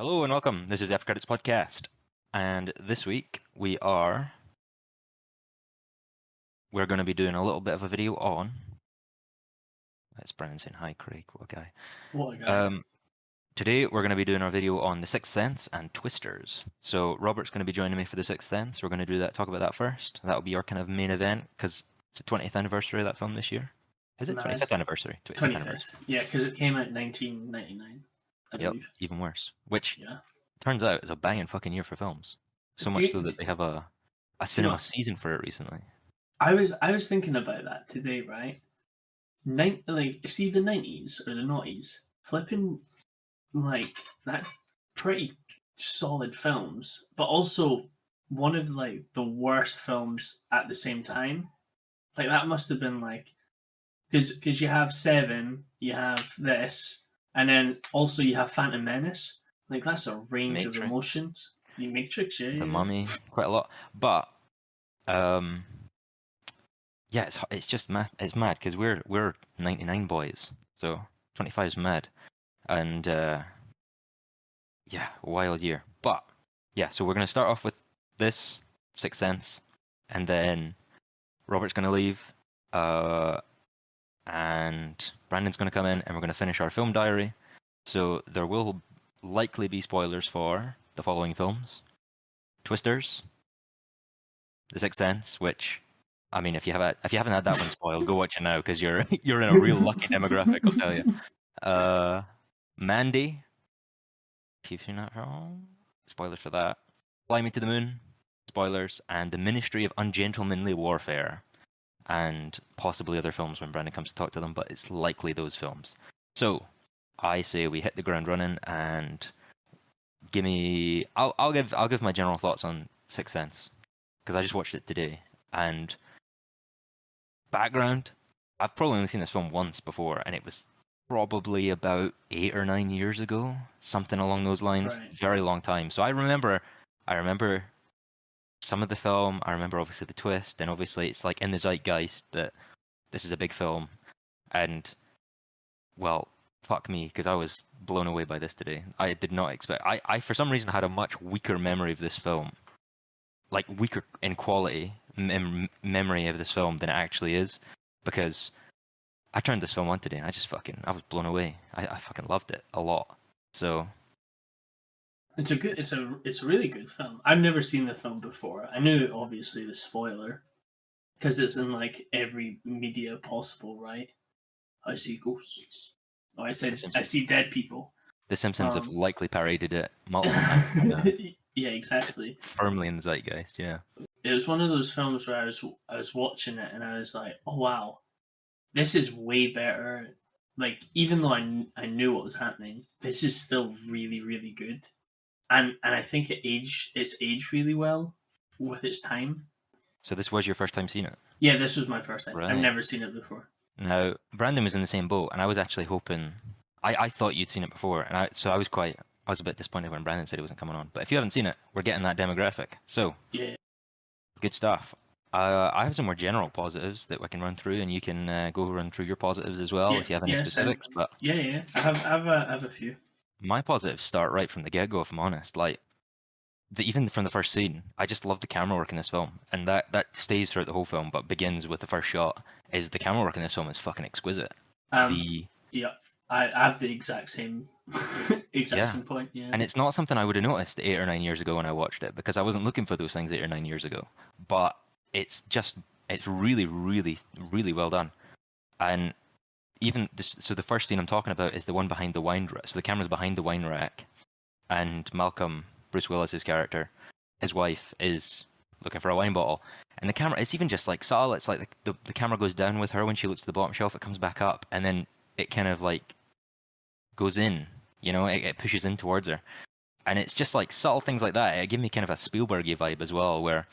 Hello and welcome. This is After Credits Podcast, and this week we're going to be doing a little bit of a video on. That's Brennan saying hi, Craig. What a guy. What a guy. Today we're going to be doing our video on The Sixth Sense and Twisters. So Robert's going to be joining me for The Sixth Sense. We're going to talk about that first. That'll be our kind of main event because it's the 20th anniversary of that film this year. Is it 25th anniversary? 25th. Anniversary. Yeah, because it came out in 1999. Yep, even worse. Which yeah. Turns out is a banging fucking year for films. So much so that they have a cinema season for it recently. I was thinking about that today, right? See the 90s or the noughties, flipping like that pretty solid films, but also one of like the worst films at the same time. Like that must have been like because you have Seven, you have this, and then also you have Phantom Menace. Like that's a range Matrix. of emotions. The Matrix, yeah. The Mummy, quite a lot. But yeah, it's just mad. It's mad because we're 99 boys, so 25 is mad, and yeah, wild year. But yeah, so we're gonna start off with this Sixth Sense, and then Robert's gonna leave, and Brandon's gonna come in, and we're gonna finish our film diary. So there will likely be spoilers for the following films: Twisters, The Sixth Sense, which, I mean, if you haven't had that one spoiled, go watch it now because you're in a real lucky demographic, I'll tell you. Mandy, if you've seen that film, spoilers for that. Fly Me to the Moon, spoilers, and The Ministry of Ungentlemanly Warfare, and possibly other films when Brandon comes to talk to them, but it's likely those films. So I say we hit the ground running and I'll give my general thoughts on Sixth Sense because I just watched it today. And background, I've probably only seen this film once before, and it was probably about 8 or 9 years ago, something along those lines. Right. Very long time. So I remember some of the film. I remember obviously the twist, and obviously it's like in the zeitgeist that this is a big film. And well, fuck me, because I was blown away by this today. I did not expect. I for some reason had a much weaker memory of this film, like weaker in quality memory of this film than it actually is, because I turned this film on today and I was blown away. I fucking loved it a lot. So it's a really good film. I've never seen the film before. I knew obviously the spoiler because it's in like every media possible, right? I see ghosts. Oh, I see dead people. The Simpsons have likely paraded it multiple times. Yeah, exactly. Firmly in the zeitgeist, yeah. It was one of those films where I was watching it and I was like, oh wow, this is way better. Like, even though I knew what was happening, this is still really, really good. And I think it's aged really well with its time. So this was your first time seeing it? Yeah, this was my first time. Right. I've never seen it before. Now, Brandon was in the same boat, and I was actually hoping... I thought you'd seen it before, and I was a bit disappointed when Brandon said it wasn't coming on. But if you haven't seen it, we're getting that demographic. So, yeah, good stuff. I have some more general positives that we can run through, and you can go run through your positives as well if you have any specifics. But yeah, I have a few. My positives start right from the get-go, if I'm honest. Like, even from the first scene, I just love the camera work in this film, and that stays throughout the whole film, but begins with the first shot. Is the camera work in this film is fucking exquisite. Yeah, I have the exact same same point. Yeah, and it's not something I would have noticed 8 or 9 years ago when I watched it because I wasn't looking for those things 8 or 9 years ago. But it's really, really, really well done. And even this, so the first scene I'm talking about is the one behind the wine rack. So the camera's behind the wine rack, and Malcolm, Bruce Willis's character, his wife, is looking for a wine bottle. And the camera, it's even just like subtle. It's like the camera goes down with her when she looks at the bottom shelf. It comes back up, and then it kind of like goes in. You know, it pushes in towards her. And it's just like subtle things like that. It gave me kind of a Spielberg-y vibe as well, where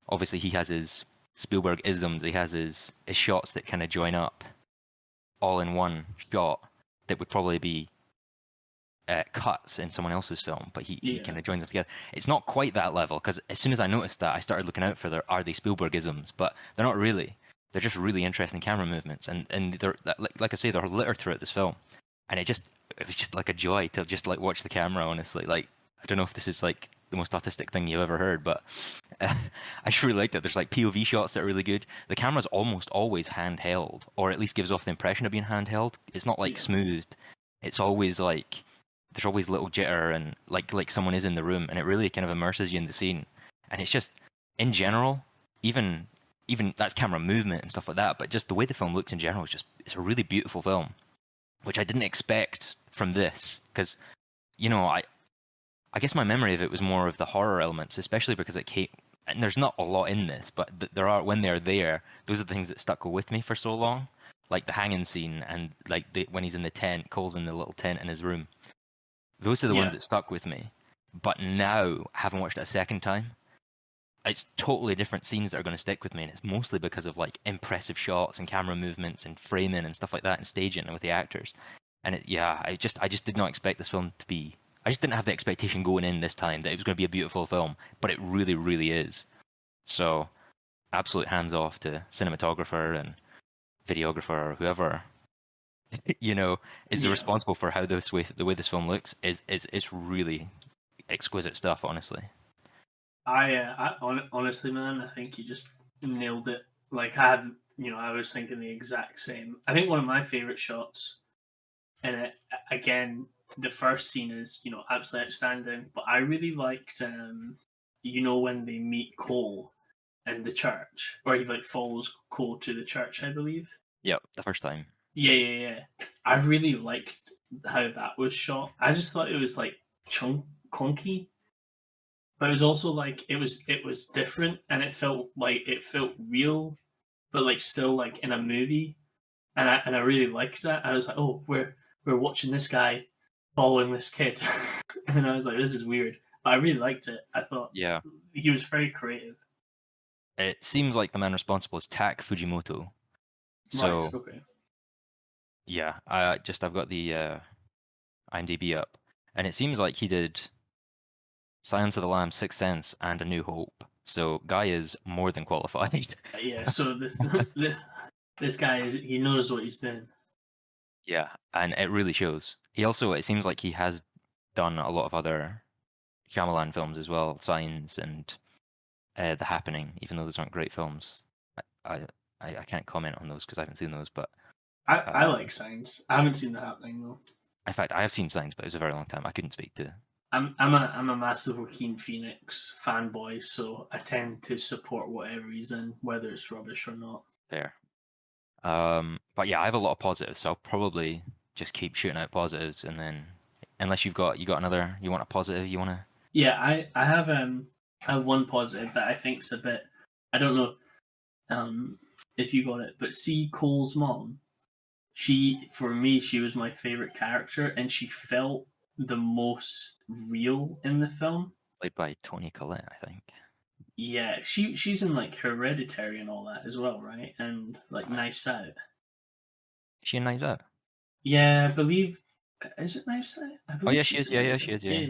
obviously he has his Spielberg-isms. He has his shots that kind of join up all in one shot that would probably be cuts in someone else's film, but he kind of joins them together. It's not quite that level, because as soon as I noticed that, I started looking out for are they Spielberg-isms, but they're not really. They're just really interesting camera movements, and they're like I say, they're littered throughout this film, and it was just like a joy to just like watch the camera. Honestly, like I don't know if this is like the most autistic thing you've ever heard, but I just really like that. There's like POV shots that are really good. The camera's almost always handheld, or at least gives off the impression of being handheld. It's not like Yeah, smoothed. It's always like there's always little jitter and like someone is in the room, and it really kind of immerses you in the scene. And it's just in general, even even that's camera movement and stuff like that, but just the way the film looks in general is just it's a really beautiful film, which I didn't expect from this because I guess my memory of it was more of the horror elements, especially because it came. And there's not a lot in this, but there are when they're there. Those are the things that stuck with me for so long, like the hanging scene and like when he's in the tent, Cole's in the little tent in his room. Those are the ones yeah, that stuck with me. But now, having watched it a second time, it's totally different scenes that are going to stick with me, and it's mostly because of like impressive shots and camera movements and framing and stuff like that, and staging and with the actors. And yeah, I just did not expect this film to be. I just didn't have the expectation going in this time that it was going to be a beautiful film, but it really, really is. So, absolute hands off to cinematographer and videographer or whoever you know is yeah. responsible for how the way this film looks is it's really exquisite stuff, honestly. Honestly, man, I think you just nailed it. Like I had, I was thinking the exact same. I think one of my favorite shots, and again, the first scene is, absolutely outstanding. But I really liked, when they meet Cole in the church, or he like follows Cole to the church, I believe. Yep, the first time. Yeah, yeah, yeah. I really liked how that was shot. I just thought it was like clunky, but it was also like it was different, and it felt real, but like still like in a movie, and I really liked that. I was like, oh, we're watching this guy following this kid, and I was like, this is weird, but I really liked it. I thought Yeah, he was very creative. it seems like the man responsible is Tak Fujimoto. Right. So Okay. yeah, I've got the IMDb up, and it seems like he did Silence of the Lambs, Sixth Sense, and A New Hope. So Guy is more than qualified. Yeah. So this guy he knows what he's doing. Yeah, and it really shows. He also, it seems like he has done a lot of other Shyamalan films as well, Signs and The Happening, even though those aren't great films. I I can't comment on those because I haven't seen those, but I uh, like Signs. I haven't seen that happening though. in fact, I have seen Signs, but it was a very long time. I couldn't speak to I'm a massive Joaquin Phoenix fanboy, so I tend to support whatever he's in, whether it's rubbish or not. there. But yeah, I have a lot of positives, so I'll probably just keep shooting out positives, and then unless you got another, you want a positive, you want to. Yeah, I have one positive that I think's a bit. I don't know if you got it, but see Cole's mom. For me, she was my favorite character, and she felt the most real in the film. Played by Toni Collette, I think. Yeah, she's in like Hereditary and all that as well, right? And like Knives Out. Is she in Knives Out? Yeah, I believe. Is it Knives Out? I Oh believe yeah, she she's is. in Yeah, yeah, Knives she Out. is. Yeah.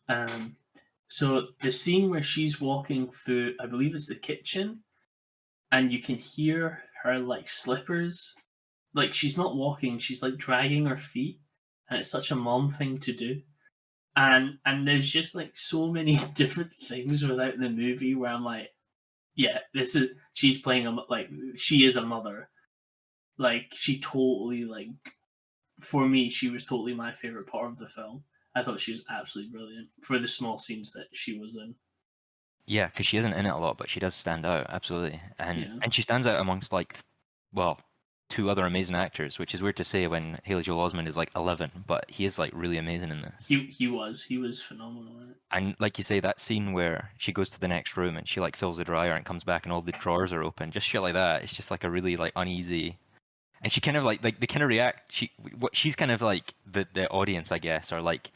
Yeah. So the scene where she's walking through, I believe it's the kitchen, and you can hear her like slippers. Like she's not walking, she's like dragging her feet, and it's such a mom thing to do. And there's just like so many different things without the movie where I'm like, yeah, this is she's playing like she is a mother. Like she totally like for me, she was totally my favorite part of the film. I thought she was absolutely brilliant for the small scenes that she was in. Yeah, because she isn't in it a lot, but she does stand out absolutely, and Yeah, and she stands out amongst like, well, two other amazing actors, which is weird to say when Haley Joel Osment is like 11, but he is like really amazing in this. he was phenomenal in it. And like you say, that scene where she goes to the next room and she like fills the dryer and comes back and all the drawers are open, just shit like that. It's just like a really like uneasy, and she kind of like they kind of react. She's kind of like the audience, I guess, or like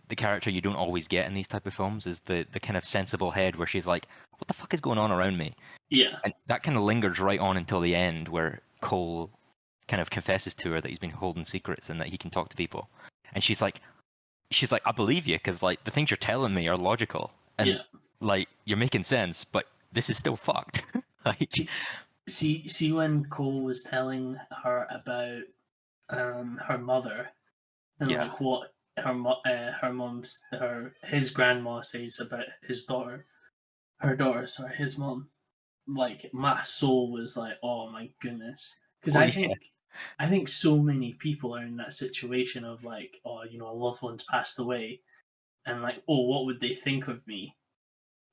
the character you don't always get in these type of films is the kind of sensible head where she's like, what the fuck is going on around me? Yeah, And that kind of lingers right on until the end where Cole kind of confesses to her that he's been holding secrets and that he can talk to people. And she's like, I believe you because like the things you're telling me are logical and yeah. like you're making sense, but this is still fucked. Like, See, see when Cole was telling her about her mother and yeah, like what his grandma says about her daughter, sorry, his mom, like my soul was like, oh my goodness, because Oh I yeah, think so many people are in that situation of like, oh, you know, a loved one's passed away, and like, oh, what would they think of me?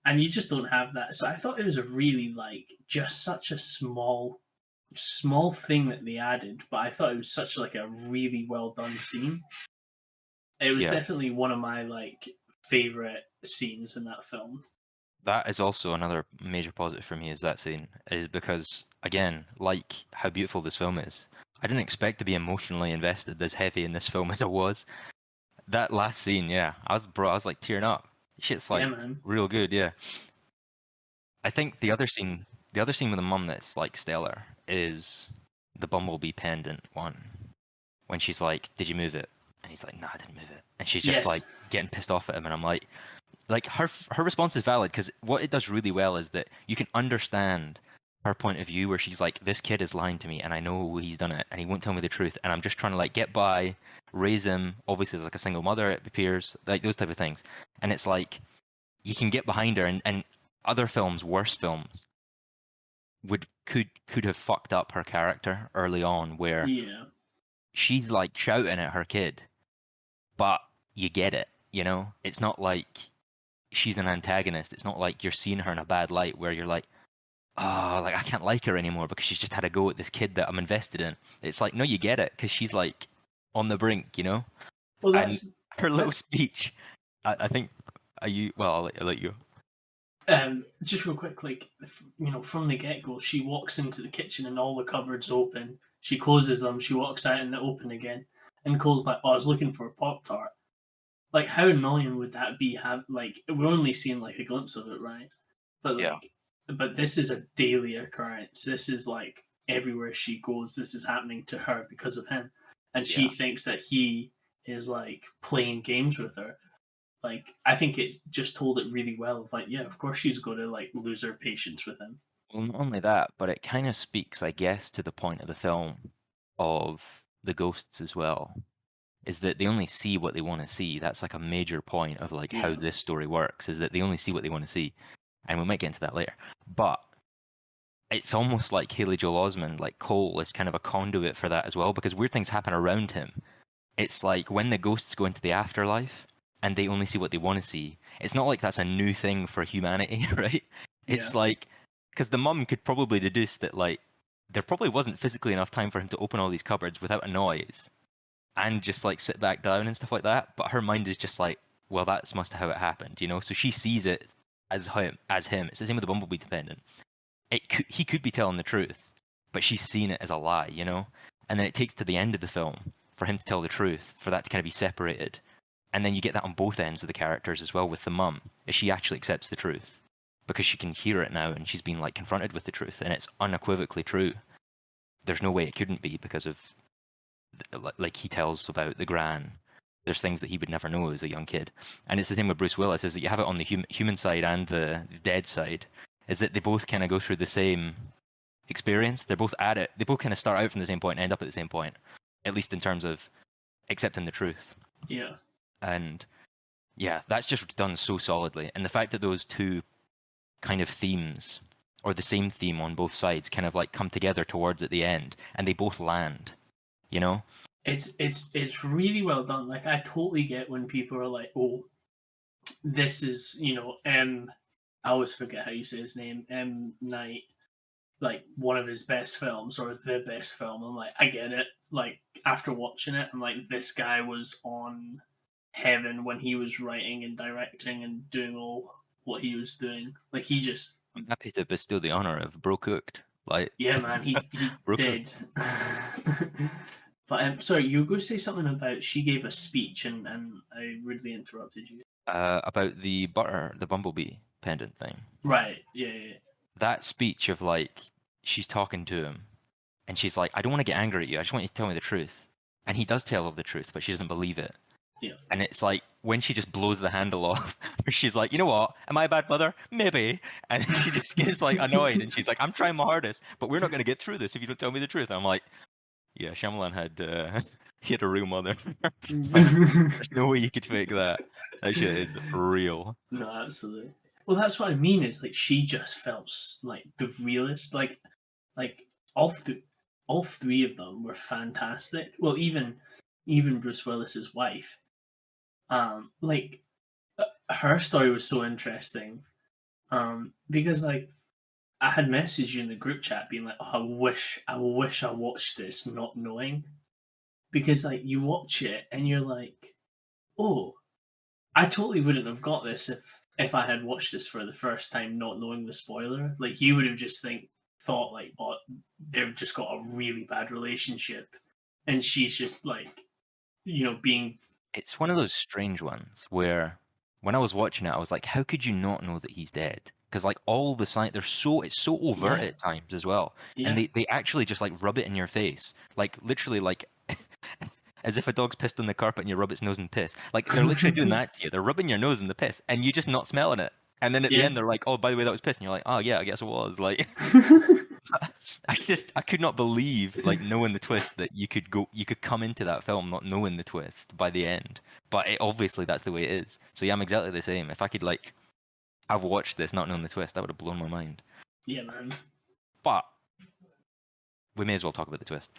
And you just don't have that. So I thought it was a really like just such a small thing that they added, but I thought it was such like a really well done scene. It was yeah. definitely one of my like favorite scenes in that film. That is also another major positive for me is that scene is because again, like how beautiful this film is, I didn't expect to be emotionally invested this heavy in this film as I was. That last scene, yeah, I was like tearing up. Shit's Yeah, like man. real good, yeah. I think the other scene with the mum that's like stellar is the Bumblebee pendant one. When she's like, "Did you move it?" And he's like, "No, I didn't move it." And she's just like Yes. getting pissed off at him, and I'm like her response is valid because what it does really well is that you can understand her point of view where she's like, "This kid is lying to me, and I know he's done it, and he won't tell me the truth, and I'm just trying to like get by, raise him. Obviously, as like a single mother, it appears like those type of things, and it's like you can get behind her, and other films, worse films, could have fucked up her character early on, where Yeah. she's like shouting at her kid, but you get it, you know? It's not like she's an antagonist. It's not like you're seeing her in a bad light where you're like, oh, like I can't like her anymore because she's just had a go at this kid that I'm invested in. It's like, no, you get it because she's like on the brink, you know? Well, And her little that's speech, I think, are you, well, I'll let you. just real quick. Like, you know, from the get go, she walks into the kitchen and all the cupboards open. She closes them. She walks out and they open again. And Cole's like, "Oh, I was looking for a Pop Tart." Like, how annoying would that be? Have like we're only seeing like a glimpse of it, right? But Yeah. like, but this is a daily occurrence. This is like everywhere she goes. This is happening to her because of him, and she Yeah. thinks that he is like playing games with her. Like, I think it just told it really well. Of like, yeah, of course she's going to like lose her patience with him. Well, not only that, but it kind of speaks, I guess, to the point of the film of the ghosts as well. Is that they only see what they want to see. That's like a major point of like how Yeah, this story works, is that they only see what they want to see. And we might get into that later. But it's almost like Haley Joel Osment, like Cole, is kind of a conduit for that as well, because weird things happen around him. It's like when the ghosts go into the afterlife and they only see what they want to see. It's not like that's a new thing for humanity, right? yeah, It's like because the mum could probably deduce that like there probably wasn't physically enough time for him to open all these cupboards without a noise and just like sit back down and stuff like that. But her mind is just like, well, that's must have how it happened, you know. So she sees it as him, as him. It's the same with the Bumblebee dependent. He could be telling the truth, but she's seen it as a lie, you know. And then it takes to the end of the film for him to tell the truth, for that to kind of be separated, and then you get that on both ends of the characters as well with the mum, as she actually accepts the truth because she can hear it now and she's been like confronted with the truth and it's unequivocally true. There's no way it couldn't be because of like he tells about the gran. There's things that he would never know as a young kid, and it's the same with Bruce Willis. Is that you have it on the human side and the dead side. Is that they both kind of go through the same experience. They're both at it. They both kind of start out from the same point and end up at the same point, at least in terms of accepting the truth. yeah. And yeah, that's just done so solidly. And the fact that those two kind of themes, or the same theme on both sides, kind of like come together towards at the end, and they both land. You know? It's really well done. Like, I totally get when people are like, "Oh, this is, you know, I always forget how you say his name, M Night, like one of his best films or the best film." I'm like, I get it. Like, after watching it, I'm like, this guy was on heaven when he was writing and directing and doing all what he was doing. Like, he just, I'm happy to bestow the honor of Bro Cooked. Like, yeah, man, he Bro did. Cooked. But sorry, you were going to say something about she gave a speech and I rudely interrupted you. About the Bumblebee pendant thing. Right? Yeah, yeah, That speech of like, she's talking to him, and she's like, I don't want to get angry at you. I just want you to tell me the truth. And he does tell her the truth, but she doesn't believe it. yeah. And it's like when she just blows the handle off, she's like, you know what? Am I a bad mother? Maybe. And she just gets like annoyed, and she's like, I'm trying my hardest, but we're not going to get through this if you don't tell me the truth. And I'm like, Yeah, Shyamalan had he had a real mother. No, There's no way you could fake that. That shit is real. absolutely. Well, that's what I mean. Is like she just felt like the realest. Like all th- all three of them were fantastic. Well, even Bruce Willis's wife. Like her story was so interesting. Because like I had messaged you in the group chat being like, oh, I wish I watched this not knowing, because like you watch it and you're like, oh, I totally wouldn't have got this if I had watched this for the first time not knowing the spoiler. Like you would have just thought like, oh, they've just got a really bad relationship, and she's just like, being It's one of those strange ones where when I was watching it, I was like, how could you not know that he's dead? Because like all the signs, it's so overt yeah, at times as well, and yeah, they actually just like rub it in your face, like literally like as if a dog's pissed on the carpet and you rub its nose in piss. Like they're literally doing that to you. They're rubbing your nose in the piss, and you just not smelling it. And then at the yeah. end, they're like, "Oh, by the way, that was piss," and you're like, "Oh yeah, I guess it was." Like I could not believe, like, knowing the twist, that you could come into that film not knowing the twist by the end. But obviously that's the way it is. So yeah, I'm exactly the same. If I could like have watched this not knowing the twist, that would have blown my mind. Yeah, man. But we may as well talk about the twist.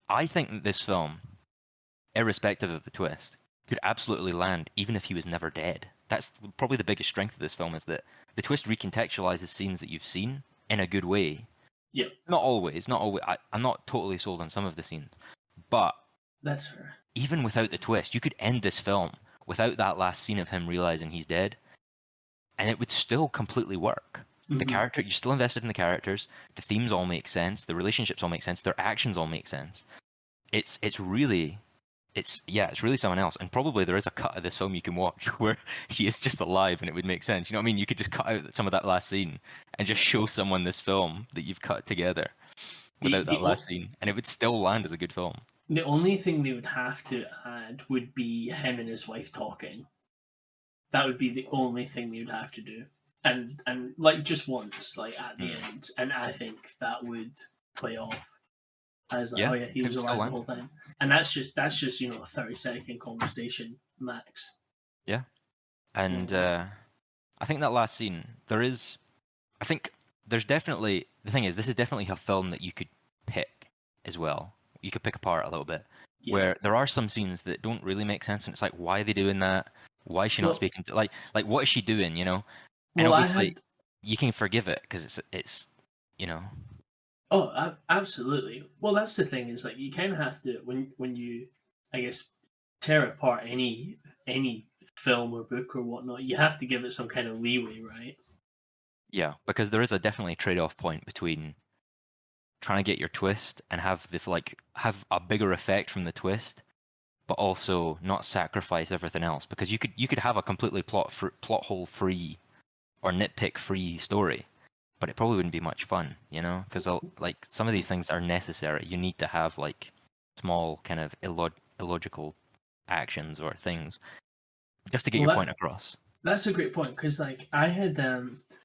I think that this film, irrespective of the twist, could absolutely land even if he was never dead. That's probably the biggest strength of this film, is that the twist recontextualizes scenes that you've seen in a good way. Yeah, Not always, not always. I'm not totally sold on some of the scenes, but that's her. even without the twist, you could end this film without that last scene of him realizing he's dead, and it would still completely work. The Hmm. character, you're still invested in the characters. The themes all make sense. The relationships all make sense. Their actions all make sense. It's really, it's really someone else. And probably there is a cut of this film you can watch where he is just alive, and it would make sense. You know what I mean? You could just cut out some of that last scene and just show someone this film that you've cut together The without that the last scene, and it would still land as a good film. the only thing they would have to add would be him and his wife talking. That would be the only thing they would have to do, and like just once, like at the Mm. end, and I think that would play off as like, Yeah, oh yeah, he it was would still alive the land. whole time, and that's just a 30-second conversation max. Yeah, and Mm. I think that last scene, I think there's definitely, the thing is, this is definitely a film that you could pick as well. You could pick apart a little bit, Yeah. where there are some scenes that don't really make sense, and it's like, why are they doing that? Why is she not Well, speaking to, like what is she doing, you know? And well, I obviously, had. you can forgive it because it's, you know, Oh, absolutely. Well, that's the thing, is like you kind of have to, when you, I guess, tear apart any film or book or whatnot, you have to give it some kind of leeway, right? yeah, because there is a definitely trade-off point between trying to get your twist and have this like have a bigger effect from the twist, but also not sacrifice everything else, because you could have a completely plot hole free or nitpick free story, but it probably wouldn't be much fun, you know, because like some of these things are necessary. You need to have like small kind of illogical actions or things just to get Well, your point across. that's a great point, because like I had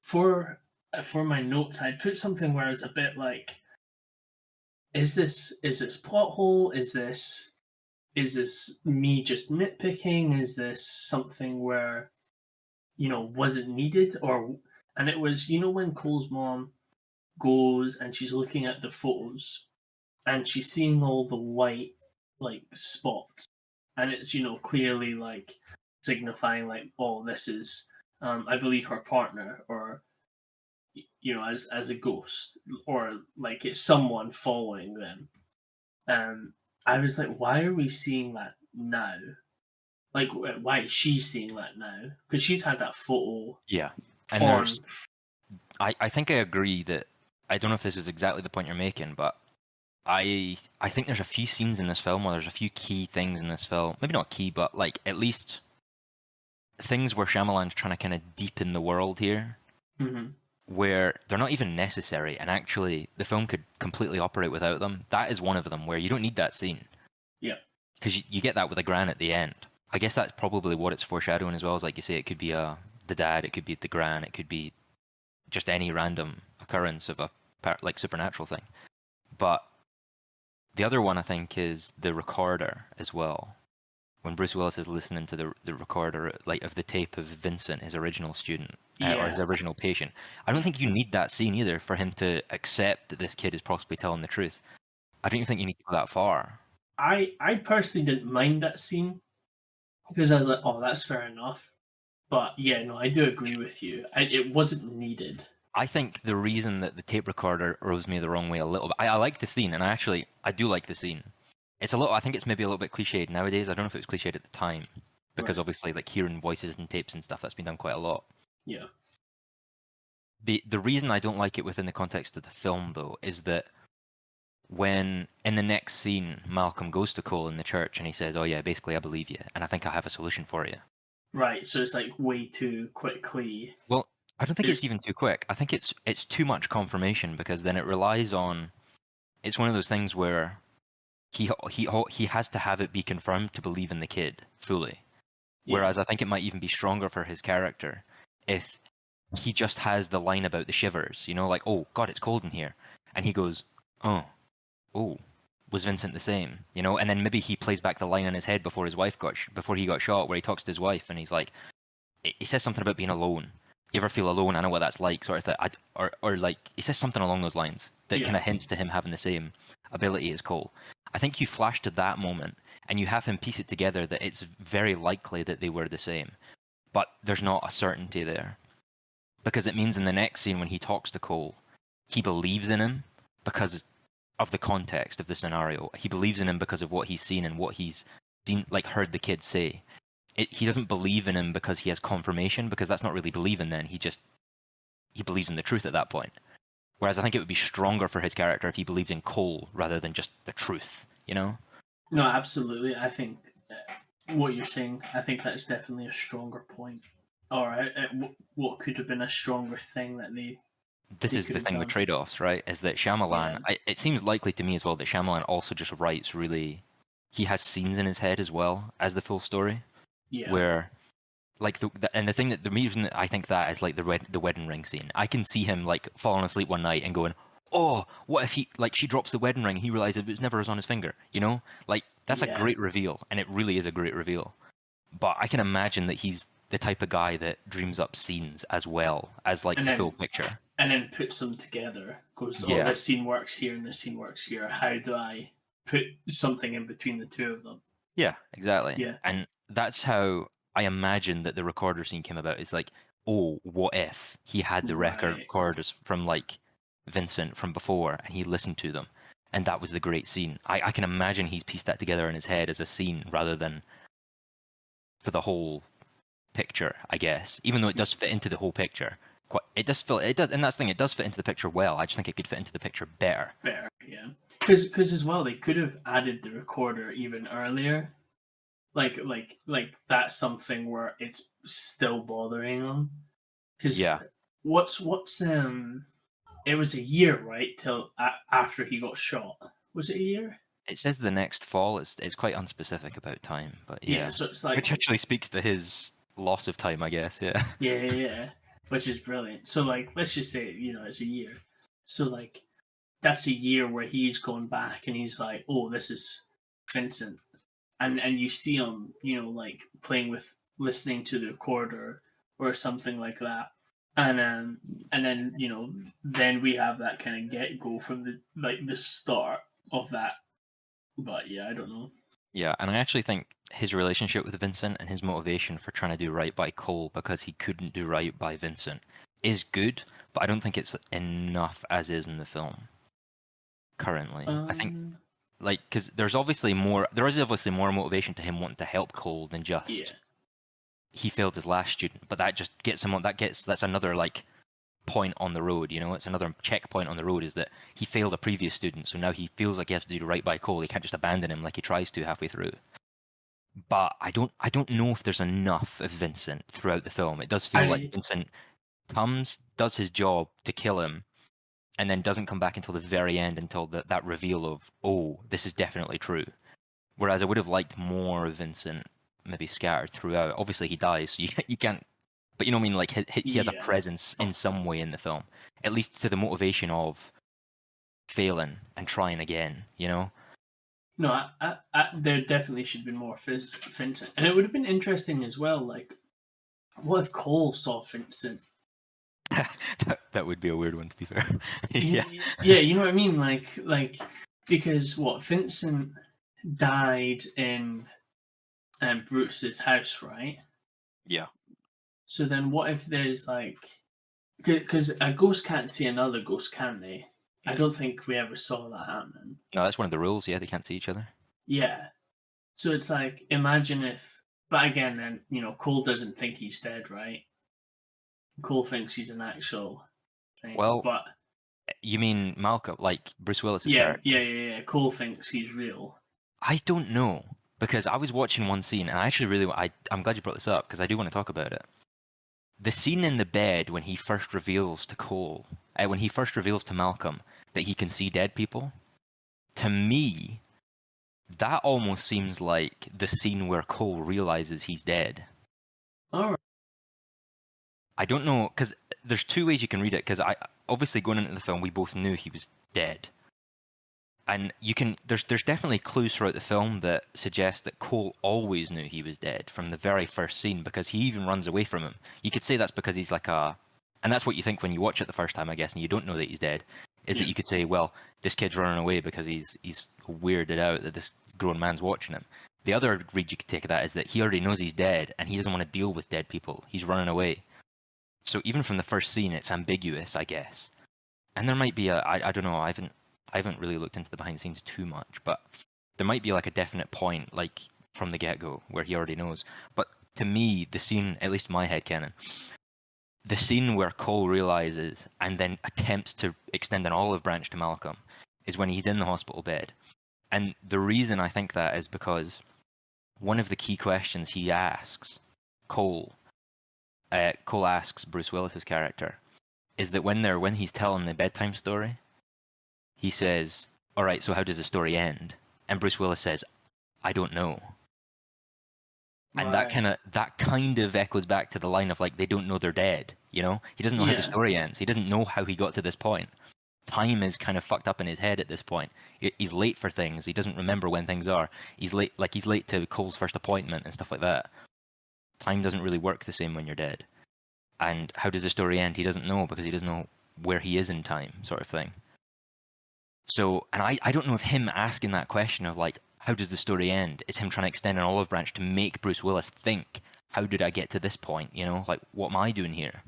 for my notes, I put something where I was a bit like, is this plot hole? Is this me just nitpicking? Is this something where wasn't needed? Or and it was, when Cole's mom goes and she's looking at the photos and she's seeing all the white like spots, and it's clearly like signifying like, oh, this is I believe her partner, or as a ghost, or like it's someone following them. um I was like, why are we seeing that now? Like, why is she seeing that now? Because she's had that photo Yeah, and on. I think I agree that, I don't know if this is exactly the point you're making, but I think there's a few scenes in this film, or there's a few key things in this film. Maybe not key, but like at least things where Shyamalan's trying to kind of deepen the world here, Mhm. where they're not even necessary, and actually the film could completely operate without them. That is one of them, where you don't need that scene, Yeah. because you get that with a gran at the end. I guess that's probably what it's foreshadowing as well. As like you say, it could be the dad, it could be the gran, it could be just any random occurrence of a like supernatural thing. But The other one I think is the recorder as well. When Bruce Willis is listening to the recorder, like of the tape of Vincent, his original student, or his Yeah, original patient. I don't think you need that scene either for him to accept that this kid is possibly telling the truth. I don't even think you need to go that far. I personally didn't mind that scene because I was like, oh, that's fair enough. But yeah, no, I do agree with you. It wasn't needed. I think the reason that the tape recorder rubs me the wrong way a little bit, I like the scene, and I do like the scene. It's a little, I think it's maybe a little bit cliched nowadays. I don't know if it was cliched at the time, because Right. obviously like hearing voices and tapes and stuff, that's been done quite a lot. Yeah. The reason I don't like it within the context of the film though is that when in the next scene Malcolm goes to Cole in the church and he says, "Oh yeah, basically I believe you, and I think I have a solution for you." Right. So it's like way too quickly. Well, I don't think it's It's even too quick. I think it's too much confirmation because then it relies on. It's one of those things where he has to have it be confirmed to believe in the kid fully. yeah. Whereas I think it might even be stronger for his character if he just has the line about the shivers, like, "Oh God, it's cold in here," and he goes, "Oh, oh, was Vincent the same?" And then maybe he plays back the line in his head before he got shot, where he talks to his wife and he's like, he says something about being alone. You ever feel alone? I know what that's like, sort of thing. Or like he says something along those lines that kind Yeah. of hints to him having the same ability as Cole. I think you flash to that moment and you have him piece it together that it's very likely that they were the same, but there's not a certainty there because it means in the next scene when he talks to Cole, he believes in him because of the context of the scenario. He believes in him because of what he's seen and what he's seen, like heard the kid say. He doesn't believe in him because he has confirmation, because that's not really believing then. He believes in the truth at that point. Whereas I think it would be stronger for his character if he believed in Cole rather than just the truth, you know? No, absolutely. I think what you're saying. I think that's definitely a stronger point, or what could have been a stronger thing that This they is could the have thing with done. trade-offs, right? Is that Yeah. it seems likely to me as well that Shyamalan also just writes really, he has scenes in his head as well as the full story, Yeah. where like and the thing that the reason that I think that is like the wedding ring scene. I can see him like falling asleep one night and going, "Oh, what if he like she drops the wedding ring and he realizes it was never on his finger?" Like that's a Yeah. great reveal, and it really is a great reveal. But I can imagine that he's the type of guy that dreams up scenes as well as like And the full then picture. puts them together. Goes, oh, Yeah, this scene works here and this scene works here. How do I put something in between the two of them? yeah, exactly. Yeah. And that's how I imagine that the recorder scene came about. It's like, oh, what if he had the Right. recorders from like Vincent from before and he listened to them, and that was the great scene. I can imagine he's pieced that together in his head as a scene rather than for the whole picture, I guess. Even though it does fit into the whole picture, it does feel it does, and that's the thing. It does fit into the picture well. I just think it could fit into the picture better. Better. Yeah. Because as well, they could have added the recorder even earlier. Like that's something where it's still bothering them. Because Yeah, what's. It was a year, right, till after he got shot. Was it a year? it says the next fall. It's quite unspecific about time, but Yeah. yeah, So it's which like, actually speaks to his loss of time, I guess. Yeah. yeah, which is brilliant. So like, let's just say it's a year. So like, that's a year where he's gone back and he's like, oh, this is Vincent, and you see him, like playing with listening to the recorder or something like that. And then then we have that kind of get go from the start of that. But yeah, I don't know. Yeah, and I actually think his relationship with Vincent and his motivation for trying to do right by Cole because he couldn't do right by Vincent is good, but I don't think it's enough as is in the film currently. I think Um, like because there is obviously more motivation to him wanting to help Cole than just yeah, he failed his last student, but that just gets him on that's another like point on the road, it's another checkpoint on the road is that he failed a previous student, so now he feels like he has to do right by Cole. He can't just abandon him like he tries to halfway through. But I don't know if there's enough of Vincent throughout the film. It does feel like I Vincent comes, does his job to kill him, and then doesn't come back until the very end until that reveal of, oh, this is definitely true. Whereas I would have liked more of Vincent maybe scattered throughout. Obviously he dies, so you can't, but you know what I mean, like he has a yeah. presence in some way in the film, at least to the motivation of failing and trying again. No, there definitely should have been more Vincent, and it would have been interesting as well. Like, what if Cole saw Vincent? That would be a weird one, to be fair. Yeah. Yeah, you know what I mean. Because what Vincent died in Bruce's house, right? Yeah. So then, what if there's like, because a ghost can't see another ghost, can they? I Yeah. don't think we ever saw that happening. No, that's one of the rules. Yeah, they can't see each other. Yeah. So it's like, imagine if, but again, then Cole doesn't think he's dead, right? Cole thinks he's an actual thing, Well, but you mean Malcolm, like Bruce Willis's yeah, character? yeah, yeah, yeah. Cole thinks he's real. I don't know because I was watching one scene, and I actually really, I'm glad you brought this up because I do want to talk about it. The scene in the bed when he first reveals to Cole, when he first reveals to Malcolm that he can see dead people, to me, that almost seems like the scene where Cole realizes he's dead. All right. I don't know, because there's two ways you can read it, because obviously going into the film, we both knew he was dead. And there's definitely clues throughout the film that suggest that Cole always knew he was dead from the very first scene, because he even runs away from him. You could say that's because he's like and that's what you think when you watch it the first time, I guess, and you don't know that he's dead, is that Yeah. you could say, well, this kid's running away because he's weirded out that this grown man's watching him. The other read you could take of that is that he already knows he's dead, and he doesn't want to deal with dead people. He's running away. So even from the first scene, it's ambiguous, I guess. And there might be I don't know, I haven't really looked into the behind the scenes too much, but there might be like a definite point, like from the get go, where he already knows. But to me, the scene, at least in my head canon, the scene where Cole realizes and then attempts to extend an olive branch to Malcolm is when he's in the hospital bed. And the reason I think that is because one of the key questions he asks Cole, Cole asks Bruce Willis's character, is that when he's telling the bedtime story, he says, "All right, so how does the story end?" And Bruce Willis says, "I don't know." And Right. that kind of echoes back to the line of like they don't know they're dead. You know, he doesn't know how the Yeah. story ends. He doesn't know how he got to this point. Time is kind of fucked up in his head at this point. He's late for things. He doesn't remember when things are. He's late to Cole's first appointment and stuff like that. Time doesn't really work the same when you're dead. And how does the story end? He doesn't know because he doesn't know where he is in time, sort of thing. So, and I don't know if him asking that question of like, how does the story end? Is him trying to extend an olive branch to make Bruce Willis think, how did I get to this point? You know, like, what am I doing here?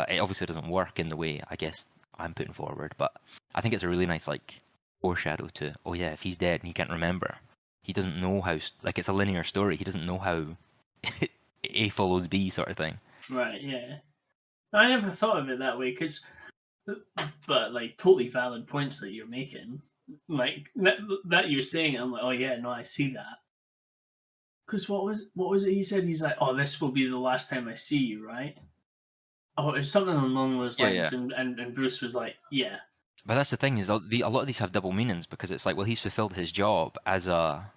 It obviously doesn't work in the way I guess I'm putting forward, but I think it's a really nice like foreshadow to, oh yeah, if he's dead and he can't remember, he doesn't know how, like it's a linear story. He doesn't know how A follows B sort of thing. Right. Yeah. I never thought of it that way, but like totally valid points that you're making. Like that you're saying, I'm like, oh yeah, no, I see that. Because what was it he said? He's like, oh, this will be the last time I see you, right? Oh, it's something along those Yeah, yeah. lines, and Bruce was like, yeah, But that's the thing is, a lot of these have double meanings because it's like, well, he's fulfilled his job as a,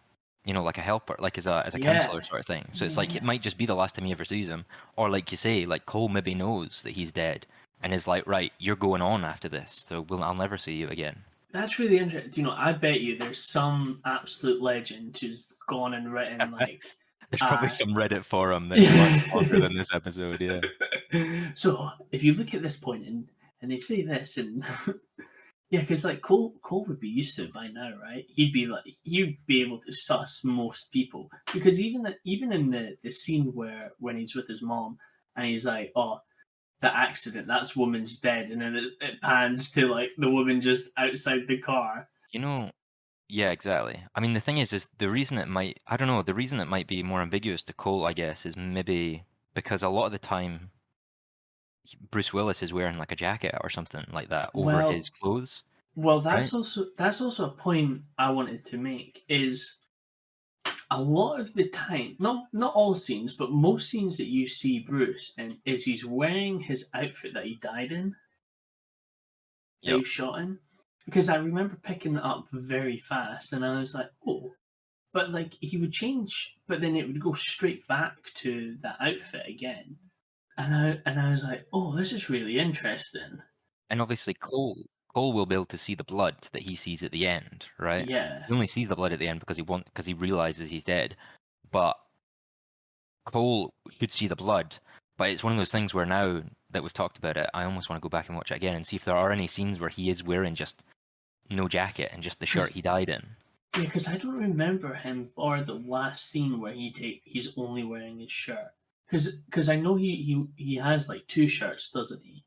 you know, like a helper, like as a yeah, counselor sort of thing. So it's like yeah. it might just be the last time he ever sees him, or like you say, like Cole maybe knows that he's dead and is like, right, you're going on after this, so I'll never see you again. That's really interesting. I bet you there's some absolute legend who's gone and written like, There's probably uh, some Reddit forum that's much longer than this episode. Yeah. so if you look at this point and they say this and yeah, because like Cole would be used to it by now, right? He'd be able to suss most people because even in the scene where when he's with his mom and he's like, oh, the accident, that's woman's dead, and then it pans to like the woman just outside the car. You know, yeah, exactly. I mean, the thing is the reason it might, I don't know, the reason it might be more ambiguous to Cole, I guess, is maybe because a lot of the time Bruce Willis is wearing like a jacket or something like that over Well, his clothes, well, right? that's also a point I wanted to make is a lot of the time, not all scenes, but most scenes that you see Bruce and is he's wearing his outfit that he died in, that Yep. he shot in. Because I remember picking that up very fast, and I was like, oh, but like he would change, but then it would go straight back to that outfit again, and I was like, oh, this is really interesting. And obviously Cole Cole will be able to see the blood that he sees at the end, right? Yeah. He only sees the blood at the end because he realizes he's dead. But Cole should see the blood. But it's one of those things where now that we've talked about it, I almost want to go back and watch it again and see if there are any scenes where he is wearing just no jacket and just the shirt he died in. Yeah, because I don't remember him or the last scene where he's only wearing his shirt. Because I know he has like two shirts, doesn't he?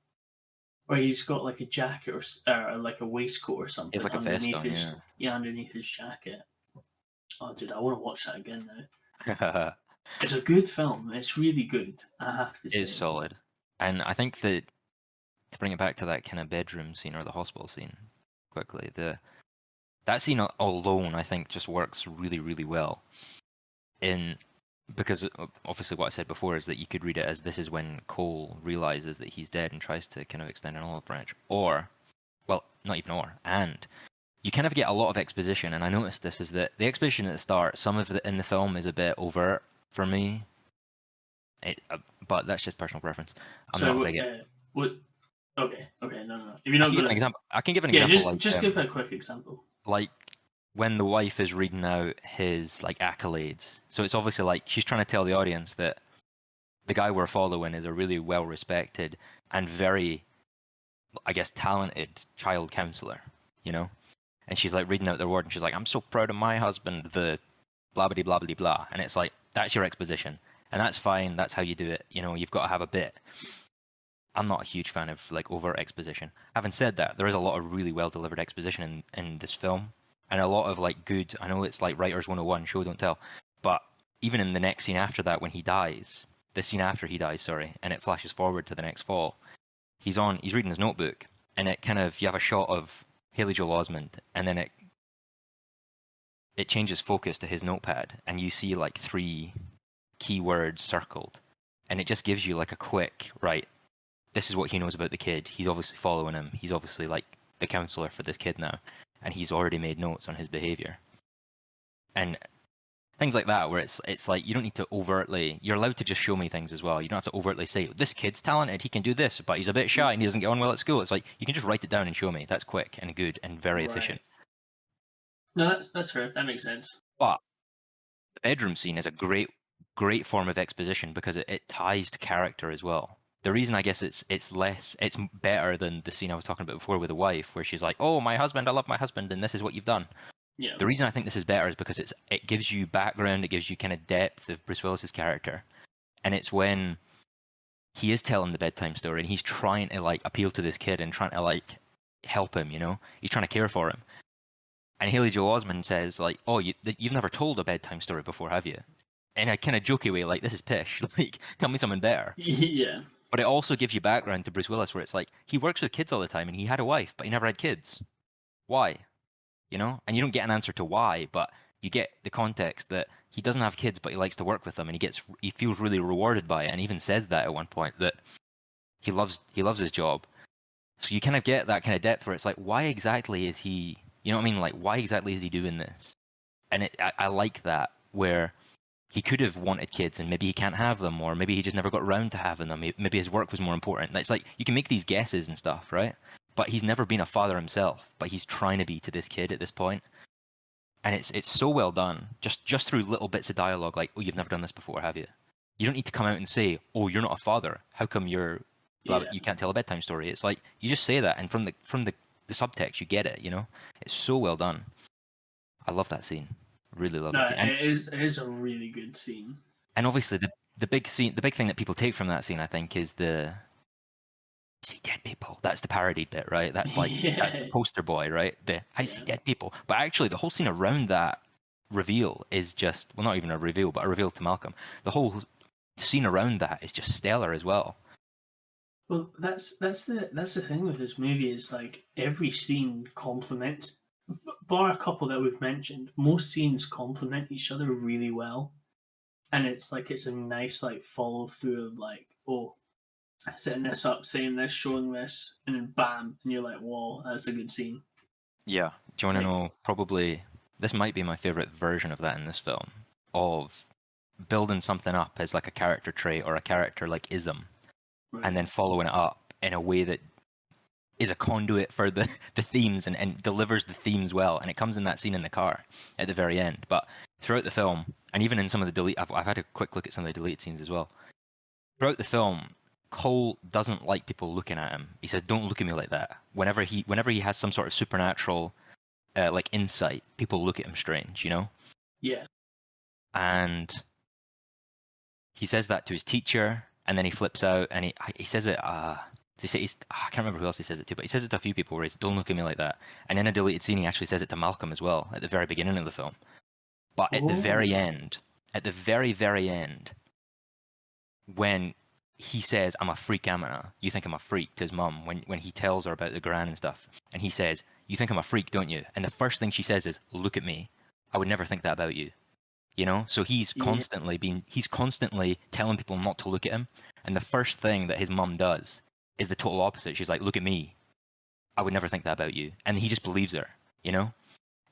Or he's got like a jacket or like a waistcoat or something like a vest underneath on, underneath his jacket. Oh, dude, I want to watch that again now. yeah. It's a good film. It's really good. I have to say. It is solid. And I think that to bring it back to that kind of bedroom scene or the hospital scene quickly, that scene alone I think just works really, really well. Because obviously what I said before is that you could read it as this is when Cole realizes that he's dead and tries to kind of extend an olive branch. Or, well, not even or, and you kind of get a lot of exposition, and I noticed this is that the exposition at the start, some of it in the film is a bit overt for me. But that's just personal preference. I'm not a big. What? Okay, no. If you're not going to, I can give an example. Just give a quick example. Like when the wife is reading out his like accolades. So it's obviously like she's trying to tell the audience that the guy we're following is a really well respected and very, I guess, talented child counselor. You know, and she's like reading out their word, and she's like, "I'm so proud of my husband." The blah blah blah blah blah, and it's like that's your exposition. And that's fine. That's how you do it. You know, you've got to have a bit. I'm not a huge fan of like overt exposition. Having said that, there is a lot of really well delivered exposition in this film, and a lot of like good. I know it's like Writers 101, show don't tell, but even in the next scene after that, when he dies, the scene after he dies, sorry, and it flashes forward to the next fall, he's reading his notebook, and it kind of you have a shot of Haley Joel Osment, and then it changes focus to his notepad, and you see like 3 keywords circled, and it just gives you like a quick right, this is what he knows about the kid. He's obviously following him. He's obviously like the counselor for this kid now, and he's already made notes on his behavior and things like that, where it's like you don't need to overtly, you're allowed to just show me things as well. You don't have to overtly say this kid's talented, he can do this, but he's a bit shy and he doesn't get on well at school. It's like you can just write it down and show me. That's quick and good and very efficient. No, that's fair. That makes sense. But the bedroom scene is a great form of exposition because it ties to character as well. The reason I guess it's better than the scene I was talking about before with the wife, where she's like, "Oh, my husband, I love my husband, and this is what you've done." Yeah. The reason I think this is better is because it gives you background, it gives you kind of depth of Bruce Willis's character, and it's when he is telling the bedtime story and he's trying to like appeal to this kid and trying to like help him. You know, he's trying to care for him. And Haley Joel Osment says like, "Oh, you've never told a bedtime story before, have you?" In a kind of jokey way, like, "This is pish. Like, tell me something better." Yeah. But it also gives you background to Bruce Willis, where it's like he works with kids all the time, and he had a wife, but he never had kids. Why? You know, and you don't get an answer to why, but you get the context that he doesn't have kids, but he likes to work with them, and he feels really rewarded by it, and even says that at one point that he loves his job. So you kind of get that kind of depth where it's like, why exactly is he? You know what I mean? Like, why exactly is he doing this? And I like that, where he could have wanted kids and maybe he can't have them, or maybe he just never got around to having them. Maybe his work was more important. It's like you can make these guesses and stuff, right? But he's never been a father himself, but he's trying to be to this kid at this point. And it's so well done, just through little bits of dialogue like, "Oh, you've never done this before, have you?" You don't need to come out and say, "Oh, you're not a father. How come you can't tell a bedtime story?" It's like you just say that, and from the subtext you get it. You know, it's so well done. I love that scene. Really love it. It is a really good scene. And obviously the big thing that people take from that scene, I think, is the "I see dead people." That's the parodied bit, right? That's like that's the poster boy, right? The "I see dead people." But actually the whole scene around that reveal is just, well, not even a reveal, but a reveal to Malcolm. The whole scene around that is just stellar as well. Well, that's the thing with this movie is like every scene complements, bar a couple that we've mentioned. Most scenes complement each other really well, and it's a nice like follow through of like, oh, setting this up, saying this, showing this, and then bam, and you're like, whoa, that's a good scene. Yeah. Do you want to know? Probably this might be my favorite version of that in this film, of building something up as like a character trait or a character like ism. Right. And then following it up in a way that is a conduit for the themes and delivers the themes well. And it comes in that scene in the car at the very end. But throughout the film, and even in some of the delete, I've had a quick look at some of the deleted scenes as well. Throughout the film, Cole doesn't like people looking at him. He says, "Don't look at me like that." Whenever he has some sort of supernatural like insight, people look at him strange, you know. Yeah. And he says that to his teacher, and then he flips out, and he says it. They say I can't remember who else he says it to, but he says it to a few people. Where he's, "Don't look at me like that." And in a deleted scene, he actually says it to Malcolm as well at the very beginning of the film. But at the very Oh. end, at the very very end, when he says, "I'm a freak, Amina. You think I'm a freak?" to his mum when he tells her about the gran and stuff, and he says, "You think I'm a freak, don't you?" And the first thing she says is, "Look at me. I would never think that about you." You know, so he's Yeah. constantly telling people not to look at him, and the first thing that his mum does is the total opposite. She's like, "Look at me. I would never think that about you," and he just believes her. You know,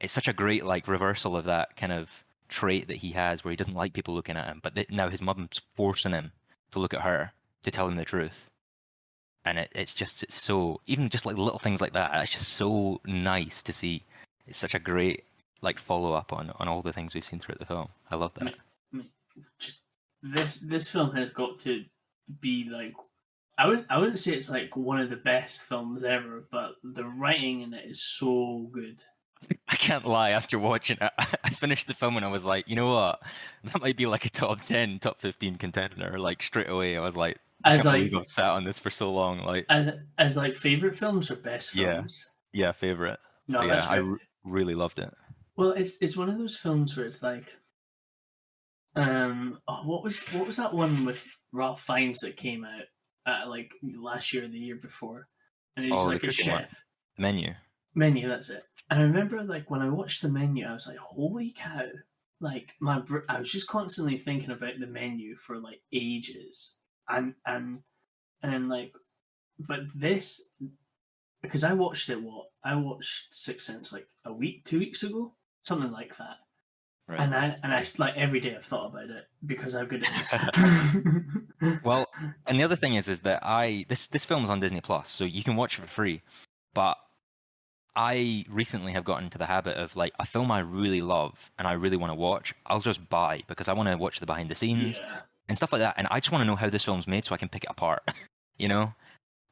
it's such a great like reversal of that kind of trait that he has, where he doesn't like people looking at him, but now his mum's forcing him to look at her to tell him the truth, and it's so, even just like little things like that. It's just so nice to see. It's such a great like follow up on all the things we've seen throughout the film. I love that. Just this film has got to be like, I wouldn't say it's like one of the best films ever, but the writing in it is so good. I can't lie, after watching it, I finished the film and I was like, you know what? That might be like a top 10, top 15 contender. Like straight away, I was like, I As can't believe like I've sat on this for so long. Like, as like favorite films or best yeah, films. yeah, favorite. No, Yeah, that's I right. really loved it. Well, it's one of those films where it's like, what was that one with Ralph Fiennes that came out like last year or the year before, and he's Oh, the like a cooking one, chef. menu. Menu, that's it. And I remember like when I watched the menu, I was like, holy cow! Like I was just constantly thinking about the menu for like ages, and then like, but this, because I watched Sixth Sense like a week, 2 weeks ago, something like that. Right. And I like every day I've thought about it because how good it is. Well, and the other thing is that this film's on Disney Plus, so you can watch it for free. But I recently have gotten into the habit of like a film I really love and I really want to watch, I'll just buy because I want to watch the behind the scenes Yeah, and stuff like that. And I just want to know how this film's made so I can pick it apart, you know?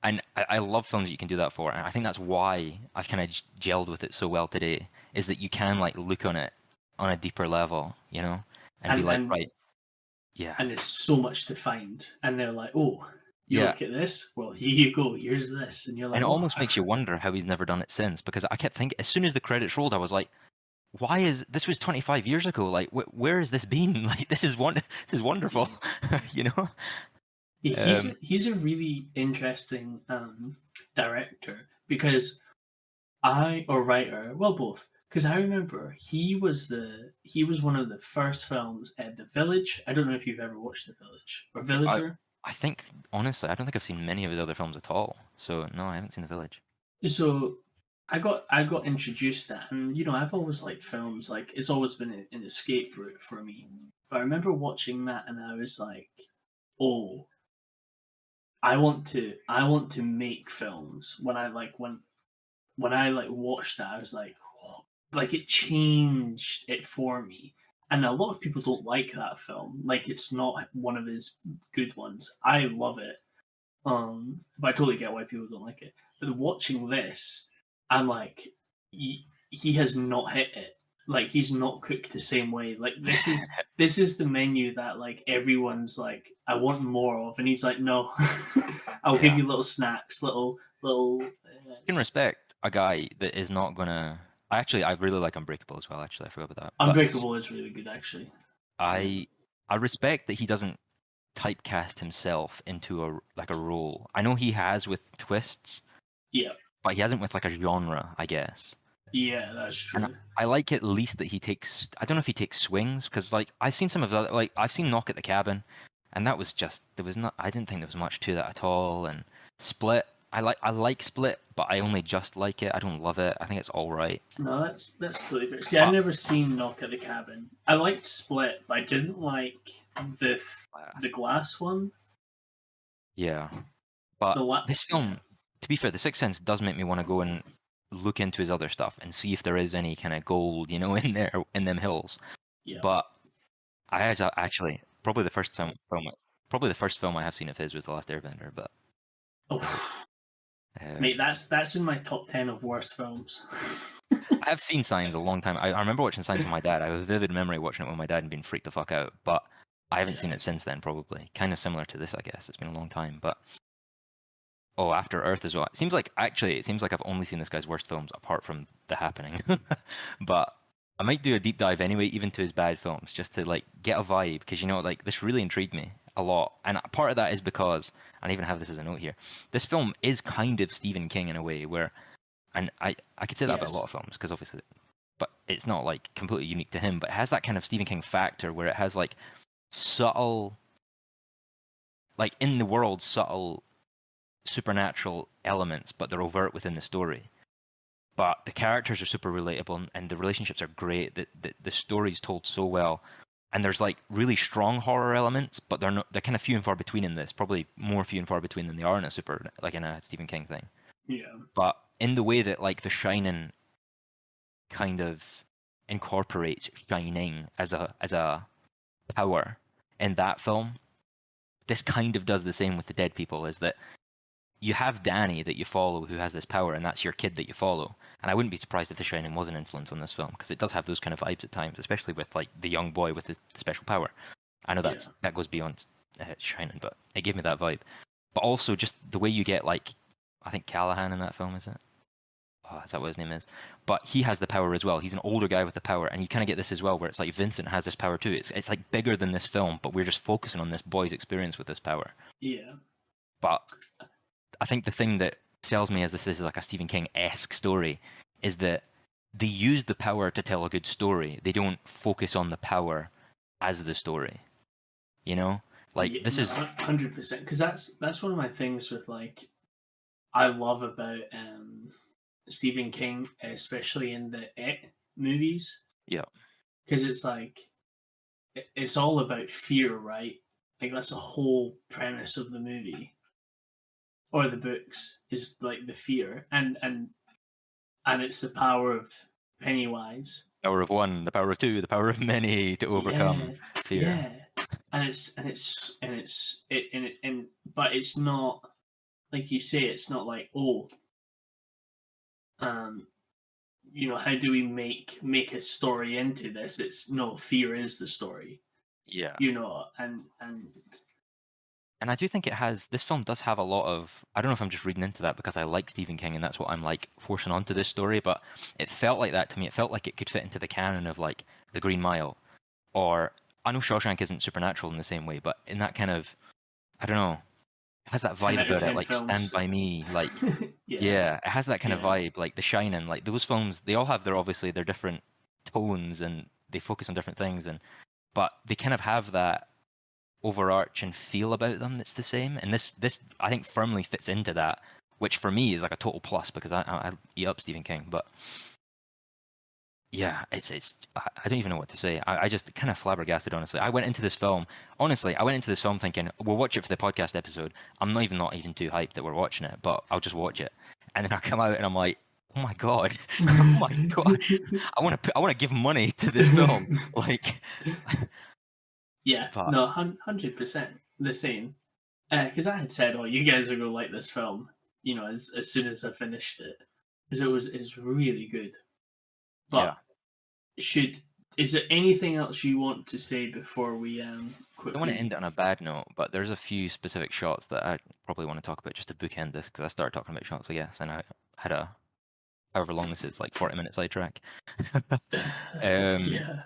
And I love films that you can do that for. And I think that's why I've kind of gelled with it so well today, is that you can like look on it on a deeper level, you know? And be and like, and right, yeah, and there's so much to find, and they're like, oh, you yeah. look at this. Well, here you go. Here's this, and you're And like, it oh, almost makes you wonder how he's never done it since, because I kept thinking, as soon as the credits rolled, I was like, why is this was 25 years ago? Like, where has this been? Like, this is wonderful, you know? yeah, Um, he's a really interesting director because or writer, well, both. Because I remember he was one of the first films at The Village. I don't know if you've ever watched The Village or I Villager. I think honestly, I don't think I've seen many of his other films at all. So no, I haven't seen The Village. So I got introduced to that, and you know I've always liked films. Like it's always been an escape route for me. But I remember watching that, and I was like, oh, I want to make films. When I like watched that, I was like, oh, like it changed it for me. And a lot of people don't like that film. Like it's not one of his good ones. I love it. But I totally get why people don't like it. But watching this, I'm like, he has not hit it. Like he's not cooked the same way. Like this is the menu that like everyone's like, I want more of, and he's like, no, I'll give Yeah, you little snacks, little. I can respect a guy that is not gonna. I really like Unbreakable as well. Actually, I forgot about that. But Unbreakable is really good, actually. I I respect that he doesn't typecast himself into a like a role. I know he has with twists, Yeah, but he hasn't with like a genre, I guess. yeah, that's And true. I like at least that he takes. I don't know if he takes swings because like I've seen some of the like I've seen Knock at the Cabin, and that was just there was not. I didn't think there was much to that at all. And Split, I like Split, but I only just like it. I don't love it. I think it's all right. No, that's totally fair. See, I've But never seen Knock at the Cabin. I liked Split, but I didn't like the uh, the glass one. yeah, but The la- this yeah, film. to be fair, The Sixth Sense does make me want to go and look into his other stuff and see if there is any kind of gold, you know, in there in them hills. Yeah. But I actually probably the first film I have seen of his was The Last Airbender. But mate, that's in my top 10 of worst films. I have seen Signs a long time. I remember watching Signs with my dad. I have a vivid memory watching it with my dad and being freaked the fuck out. But I haven't seen it since then. Probably kind of similar to this, I guess. It's been a long time, but. Oh, After Earth as well. It seems like I've only seen this guy's worst films apart from The Happening. But I might do a deep dive anyway, even to his bad films, just to like get a vibe, because you know, like this really intrigued me a lot. And part of that is because, and I even have this as a note here, this film is kind of Stephen King in a way, where, and I could say that about a lot of films, because obviously, but it's not like completely unique to him, but it has that kind of Stephen King factor where it has like subtle, like in the world, subtle supernatural elements, but they're overt within the story. But the characters are super relatable, and the relationships are great. The story's told so well, and there's like really strong horror elements, but they're kind of few and far between in this. Probably more few and far between than they are in a Stephen King thing. Yeah. But in the way that like The Shining kind of incorporates shining as a power in that film, this kind of does the same with the dead people. Is that you have Danny that you follow who has this power, and that's your kid that you follow. And I wouldn't be surprised if The Shining was an influence on this film, because it does have those kind of vibes at times, especially with like the young boy with the special power. I know that goes beyond Shining, but it gave me that vibe. But also just the way you get like, I think Callahan in that film, is it? Oh, is that what his name is? But he has the power as well. He's an older guy with the power, and you kind of get this as well, where it's like Vincent has this power too. It's like bigger than this film, but we're just focusing on this boy's experience with this power. Yeah. But I think the thing that sells me as this is like a Stephen King-esque story is that they use the power to tell a good story. They don't focus on the power as the story. You know? Like, this is 100%, because that's one of my things with like I love about Stephen King, especially in the It movies. Yeah. Because it's like it's all about fear, right? Like that's the whole premise of the movie or the books, is like the fear, and it's the power of Pennywise. Power of one, the power of two, the power of many to overcome fear. Yeah, but it's not like you say. It's not like, oh, you know, how do we make a story into this? It's no, fear is the story. Yeah. You know, and I do think this film does have a lot of, I don't know if I'm just reading into that because I like Stephen King and that's what I'm like forcing onto this story, but it felt like that to me. It felt like it could fit into the canon of like The Green Mile, or I know Shawshank isn't supernatural in the same way, but in that kind of, I don't know, it has that vibe about it, like films. Stand By Me, like, yeah, it has that kind of vibe, like The Shining, like those films, they all have obviously their different tones and they focus on different things, but they kind of have that overarching feel about them that's the same, and this I think firmly fits into that, which for me is like a total plus because I eat up Stephen King. But yeah, it's I don't even know what to say. I just kind of flabbergasted, honestly. I went into this film thinking we'll watch it for the podcast episode. I'm not even too hyped that we're watching it, but I'll just watch it, and then I come out and I'm like, oh my god, oh my god, I want to give money to this film, like. Yeah, but, no, 100% the same. Because I had said, "Oh, you guys are gonna like this film," you know, as soon as I finished it, because it's really good. But is there anything else you want to say before we quickly? I don't want to end it on a bad note, but there's a few specific shots that I probably want to talk about just to bookend this, because I started talking about shots, I guess, and I had however long this is, like 40-minute sidetrack. Yeah.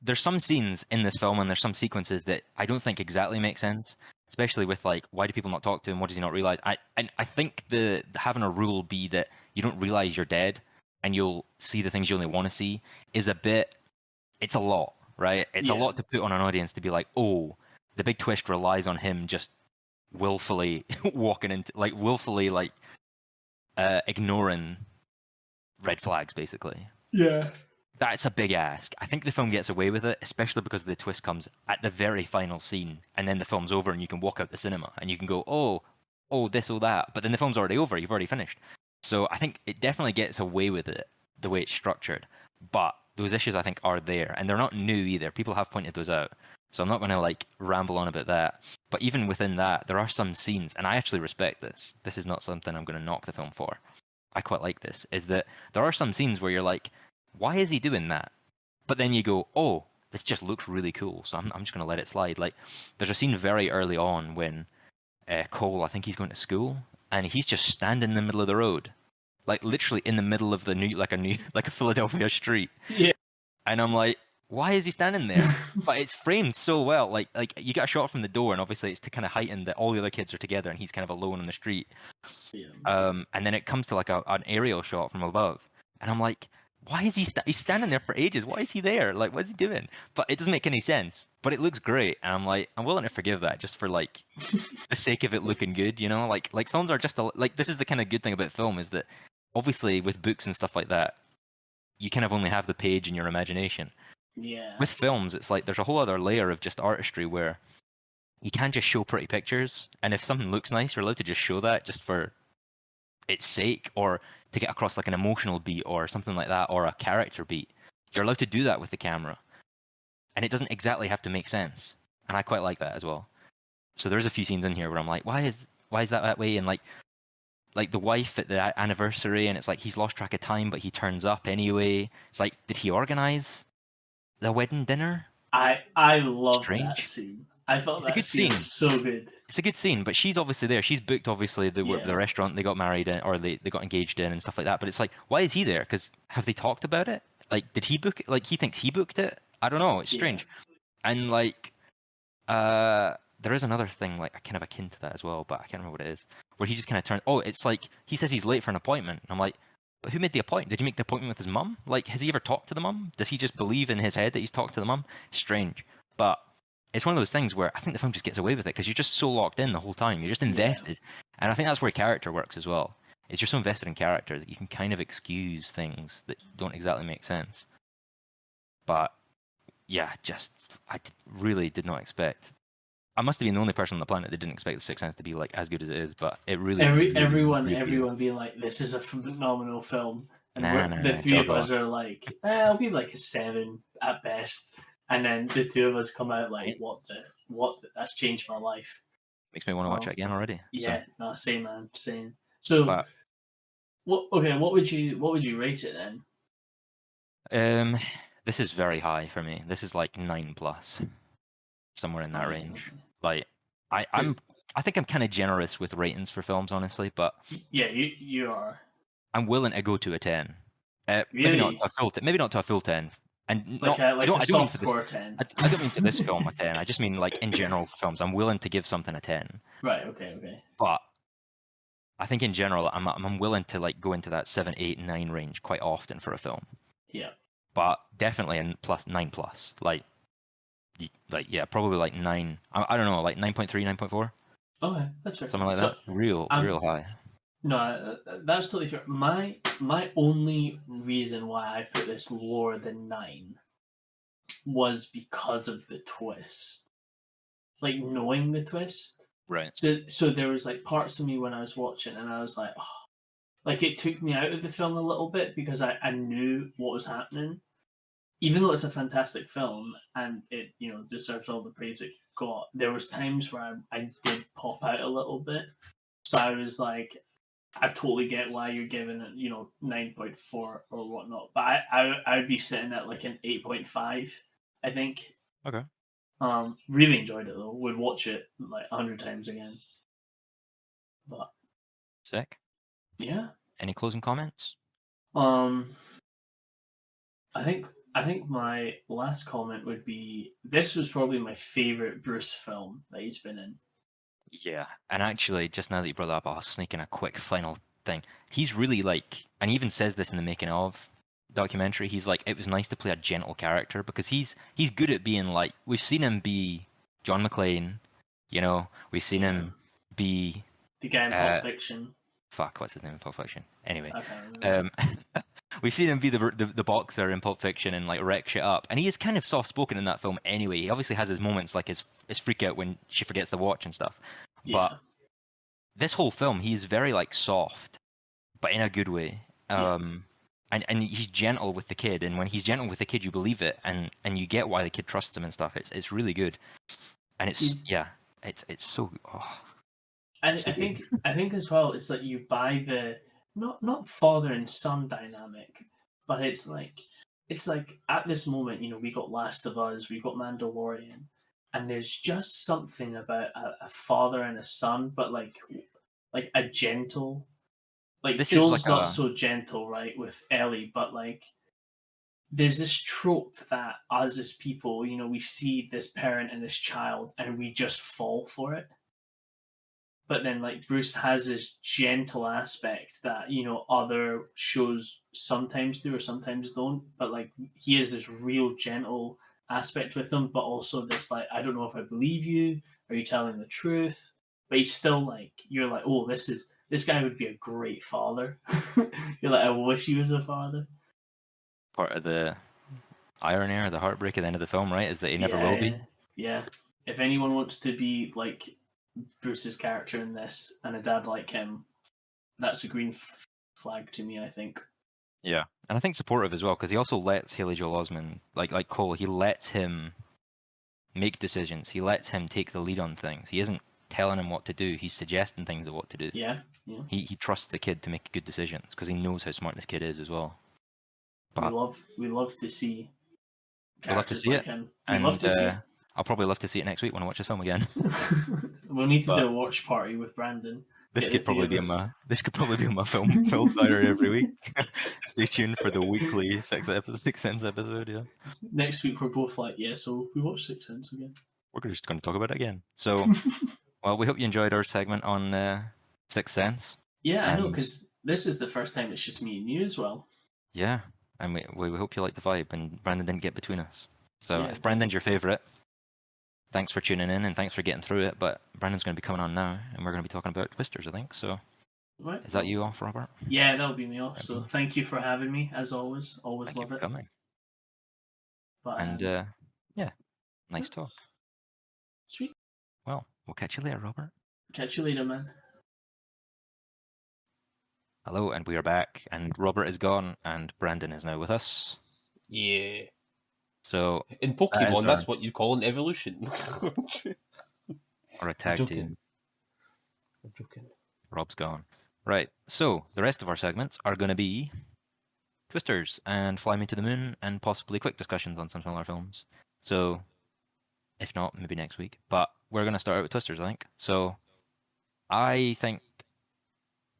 There's some scenes in this film and there's some sequences that I don't think exactly make sense, especially with like, why do people not talk to him? What does he not realize? I think the having a rule be that you don't realize you're dead and you'll see the things you only want to see is it's a lot, right? It's a lot to put on an audience to be like, oh, the big twist relies on him just willfully ignoring red flags, basically. Yeah. That's a big ask. I think the film gets away with it, especially because the twist comes at the very final scene, and then the film's over, and you can walk out the cinema, and you can go, "Oh, oh, this, oh, that. But then the film's already over. You've already finished. So I think it definitely gets away with it, the way it's structured. But those issues, I think, are there. And they're not new either. People have pointed those out. So I'm not going to, like, ramble on about that. But even within that, there are some scenes, and I actually respect this. This is not something I'm going to knock the film for. I quite like this, is that there are some scenes where you're like, why is he doing that? But then you go, oh, this just looks really cool, so I'm just going to let it slide. Like, there's a scene very early on when Cole, I think he's going to school, and he's just standing in the middle of the road, like literally in the middle of the like a Philadelphia street. Yeah. And I'm like, why is he standing there? But it's framed so well. Like you get a shot from the door, and obviously it's to kind of heighten that all the other kids are together, and he's kind of alone on the street. Yeah. And then it comes to like an aerial shot from above, and I'm like, why is he's standing there for ages? Why is he there? Like, what is he doing? But it doesn't make any sense. But it looks great, and I'm like, I'm willing to forgive that just for like the sake of it looking good, you know? Like films are just like, this is the kind of good thing about film, is that obviously with books and stuff like that, you kind of only have the page in your imagination. Yeah. With films, it's like there's a whole other layer of just artistry where you can't just show pretty pictures, and if something looks nice, you're allowed to just show that just for its sake, or to get across like an emotional beat or something like that, or a character beat. You're allowed to do that with the camera, and it doesn't exactly have to make sense. And I quite like that as well. So there's a few scenes in here where I'm like, why is that way? And like the wife at the anniversary, and it's like he's lost track of time, but he turns up anyway. It's like, did he organize the wedding dinner? I love Strange. that scene. I thought It's that a good scene scene. was so good. It's a good scene, but she's obviously there. She's booked, obviously, the Yeah. restaurant they got married in, or they got engaged in, and stuff like that. But it's like, why is he there? Because have they talked about it? Like, did he book it? Like, he thinks he booked it? I don't know. It's strange. And like, there is another thing, like, kind of akin to that as well, but I can't remember what it is. Where he just kind of turns. Oh, it's like he says he's late for an appointment. And I'm like, but who made the appointment? Did he make the appointment with his mum? Like, has he ever talked to the mum? Does he just believe in his head that he's talked to the mum? Strange, but it's one of those things where I think the film just gets away with it because you're just so locked in the whole time. You're just invested. And I think that's where character works as well. Is you're so invested in character that you can kind of excuse things that don't exactly make sense. But yeah, really did not expect. I must have been the only person on the planet that didn't expect The Sixth Sense to be like as good as it is, but it really everyone is. being like, this is a phenomenal film, and Nah, the three of us are like, I'll be like a 7 at best. And then the two of us come out like, what? That's changed my life. Makes me want to watch it again already. Yeah, so. No, same man, same. So, but, what would you rate it then? This is very high for me. This is like 9+, somewhere in that range. Like, I think I'm kind of generous with ratings for films, honestly. But yeah, you are. I'm willing to go to a 10. Really? Maybe not to a full 10. Maybe not to a full 10. And like I don't mean for this, 10. I don't mean for this film a 10. I just mean like in general for films. I'm willing to give something a 10. Right. Okay. But I think in general, I'm willing to like go into that 7, 8, 9 range quite often for a film. Yeah. But definitely in 9+. Like yeah, probably like 9. I don't know, like 9.3, 9.4. Okay, that's fair. Something like that. Real high. No, that's totally fair. My only reason why I put this lower than 9 was because of the twist. Like, knowing the twist. Right. So there was like parts of me when I was watching, and I was like, oh. Like, it took me out of the film a little bit because I knew what was happening. Even though it's a fantastic film and it, deserves all the praise it got, there was times where I did pop out a little bit. So I was like, I totally get why you're giving it, 9.4 or whatnot. But I would be sitting at like an 8.5, I think. Okay. Really enjoyed it though. Would watch it like 100 times again. But sick. Yeah. Any closing comments? I think my last comment would be, this was probably my favorite Bruce film that he's been in. Yeah, and actually, just now that you brought that up, I'll sneak in a quick final thing. He's really like, and he even says this in the making of documentary. He's like, it was nice to play a gentle character because he's good at being like, we've seen him be John McClane, we've seen him be the guy in Pulp Fiction. Fuck, what's his name in Pulp Fiction? Anyway, we've seen him be the boxer in Pulp Fiction and like wreck shit up, and he is kind of soft spoken in that film anyway. He obviously has his moments like his freak out when she forgets the watch and stuff, but this whole film, he's very like soft, but in a good way. Yeah, And he's gentle with the kid, and when he's gentle with the kid, you believe it, and you get why the kid trusts him and stuff. It's really good, and it's he's. yeah, it's so I, so I good. think I think as well. It's like you buy the not father and son dynamic, but it's like at this moment, we got Last of Us, we got Mandalorian, and there's just something about a father and a son, but like a gentle. Like This is like Joel's not a so gentle, right, with Ellie, but like there's this trope that us as people, we see this parent and this child and we just fall for it. But then like Bruce has this gentle aspect that, other shows sometimes do or sometimes don't. But like he has this real gentle aspect with him, but also this like, I don't know if I believe you. Are you telling the truth? But he's still like, you're like, oh, this guy would be a great father. You're like, I wish he was a father. part of the irony or the heartbreak at the end of the film, right? Is that he never will Yeah, be. yeah. If anyone wants to be like Bruce's character in this and a dad like him, that's a green flag to me, I think. Yeah, and I think supportive as well because he also lets Haley Joel Osment, like Cole, he lets him make decisions. He lets him take the lead on things. He isn't telling him what to do. He's suggesting things of what to do. Yeah, yeah. He trusts the kid to make good decisions because he knows how smart this kid is as well. We But love to see we love to characters see like it, him. We love and to see I'll probably love to see it next week when I watch this film again. it. We'll need to But do a watch party with Brandon. this Get the could three probably of be in us. my film diary every week. Stay tuned for the weekly Sixth Sense episode. Yeah, Next week we're both like, yeah, so we watch Sixth Sense again. we're just going to talk about it again. So, well, we hope you enjoyed our segment on Sixth Sense, Yeah, I know, and because this is the first time it's just me and you as well. yeah, and we hope you like the vibe. And Brandon didn't get between us. So, Yeah, if didn't. Brandon's your favorite, thanks for tuning in and thanks for getting through it. But Brandon's going to be coming on now, and we're going to be talking about Twisters, I think. So, Right, is that well, you off, Robert? yeah, that'll be me off. That'd So be- thank you for having me, as always. Always Thank you love for it. coming. But And yeah, nice talk. sweet. Well, we'll catch you later, Robert. Catch you later, man. Hello, and we are back. And Robert is gone, and Brandon is now with us. Yeah. So In that is Pokemon, that's what you call an evolution. our I'm tag joking. team. I'm joking. Rob's gone. Right. So the rest of our segments are going to be Twisters and Fly Me to the Moon, and possibly quick discussions on some similar films. So, if not, maybe next week. But we're going to start out with Twisters, I think. So, I think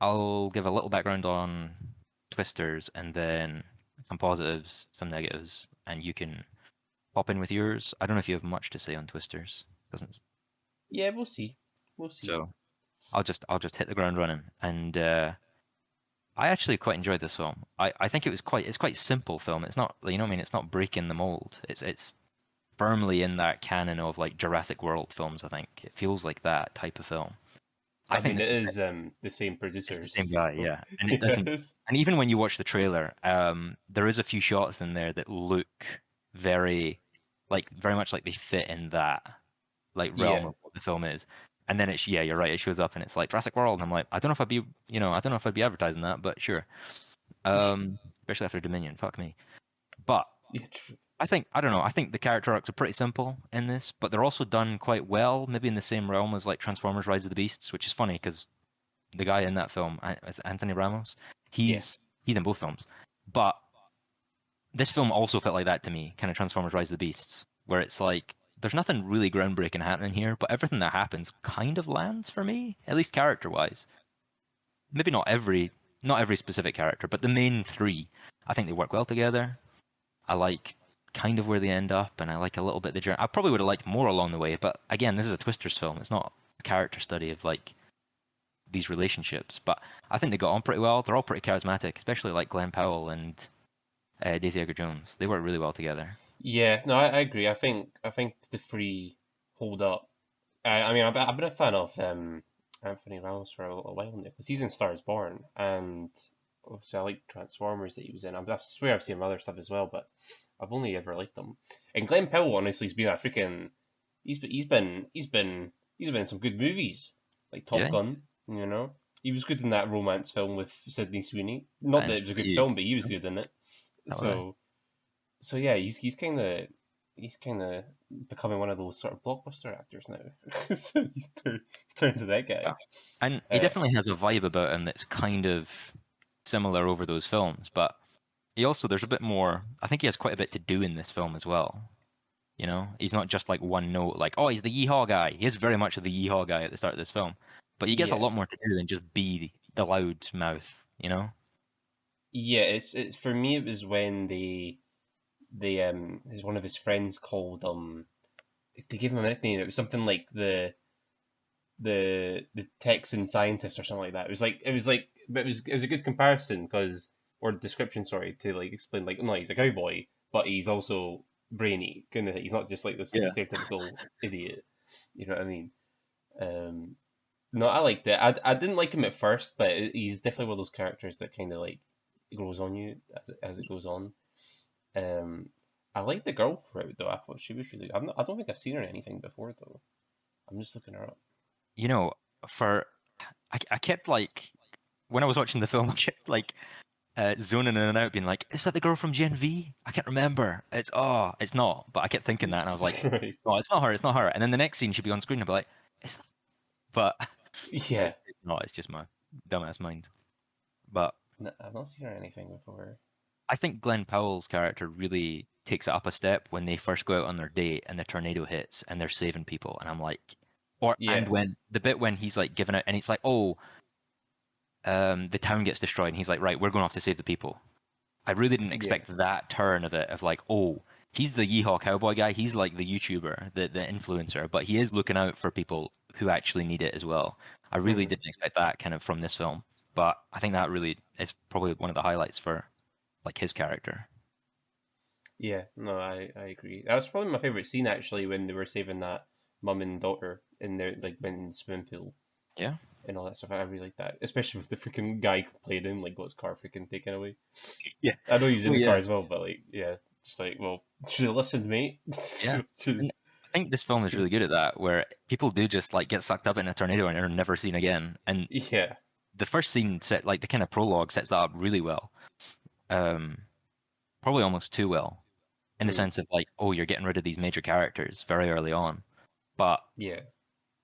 I'll give a little background on Twisters and then some positives, some negatives, and you can hop in with yours. I don't know if you have much to say on Twisters. Doesn't Yeah, we'll see. We'll see. so. I'll just hit the ground running, and I actually quite enjoyed this film. I think it's quite simple film. It's not, you know what I mean, it's not breaking the mold. It's firmly in that canon of like Jurassic World films. I think it feels like that type of film. I I think mean, it that is the same it's the producers. same guy, So. yeah, and it doesn't. And even when you watch the trailer, there is a few shots in there that look very, very much like they fit in that like realm Yeah. of what the film is. And then it's, yeah, you're right. It shows up and it's like Jurassic World, and I'm like, I don't know if I'd be, I don't know if I'd be advertising that, but sure. Especially after Dominion, fuck me. But Yeah. I don't know. I think the character arcs are pretty simple in this, but they're also done quite well. Maybe in the same realm as like Transformers: Rise of the Beasts, which is funny because the guy in that film, is Anthony Ramos. Yeah. He's in both films, but this film also felt like that to me, kind of Transformers: Rise of the Beasts, where it's like there's nothing really groundbreaking happening here, but everything that happens kind of lands for me, at least character-wise. Maybe not every specific character, but the main three, I think they work well together. I like kind of where they end up, and I like a little bit the journey. I probably would have liked more along the way, but again, this is a Twisters film. It's not a character study of like these relationships, but I think they got on pretty well. They're all pretty charismatic, especially like Glenn Powell and Daisy Edgar Jones. They work really well together. Yeah. No, I agree. I think the three hold up. I mean, I've been a fan of Anthony Ramos for a little while now because he's in Stars Born, and obviously I like Transformers that he was in. I swear I've seen him other stuff as well, but I've only ever liked him. And Glenn Powell, honestly, has been a freaking. He's been in some good movies like Top Yeah, Gun. You know, he was good in that romance film with Sydney Sweeney. Not that And it was a good you, film, but he was good in it. Aye. So yeah, he's kind of becoming one of those sort of blockbuster actors now. So he's turned to that guy. Yeah. And he Uh, definitely has a vibe about him that's kind of similar over those films, but he also there's a bit more. I think he has quite a bit to do in this film as well. You know, he's not just like one note, like oh, he's the yeehaw guy. He is very much the yeehaw guy at the start of this film, but he gets a yeah, lot more to do than just be the loud mouth. You know? yeah. It's for me. It was when his one of his friends called they gave him a nickname. It was something like the Texan scientist or something like that. But it was a good comparison because or description, sorry, to like explain like no, he's a cowboy, but he's also brainy. Kind of, he's not just like this like Yeah. stereotypical idiot. You know what I mean? Um, no, I liked it. I didn't like him at first, but he's definitely one of those characters that kind of like grows on you as it goes on. Um, I liked the girl for it though. I thought she was really. I don't think I've seen her in anything before though. I'm just looking her up. You know, for I kept like when I was watching the film, I kept like zoning in and out, being like, "Is that the girl from Gen V? I can't remember. It's not." But I kept thinking that, and I was like, Right. "No, it's not her. It's not her." And then the next scene she'd be on screen, and I'd be like, "It's," but Yeah. it's not. It's just my dumbass mind. But No, I've not seen her in anything before. I think Glenn Powell's character really takes it up a step when they first go out on their date and the tornado hits and they're saving people, and I'm like, and Yeah. when the bit when he's like giving out, and it's like, oh, the town gets destroyed, and he's like, right, we're going off to save the people. I really didn't Yeah. expect that turn of it, of like, oh, he's the yeehaw cowboy guy. He's like the YouTuber, the influencer, but he is looking out for people who actually need it as well. I really Hmm. didn't expect that kind of from this film, but I think that really is probably one of the highlights for like his character. Yeah. No, I agree. That was probably my favorite scene actually when they were saving that mum and daughter in their like went in the swimming pool Yeah, and all that stuff. I really like that, especially with the freaking guy complaining like got his car freaking taken away. yeah, I know he was in well, the car yeah, as well, but like yeah, just like well, should have listened, mate. yeah. Should And I think this film is should really good at that, where people do just like get sucked up in a tornado and are never seen again. And yeah. the first scene set, like the kind of prologue, sets that up really well. Um, Probably almost too well, in the Mm, sense of like, oh, you're getting rid of these major characters very early on. But yeah.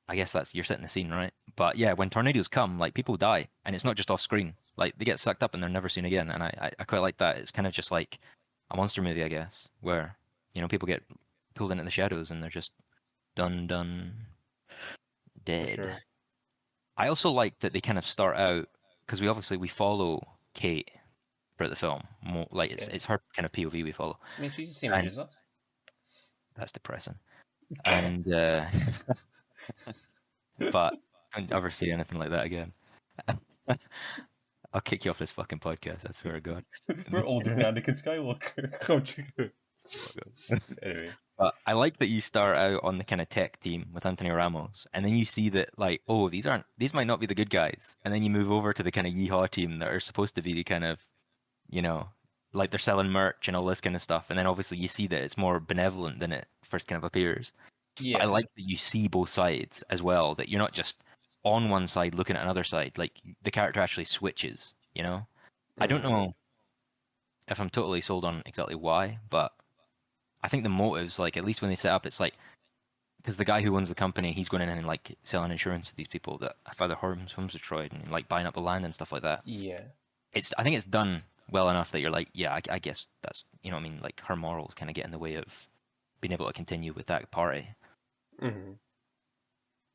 I guess that's you're setting the scene, right? But yeah, when tornadoes come, like people die, and it's not just off screen. Like they get sucked up and they're never seen again. And I quite like that. It's kind of just like a monster movie, I guess, where people get pulled into the shadows and they're just done, For dead. sure. I also like that they kind of start out because we follow Kate throughout the film. More like Yeah. it's her kind of POV we follow, I mean, she's the same age and as us. that's depressing. And but don't ever say anything like that again. I'll kick you off this fucking podcast. I swear to God. We're older than Anakin Skywalker. Come on. Anyway. But I like that you start out on the kind of tech team with Anthony Ramos, and then you see that like, oh, these might not be the good guys, and then you move over to the kind of yeehaw team that are supposed to be the kind of, you know, like they're selling merch and all this kind of stuff, and then obviously you see that it's more benevolent than it first kind of appears. But I Yeah. like that you see both sides as well, that you're not just on one side looking at another side. Like the character actually switches, you know? I don't Hmm. know if I'm totally sold on exactly why, but I think the motives, like at least when they set up, it's like because the guy who owns the company, he's going in and like selling insurance to these people that have had their homes destroyed and like buying up the land and stuff like that. Yeah. I think it's done well enough that you're like, yeah, I guess that's what I mean. Like her morals kind of get in the way of being able to continue with that party. Hmm.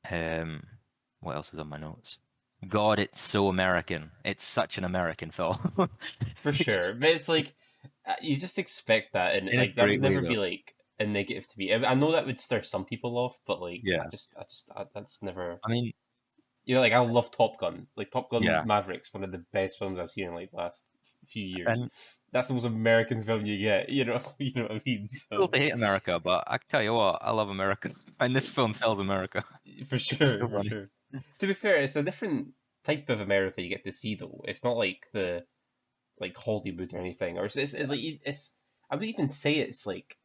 Um, what else is on my notes? God, it's so American. It's such an American film. For It's sure. But it's like you just expect that, and in a like that would great way, never be though. like a negative to me. I know that would stir some people off, but like Yeah. that's never. I mean, Like I love Top Gun. Like Top Gun yeah. Maverick's one of the best films I've seen in like the last few years. And That's the most American film you get. You know what I mean? it's cool So to hate America, but I tell you what, I love America. And this film sells America. for It's sure, so for funny. sure. To be fair, it's a different type of America you get to see though. It's not like the like Hollywood or anything, or it's like it's. I would even say it's like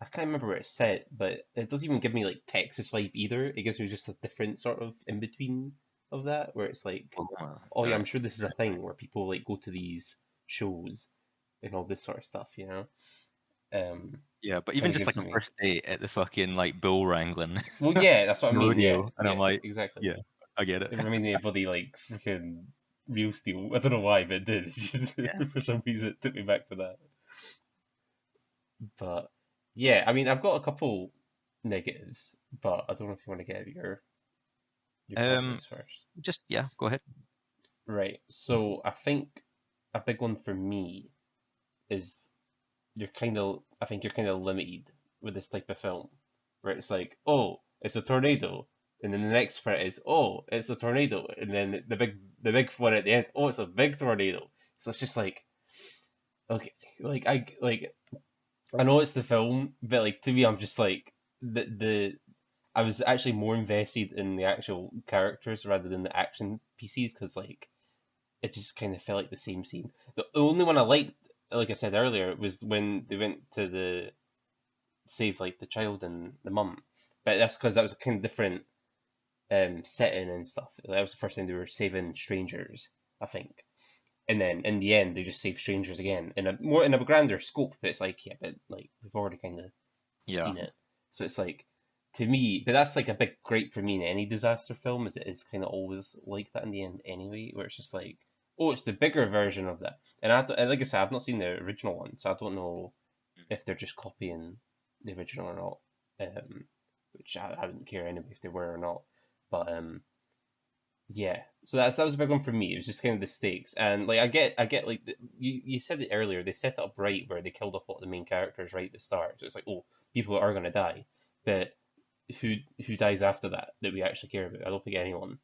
I can't remember where it's set, but it doesn't even give me like Texas vibe either. It gives me just a different sort of in between of that, where it's like, Well, oh yeah, I'm sure this is a thing where people like go to these shows and all this sort of stuff, you know. yeah, but Kind even of just gives like a me. first date at the fucking like bull wrangling Well, yeah, that's what I mean. Yeah, rodeo, and I'm yeah, like, exactly. yeah, I get it. It reminded me of bloody like freaking Real Steel. I don't know why, but it did. It just Yeah. for some reason it took me back to that. But yeah, I mean, I've got a couple negatives, but I don't know if you want to get your Um, positives first. just yeah, go ahead. Right. So I think a big one for me is I think you're kind of limited with this type of film, where it's like, oh, it's a tornado, and then the next part is, oh, it's a tornado, and then the big one at the end, oh, it's a big tornado. So it's just like, okay, I know it's the film, but like to me, I'm just like the I was actually more invested in the actual characters rather than the action pieces because like it just kind of felt like the same scene. The only one I liked, like I said earlier, was when they went to the save like the child and the mum. But that's because that was a kind of different setting and stuff. That was the first time they were saving strangers, I think. And then in the end, they just save strangers again in a grander scope. But it's like, yeah, but like we've already kind of Yeah. seen it, so it's like to me. But that's like a big gripe for me in any disaster film, is it is kind of always like that in the end anyway, where it's just like, oh, it's the bigger version of that. And and like I said, I've not seen the original one, so I don't know if they're just copying the original or not. Which I wouldn't care anyway if they were or not. But yeah, so that was a big one for me. It was just kind of the stakes, and like I get like you said it earlier. They set it up right where they killed off a lot of the main characters right at the start. So it's like, oh, people are gonna die, but who dies after that we actually care about? I don't think anyone.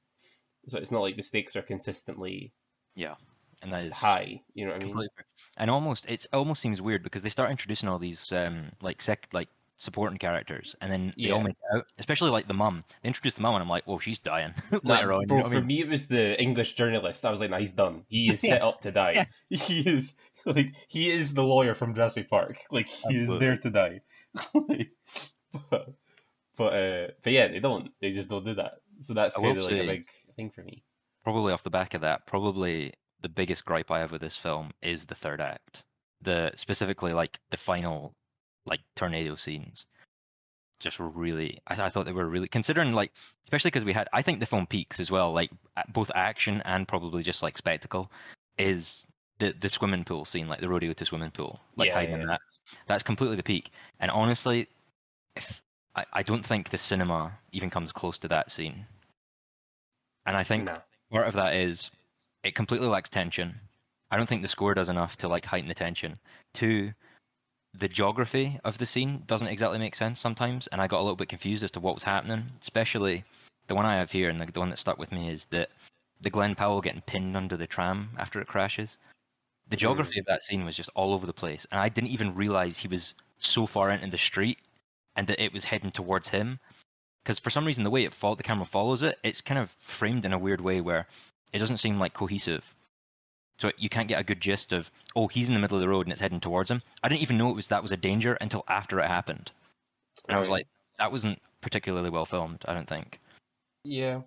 So it's not like the stakes are consistently Yeah, and that is high. You know what I mean? completely fair. And it almost seems weird because they start introducing all these like supporting characters, and then they all Yeah. make it out. Especially like the mum. They introduce the mum, and I'm like, well, she's dying Nah, later on. You bro. know what I For mean? me, it was the English journalist. I was like, nah, he's done. He is Yeah, set up to die. yeah, He is like he is the lawyer from Jurassic Park. Like he is there absolutely. to die. Like, but but yeah, they don't. They just don't do that. So that's I will kind of like a say, big thing for me. probably off the back of that, probably the biggest gripe I have with this film is the third act. Specifically like the final like tornado scenes. Just really, I thought they were really considering like, especially because I think the film peaks as well, like both action and probably just like spectacle, is the swimming pool scene, like the rodeo to swimming pool, like Yeah, hiding yeah. that. That's completely the peak. And honestly, if I don't think the cinema even comes close to that scene. And I think Nah. part of that is it completely lacks tension. I don't think the score does enough to like heighten the tension. Two, the geography of the scene doesn't exactly make sense sometimes, and I got a little bit confused as to what was happening. Especially the one I have here, and the one that stuck with me is that the Glenn Powell getting pinned under the tram after it crashes. The Mm. geography of that scene was just all over the place, and I didn't even realize he was so far into the street and that it was heading towards him. Because for some reason, the way the camera follows it, it's kind of framed in a weird way where it doesn't seem like cohesive. So you can't get a good gist of, oh, he's in the middle of the road and it's heading towards him. I didn't even know that was a danger until after it happened. And I was Right. like, that wasn't particularly well filmed, I don't think. Yeah.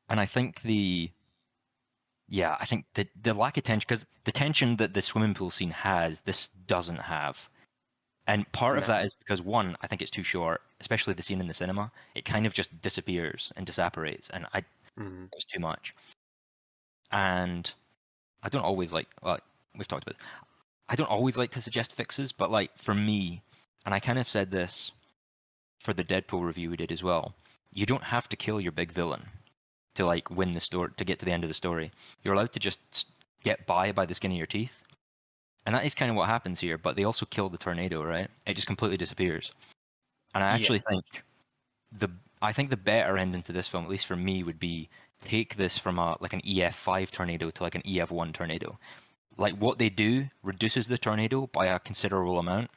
And I think I think the lack of tension, because the tension that the swimming pool scene has, this doesn't have. And part of Nah. that is because, one, I think it's too short, especially the scene in the cinema. It kind of just disappears and disapparates, and it Mm. was too much. And I don't always like we've talked about. I don't always like to suggest fixes, but like for me, and I kind of said this for the Deadpool review we did as well. You don't have to kill your big villain to like win the story, to get to the end of the story. You're allowed to just get by the skin of your teeth, and that is kind of what happens here. But they also kill the tornado, right? It just completely disappears. And I Yeah. actually think the I think the better ending to this film, at least for me, would be take this from like an EF5 tornado to like an EF1 tornado. Like what they do reduces the tornado by a considerable amount,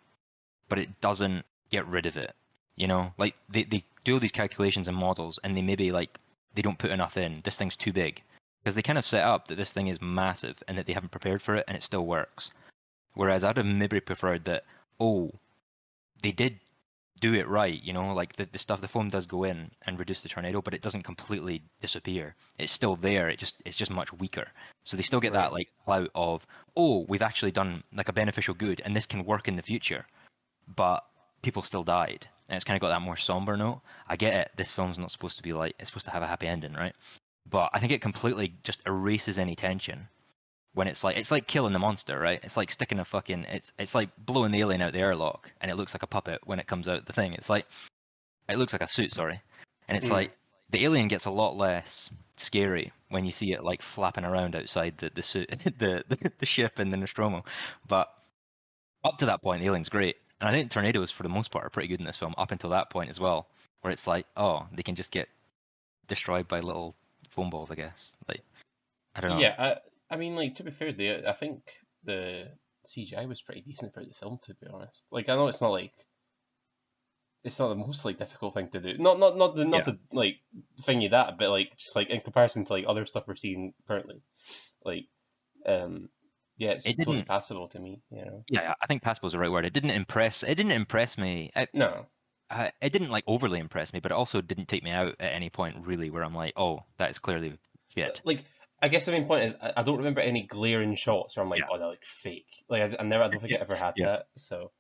but it doesn't get rid of it. You know, like they do all these calculations and models, and they maybe like they don't put enough in. This thing's too big because they kind of set up that this thing is massive and that they haven't prepared for it, and it still works. Whereas I'd have maybe preferred that. Oh, they did do it right, you know, like the stuff, the foam does go in and reduce the tornado, but it doesn't completely disappear. It's still there. It's just much weaker. So they still get that Right. like clout of, oh, we've actually done like a beneficial good, and this can work in the future. But people still died, and it's kind of got that more somber note. I get it. This film's not supposed to be like, it's supposed to have a happy ending, right? But I think it completely just erases any tension when it's like killing the monster, right? It's like sticking a fucking it's like blowing the alien out the airlock, and it looks like a puppet when it comes out the thing. It's like it looks like a suit, sorry, and it's Mm. like the alien gets a lot less scary when you see it like flapping around outside the suit, the ship and the Nostromo. But up to that point, the alien's great, and I think tornadoes for the most part are pretty good in this film up until that point as well, where it's like, oh, they can just get destroyed by little foam balls, I guess. Like I don't know. Yeah, I mean, like to be fair, I think the CGI was pretty decent for the film, to be honest. Like I know it's not the most like difficult thing to do. Not Yeah, to like thingy that, but like just like in comparison to like other stuff we're seeing currently, like um, yeah, it's it totally didn't. passable to me. You know, Yeah, I think passable is the right word. It didn't impress. It didn't impress me. no, It didn't like overly impress me, but it also didn't take me out at any point really where I'm like, oh, that is clearly shit. like I guess the main point is I don't remember any glaring shots where I'm like, Yeah, oh, they're like fake. Like I don't think I ever had yeah, that. So,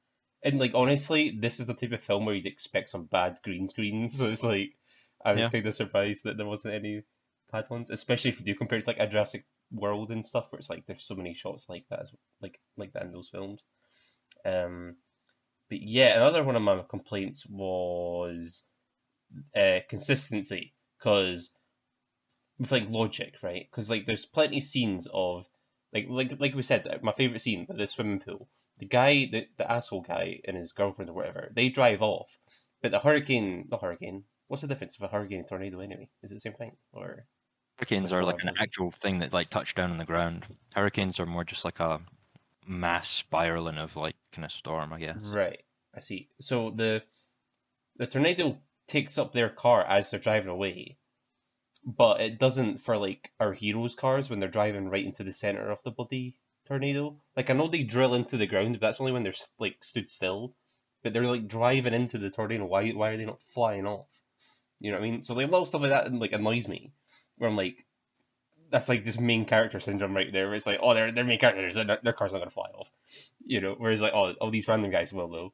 and like honestly, this is the type of film where you'd expect some bad green screen. So it's like I was yeah. kind of surprised that there wasn't any bad ones, especially if you do compare it to like a Jurassic World and stuff, where it's like there's so many shots like that, like that in those films. Um, but yeah, another one of my complaints was consistency, because with like logic, right? Because like there's plenty of scenes of like we said, my favorite scene with the swimming pool. The guy, the asshole guy and his girlfriend or whatever, they drive off, but the hurricane. What's the difference of a hurricane and tornado anyway? Is it the same thing or Hurricanes which are one like am I an thinking? actual thing that like touch down on the ground. Hurricanes are more just like a mass spiraling of like kind of storm, I guess. Right, I see. So the tornado takes up their car as they're driving away, but it doesn't for like our heroes' cars when they're driving right into the center of the bloody tornado. Like I know they drill into the ground, but that's only when they're like stood still. But they're like driving into the tornado. Why are they not flying off? You know what I mean? So like little stuff like that like annoys me. Where I'm like, that's like this main character syndrome right there. Where it's like, oh, they're main characters. Their car's not gonna fly off. You know. Whereas like, oh, all these random guys will though.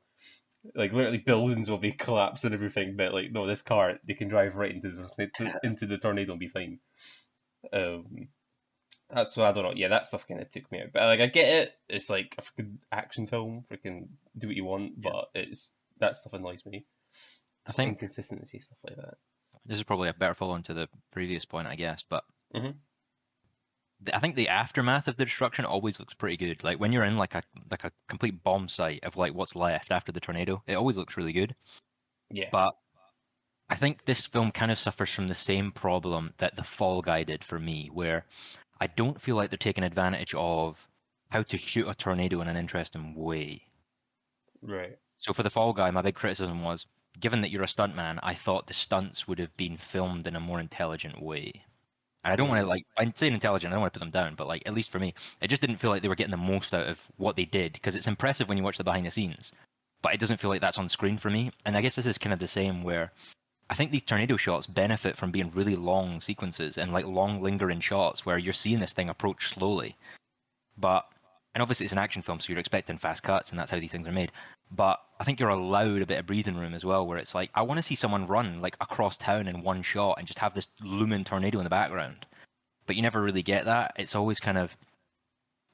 Like literally buildings will be collapsed and everything, but like no, this car they can drive right into the tornado and be fine. Um, that's so I don't know. Yeah, that stuff kind of took me out. But like I get it. It's like a freaking action film. Freaking do what you want, Yeah. but it's that stuff annoys me. I Just think inconsistency stuff like that. this is probably a better follow-on to the previous point, I guess, but Hmm. I think the aftermath of the destruction always looks pretty good. Like when you're in like a complete bomb site of like what's left after the tornado, it always looks really good. Yeah. But I think this film kind of suffers from the same problem that The Fall Guy did for me, where I don't feel like they're taking advantage of how to shoot a tornado in an interesting way. Right. So for The Fall Guy, my big criticism was, given that you're a stuntman, I thought the stunts would have been filmed in a more intelligent way. And I don't want to Mm. like I'm saying intelligent, I don't want to put them down, but like at least for me, it just didn't feel like they were getting the most out of what they did because it's impressive when you watch the behind the scenes, but it doesn't feel like that's on screen for me. And I guess this is kind of the same where I think these tornado shots benefit from being really long sequences and like long lingering shots where you're seeing this thing approach slowly. But and obviously it's an action film, so you're expecting fast cuts, and that's how these things are made. But I think you're allowed a bit of breathing room as well, where it's like I want to see someone run like across town in one shot and just have this looming tornado in the background. But you never really get that. It's always kind of,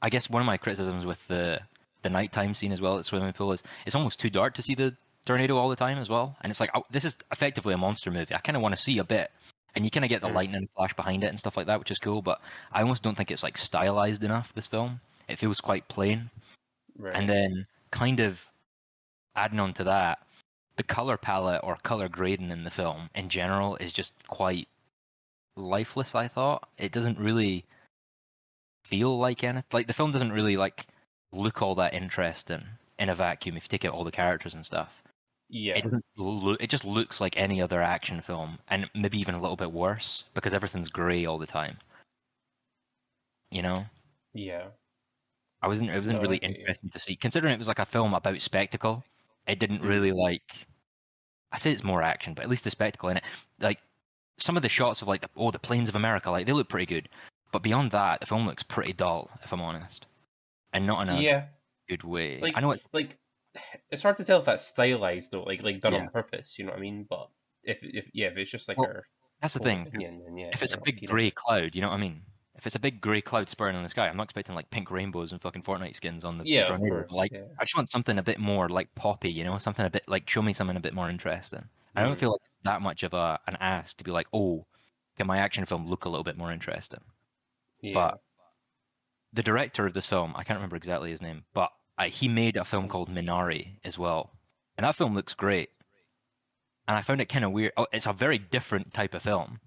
I guess, one of my criticisms with the nighttime scene as well at the swimming pool is it's almost too dark to see the tornado all the time as well. And it's like oh, this is effectively a monster movie. I kind of want to see a bit, and you kind of get the Mm. lightning flash behind it and stuff like that, which is cool. But I almost don't think it's like stylized enough. This film, it feels quite plain. And Right. then kind of adding on to that, the color palette or color grading in the film in general is just quite lifeless. I thought it doesn't really feel like anything. Like the film doesn't really like look all that interesting in a vacuum. If you take out all the characters and stuff, it Yeah. doesn't look. It just looks like any other action film, and maybe even a little bit worse because everything's grey all the time. You know, Yeah. I wasn't. It wasn't No, I really get you. interesting to see, considering it was like a film about spectacle. It didn't Mm. really like. I say it's more action, but at least the spectacle in it, like some of the shots of like the plains of America, like they look pretty good. But beyond that, the film looks pretty dull, if I'm honest, and not in a Yeah, good way. I like know it's like it's hard to tell if that's stylized though, like done yeah. on purpose. You know what I mean? But if it's just like Well, our that's the own thing. 'Cause opinion, then yeah, if it's we're a not big keen on grey it. cloud, you know what I mean? If it's a big grey cloud spurring in the sky, I'm not expecting like pink rainbows and fucking Fortnite skins on the Yeah, of tornado. course. Like, Yeah. I just want something a bit more like poppy, you know, something a bit like show me something a bit more interesting. I don't Mm, feel like it's that much of an ask to be like, oh, can my action film look a little bit more interesting? yeah. But the director of this film, I can't remember exactly his name, but he made a film Mm, called Minari as well, and that film looks great. And I found it kind of weird. Oh, it's a very different type of film,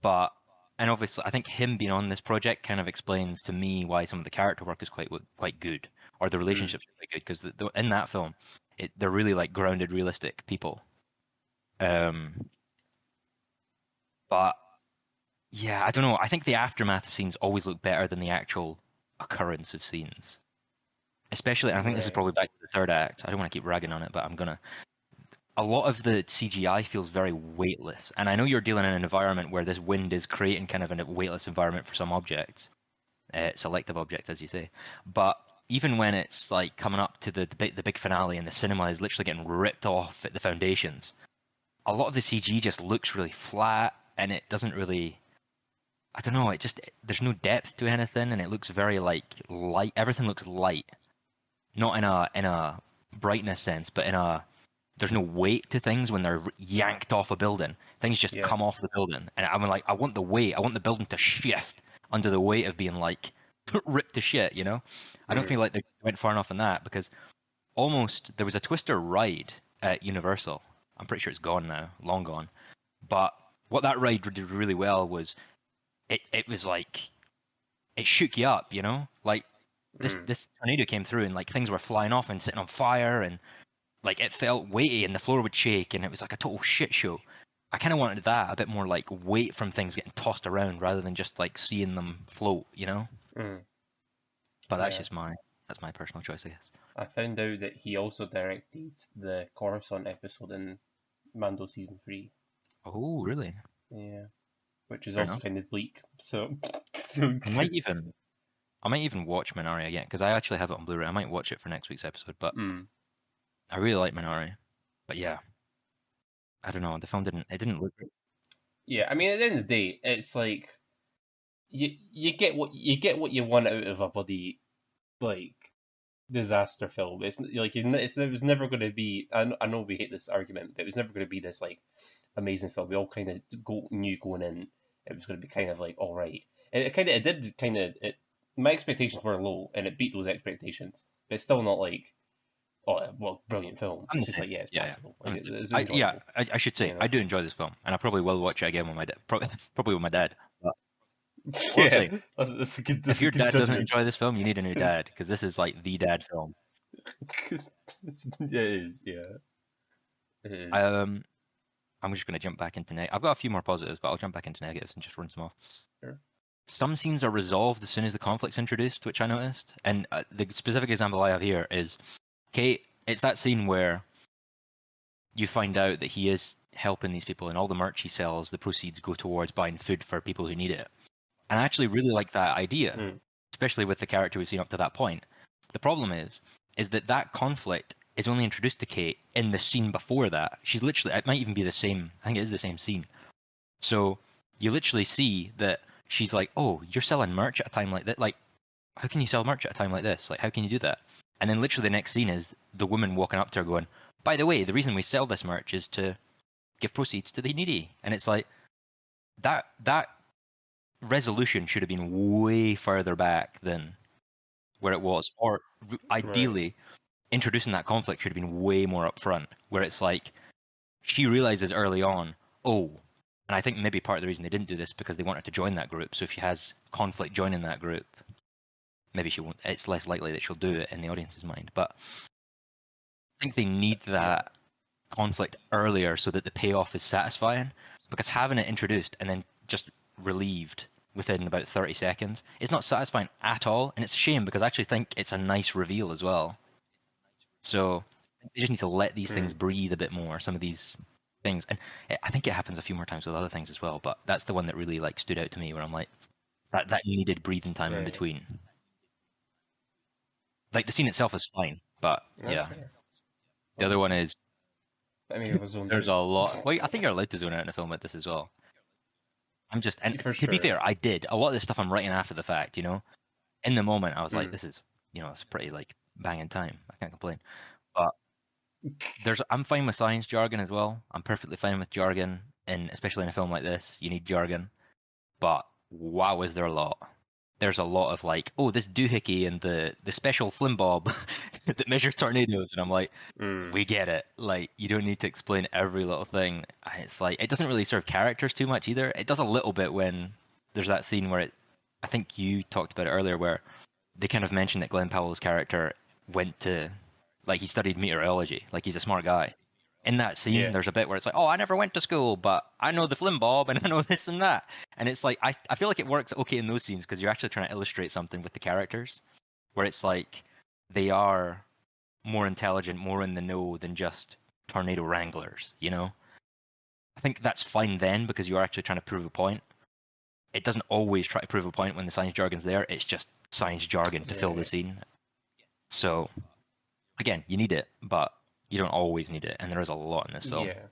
but and obviously I think him being on this project kind of explains to me why some of the character work is quite good, or the mm, relationships are quite good, because in that film, they're really like grounded, realistic people. Um, but yeah, I don't know. I think the aftermath of scenes always look better than the actual occurrence of scenes. Especially, and I think this is right. probably back to the third act. I don't want to keep ragging on it, but I'm gonna. A lot of the CGI feels very weightless, and I know you're dealing in an environment where this wind is creating kind of a weightless environment for some objects, selective objects, as you say. But even when it's like coming up to the big finale and the cinema is literally getting ripped off at the foundations, a lot of the CG just looks really flat, and it doesn't really. I don't know. There's no depth to anything, and it looks very like light. Everything looks light, not in a brightness sense, but in a there's no weight to things when they're yanked off a building. Things just Yeah. come off the building, and I'm like, I want the weight. I want the building to shift under the weight of being like ripped to shit. You know, I don't Mm, feel like they went far enough in that, because almost there was a Twister ride at Universal. I'm pretty sure it's gone now, long gone. But what that ride did really well was it was like it shook you up. You know, like mm, this tornado came through and like things were flying off and setting on fire, and like it felt weighty and the floor would shake and it was like a total shit show. I kind of wanted that, a bit more like weight from things getting tossed around rather than just like seeing them float, you know? mm. But Yeah. that's my personal choice, I guess. I found out that he also directed the Coruscant episode in Mando season 3. Oh, really? Yeah, which is Fair also enough. kind of bleak. So I might even I might even watch Minari again, because I actually have it on Blu-ray. I might watch it for next week's episode, but mm. I really like Minari. But yeah, I don't know. The film didn't look great. Yeah, I mean, at the end of the day, it's like you get what you want out of a bloody like disaster film. It's like it was never going to be. I know we hate this argument, but it was never going to be this like amazing film. We all kind of knew going in it was going to be kind of like all right. It did kind of it. My expectations were low, and it beat those expectations. But it's still not like well, brilliant film. I'm It's the just same. like yeah, it's Yeah, passable. I'm Like the same. it's Yeah, enjoyable. I should say You I know. do enjoy this film, and I probably will watch it again with my dad. Probably with my dad. But I will Yeah, say, that's a good if that's a your good dad doesn't judgment. enjoy this film, you need a new dad, because this is like the dad film. It is, yeah, it is. I'm just going to jump back into I've got a few more positives, but I'll jump back into negatives and just run some off. Sure. Some scenes are resolved as soon as the conflict's introduced, which I noticed. And the specific example I have here is Kate. It's that scene where you find out that he is helping these people, and all the merch he sells, the proceeds go towards buying food for people who need it. And I actually really like that idea, Mm, especially with the character we've seen up to that point. The problem is that conflict is only introduced to Kate in the scene before that. She's literally, it might even be the same, I think it is the same scene. So you literally see that she's like, oh, you're selling merch at a time like that? Like, how can you sell merch at a time like this? Like, how can you do that? And then literally the next scene is the woman walking up to her going, by the way, the reason we sell this merch is to give proceeds to the needy. And it's like, that resolution should have been way further back than where it was. Or right. ideally, introducing that conflict should have been way more upfront, where it's like, she realizes early on, oh, and I think maybe part of the reason they didn't do this because they want her to join that group. So if she has conflict joining that group, maybe she won't. It's less likely that she'll do it in the audience's mind. But I think they need Yeah. that conflict earlier so that the payoff is satisfying. Because having it introduced and then just relieved within about 30 seconds is not satisfying at all. And it's a shame, because I actually think it's a nice reveal as well. So they just need to let these things Mm. breathe a bit more. Some of these things, and I think it happens a few more times with other things as well. But that's the one that really like stood out to me, where I'm like, that needed breathing time in Right. between. Like the scene itself is fine, but That's yeah, fair. the other one is I mean, I was zoned there's a out. lot. Well, I think you're allowed to zone out in a film like this as well. I'm just, and For to be sure. fair, I did a lot of this stuff. I'm writing after the fact, you know. In the moment, I was like, Mm. this is, you know, it's pretty like banging time. I can't complain. But I'm fine with science jargon as well. I'm perfectly fine with jargon, and especially in a film like this, you need jargon. But wow, is there a lot? There's a lot of like, oh, this doohickey and the special flimbob that measures tornadoes, and I'm like, Mm. we get it. Like, you don't need to explain every little thing. And it's like it doesn't really serve characters too much either. It does a little bit when there's that scene where I think you talked about it earlier, where they kind of mentioned that Glenn Powell's character went to, like, he studied meteorology. Like, he's a smart guy. In that scene, Yeah. there's a bit where it's like, oh, I never went to school, but I know the flimbob and I know this and that. And it's like, I feel like it works okay in those scenes because you're actually trying to illustrate something with the characters, where it's like they are more intelligent, more in the know than just tornado wranglers, you know? I think that's fine then because you're actually trying to prove a point. It doesn't always try to prove a point when the science jargon's there. It's just science jargon to fill the Right. scene. So, again, you need it, but you don't always need it. And there is a lot in this film. Yeah.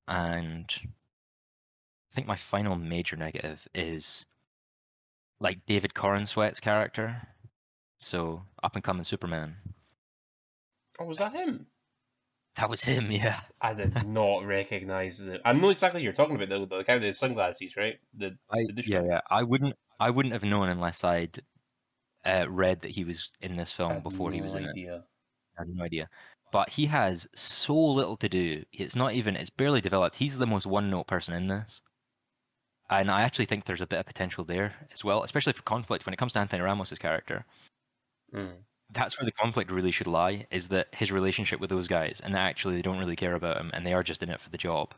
And I think my final major negative is like David Corenswet's character. So, up and coming Superman. Oh, was that him? That was him, yeah. I did not recognize the. I know exactly what you're talking about, the guy with the sunglasses, right? The douchebag. Yeah. I wouldn't have known unless I'd read that he was in this I film had before he no was in it. idea. I had no idea. But he has so little to do. It's barely developed. He's the most one-note person in this. And I actually think there's a bit of potential there as well, especially for conflict. When it comes to Anthony Ramos' character, Mm. that's where the conflict really should lie, is that his relationship with those guys, and that actually they don't really care about him, and they are just in it for the job.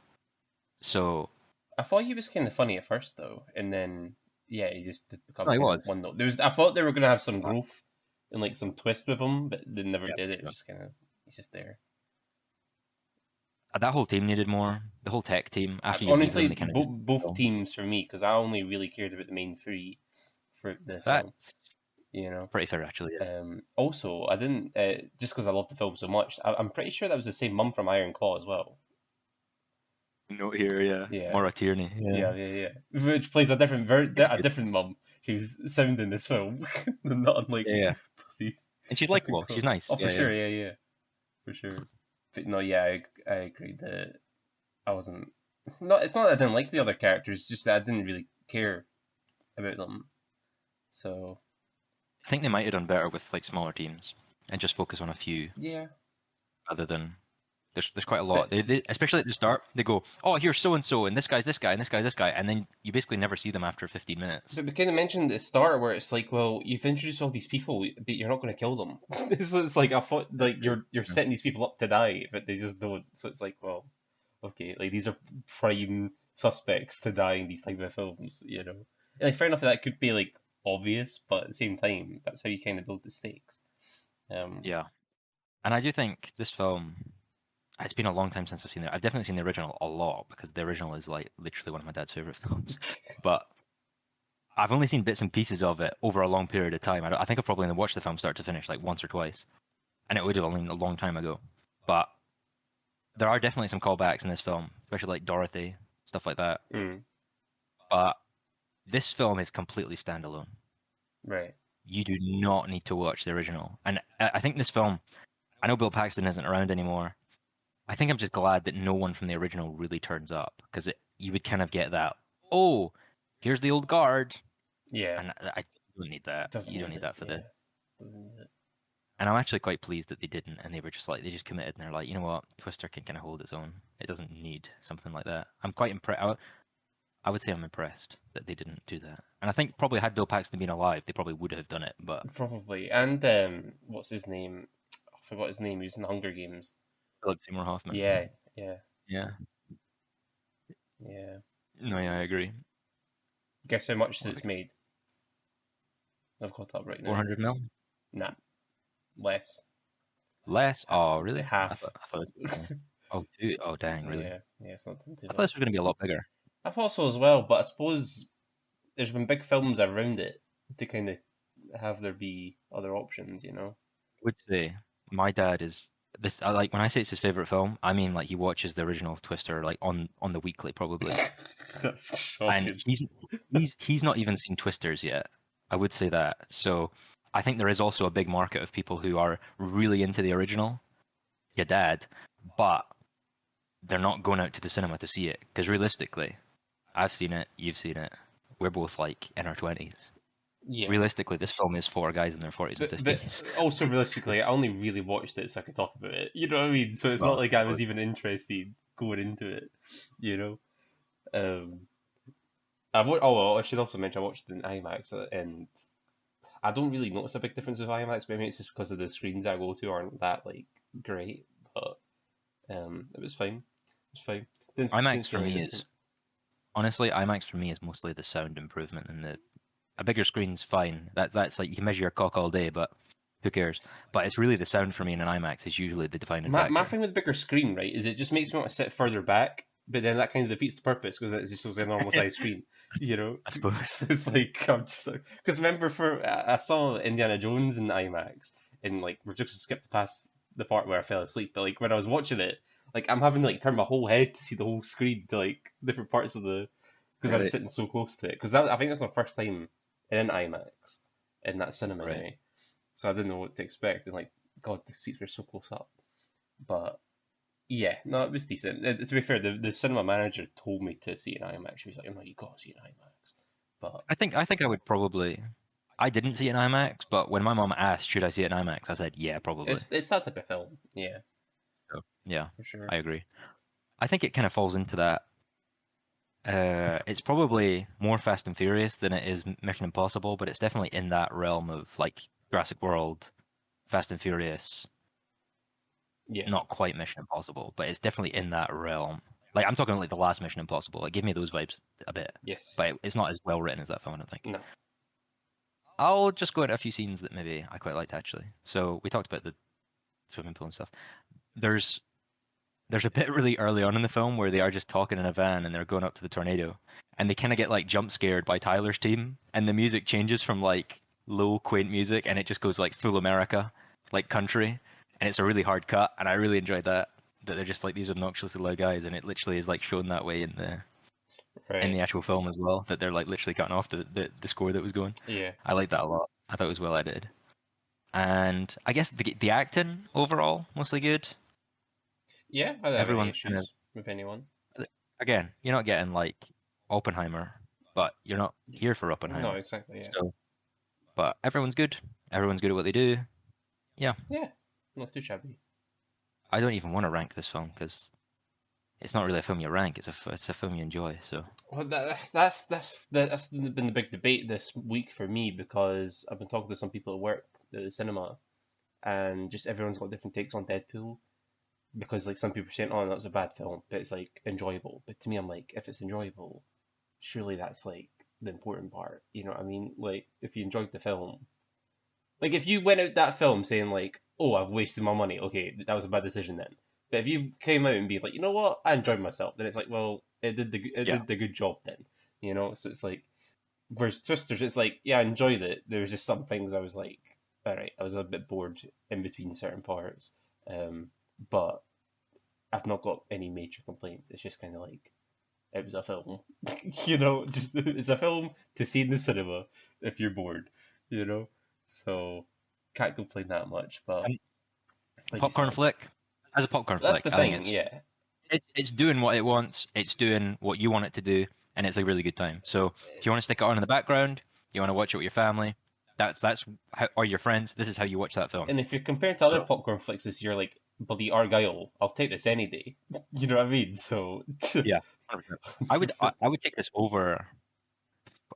So, I thought he was kind of funny at first, though, and then yeah, he just did become no, he kind was. of one note. I thought they were gonna have some growth and like some twist with him, but they never Yeah, did it. yeah. Just kind of he's just there. That whole team needed more. The whole tech team, after you lose Honestly, them, they kind of just... both teams for me, because I only really cared about the main three for the film. That's You know. pretty fair, actually. Yeah. Also, I didn't just because I loved the film so much. I'm pretty sure that was the same mum from Iron Claw as well. Note here, yeah. Yeah. Maura Tierney. Yeah. Which plays a different a different mum. She was sound in this film, not unlike. Yeah. the And she's likable. She's nice. Oh, for Yeah, sure. Yeah, for sure. But no, yeah, I agree that I wasn't. Not. It's not that I didn't like the other characters. Just that I didn't really care about them. So I think they might have done better with like smaller teams and just focus on a few yeah. rather than there's quite a lot. They especially at the start, they go, oh, here's so and so, and this guy's this guy, and this guy's this guy, and then you basically never see them after 15 minutes. But we kind of mentioned at the start where it's like, well, you've introduced all these people, but you're not going to kill them. So it's like I thought, like you're setting these people up to die, but they just don't. So it's like, well, okay, like these are prime suspects to die in these type of films, you know. And like, fair enough, that could be like obvious, but at the same time, that's how you kind of build the stakes. Yeah, and I do think this film. It's been a long time since I've seen it. I've definitely seen the original a lot because the original is like literally one of my dad's favorite films. But I've only seen bits and pieces of it over a long period of time. I think I've probably only watched the film start to finish like once or twice, and it would have been a long time ago. But there are definitely some callbacks in this film, especially like Dorothy, stuff like that. Mm, But this film is completely standalone. right. You do not need to watch the original. And I think this film, I know Bill Paxton isn't around anymore. I think I'm just glad that no one from the original really turns up because you would kind of get that. Oh, here's the old guard, Yeah. and I don't need that. You don't need that for this. Doesn't need it. And I'm actually quite pleased that they didn't, and they were just like they just committed, and they're like, you know what, Twister can kind of hold its own. It doesn't need something like that. I'm quite impressed. I would say I'm impressed that they didn't do that. And I think probably had Bill Paxton been alive, they probably would have done it. But Probably. And what's his name? I forgot his name. He was in the Hunger Games. Philip Seymour Hoffman. Yeah. Yeah. No, yeah, I agree. Guess how much it's made? I've got up right now. 400 mil. Nah, less. Less? Oh, really? Half. I thought it was more. Oh, dude. Oh, dang, really? Yeah, it's not done too I thought well. this was going to be a lot bigger. I thought so as well, but I suppose there's been big films around it to kind of have there be other options, you know? I would say my dad is this. I like when I say it's his favorite film. I mean like he watches the original Twister like on the weekly probably, That's and shocking. he's not even seen Twisters yet. I would say that. So I think there is also a big market of people who are really into the original, your dad, but they're not going out to the cinema to see it because realistically, I've seen it, you've seen it. We're both like in our 20s. Yeah. Realistically, this film is for guys in their 40s and But 50s. also realistically, I only really watched it so I could talk about it. You know what I mean? So it's Well, not like I was even interested going into it. You know. I should also mention I watched it in IMAX, and I don't really notice a big difference with IMAX. Maybe it's just because of the screens I go to aren't that like great, but it was fine. It was fine. Didn't IMAX for feel any me different. is honestly IMAX for me is mostly the sound improvement and the a bigger screen's fine. That's like you can measure your cock all day, but who cares? But it's really the sound for me in an IMAX is usually the defining My factor. thing with the bigger screen, right, is it just makes me want to sit further back, but then that kind of defeats the purpose because it's just a normal size screen, you know. I suppose. So it's like I'm just like, because remember I saw Indiana Jones in IMAX, and like we're just skipped past the part where I fell asleep, but like when I was watching it, like I'm having to like turn my whole head to see the whole screen to like different parts of the because I was Right. sitting so close to it because I think that's my first time in an IMAX in that cinema Right. anyway, so I didn't know what to expect, and like God, the seats were so close up. But yeah, no, it was decent. To be fair, the cinema manager told me to see it in IMAX. She was like, "No, you gotta see it in IMAX." But I think I would probably. I didn't see it in IMAX, but when my mom asked, "Should I see it in IMAX?" I said, "Yeah, probably." it's that type of film. Yeah, So yeah, for sure. I agree. I think it kind of falls into that. It's probably more Fast and Furious than it is Mission Impossible, but it's definitely in that realm of like Jurassic World, Fast and Furious. Yeah, Not quite Mission Impossible, but it's definitely in that realm. Like I'm talking like the last Mission Impossible. It gave me those vibes a bit, yes, but it's not as well written as that film, I don't think. no, I'll just go into a few scenes that maybe I quite liked actually. So we talked about the swimming pool and stuff. There's there's a bit really early on in the film where they are just talking in a van and they're going up to the tornado, and they kind of get like jump scared by Tyler's team, and the music changes from like low quaint music and it just goes like full America, like country, and it's a really hard cut, and I really enjoyed that. That they're just like these obnoxiously loud guys, and it literally is like shown that way in right, the actual film as well. That they're like literally cutting off the score that was going. yeah, I like that a lot. I thought it was well edited, and I guess the acting overall mostly good. yeah. I don't have any Everyone's kind of issues with anyone. again, you're not getting like Oppenheimer, but you're not here for No, Oppenheimer. exactly. Yeah, So, but everyone's good. Everyone's good at what they do. Yeah, yeah, not too shabby. I don't even want to rank this film because it's not really a film you rank. It's a film you enjoy. So Well, that's been the big debate this week for me because I've been talking to some people at work at the cinema, and just everyone's got different takes on Deadpool. Because like some people are saying, "Oh, that's a bad film," but it's like enjoyable. But to me, I'm like, if it's enjoyable, surely that's like the important part. You know what I mean? Like if you enjoyed the film, like if you went out that film saying like, "Oh, I've wasted my money," okay, that was a bad decision then. But if you came out and be like, "You know what, I enjoyed myself," then it's like, well, it yeah, did the good job then. You know, so it's like versus Twisters, it's like, yeah, I enjoyed it. There was just some things I was like, all right, I was a bit bored in between certain parts. But I've not got any major complaints. It's just kind of like it was a film, you know. Just it's a film to see in the cinema if you're bored, you know. So can't complain that much. But and like you popcorn said, flick as a popcorn that's flick, the I think thing. Yeah, it's doing what it wants. It's doing what you want it to do, and it's a really good time. So if you want to stick it on in the background, you want to watch it with your family. That's how, or your friends. This is how you watch that film. and if you're comparing to other So popcorn flicks this year, like bloody Argyle, I'll take this any day. You know what I mean? So yeah, 100%. I would take this over.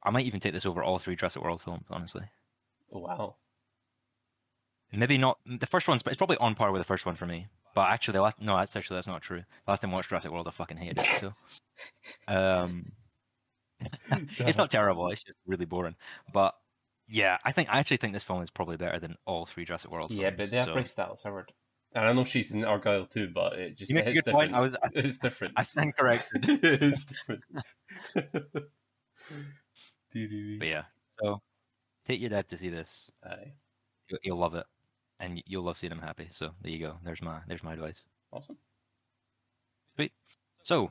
I might even take this over all three Jurassic World films, honestly. wow. Maybe not the first one's, but it's probably on par with the first one for me. But actually, the last no, that's not true. Last time I watched Jurassic World, I fucking hated it. So, um, it's not terrible. It's just really boring. But yeah, I actually think this film is probably better than all three Jurassic World Yeah, films. but they have So Bryce Dallas Howard. And I know she's in Argyle too, but it just You make a it's good point. different. It's different. I stand corrected. It's different. But yeah, so take your dad to see this. Aye. You'll love it, and you'll love seeing him happy. So there you go. There's my advice. Awesome. Sweet. So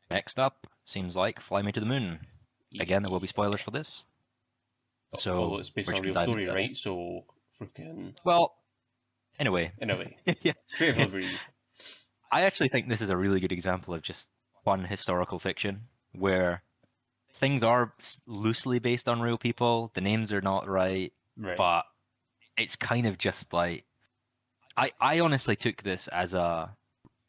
next up seems like Fly Me to the Moon. Again, there will be spoilers for this. So well, it's based we're on a just real gonna dive story, into it. right? So freaking. Well, anyway, Yeah. Straight from the breeze. I actually think this is a really good example of just fun historical fiction where things are loosely based on real people. The names are not right, Right. but it's kind of just like I honestly took this as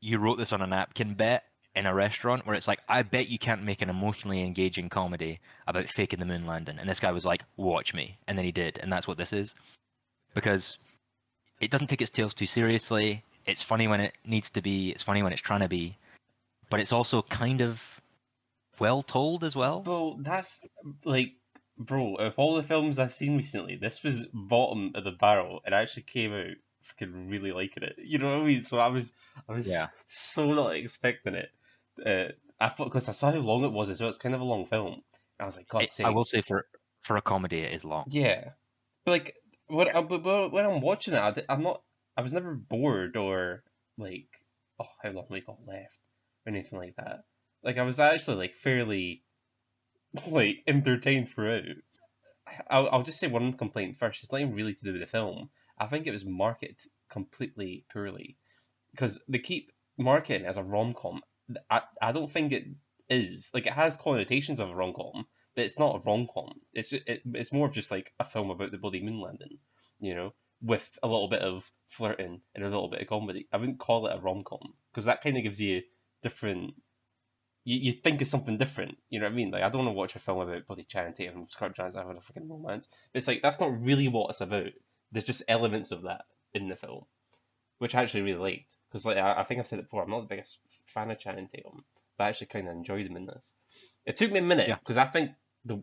you wrote this on a napkin bet in a restaurant where it's like, I bet you can't make an emotionally engaging comedy about faking the moon landing. And this guy was like, watch me. And then he did. And that's what this is. Because it doesn't take its tales too seriously. It's funny when it needs to be. It's funny when it's trying to be. But it's also kind of well told as well. Well, that's like, bro, of all the films I've seen recently, this was bottom of the barrel and I actually came out freaking really liking it. You know what I mean? So I was Yeah. so not expecting it. I thought, because I saw how long it was as well, it's kind of a long film. And I was like, God's sake. I will say for a comedy, it is long. Yeah. But like, when I'm watching it, I was never bored or like, oh, how long we got left or anything like that. Like, I was actually like fairly like entertained throughout. I'll just say one complaint first. It's not even really to do with the film. I think it was marketed completely poorly because they keep marketing it as a rom-com. I don't think it is. Like, it has connotations of a rom-com, but it's not a rom-com. It's more of just like a film about the bloody moon landing, you know, with a little bit of flirting and a little bit of comedy. I wouldn't call it a rom-com because that kind of gives you different. You think it's something different, you know what I mean? Like, I don't want to watch a film about bloody Channing Tatum and Scarlett Johansson having a freaking romance. But it's like, that's not really what it's about. There's just elements of that in the film, which I actually really liked. Because like I think I've said it before, I'm not the biggest fan of Channing Tatum, but I actually kind of enjoyed him in this. It took me a minute because I think the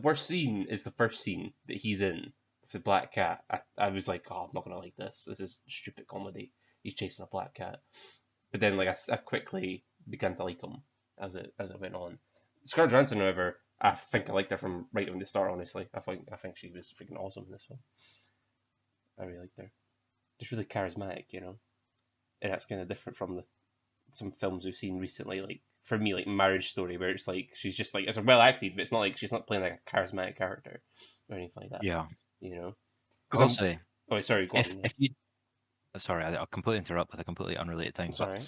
worst scene is the first scene that he's in with the black cat. I was like, oh, I'm not gonna like this. This is stupid comedy. He's chasing a black cat. But then like I quickly began to like him as it went on. Scarlett Johansson, however, I think I liked her from right from the start. Honestly, I think she was freaking awesome in this one. I really liked her. Just really charismatic, you know. And that's kind of different from some films we've seen recently. Like for me, like Marriage Story, where it's like she's just like, it's well acted, but it's not like she's not playing like a charismatic character or anything like that. Yeah. You know. I'll say. Oh, sorry. Go on. If you, sorry, I'll completely interrupt with a completely unrelated thing. Sorry.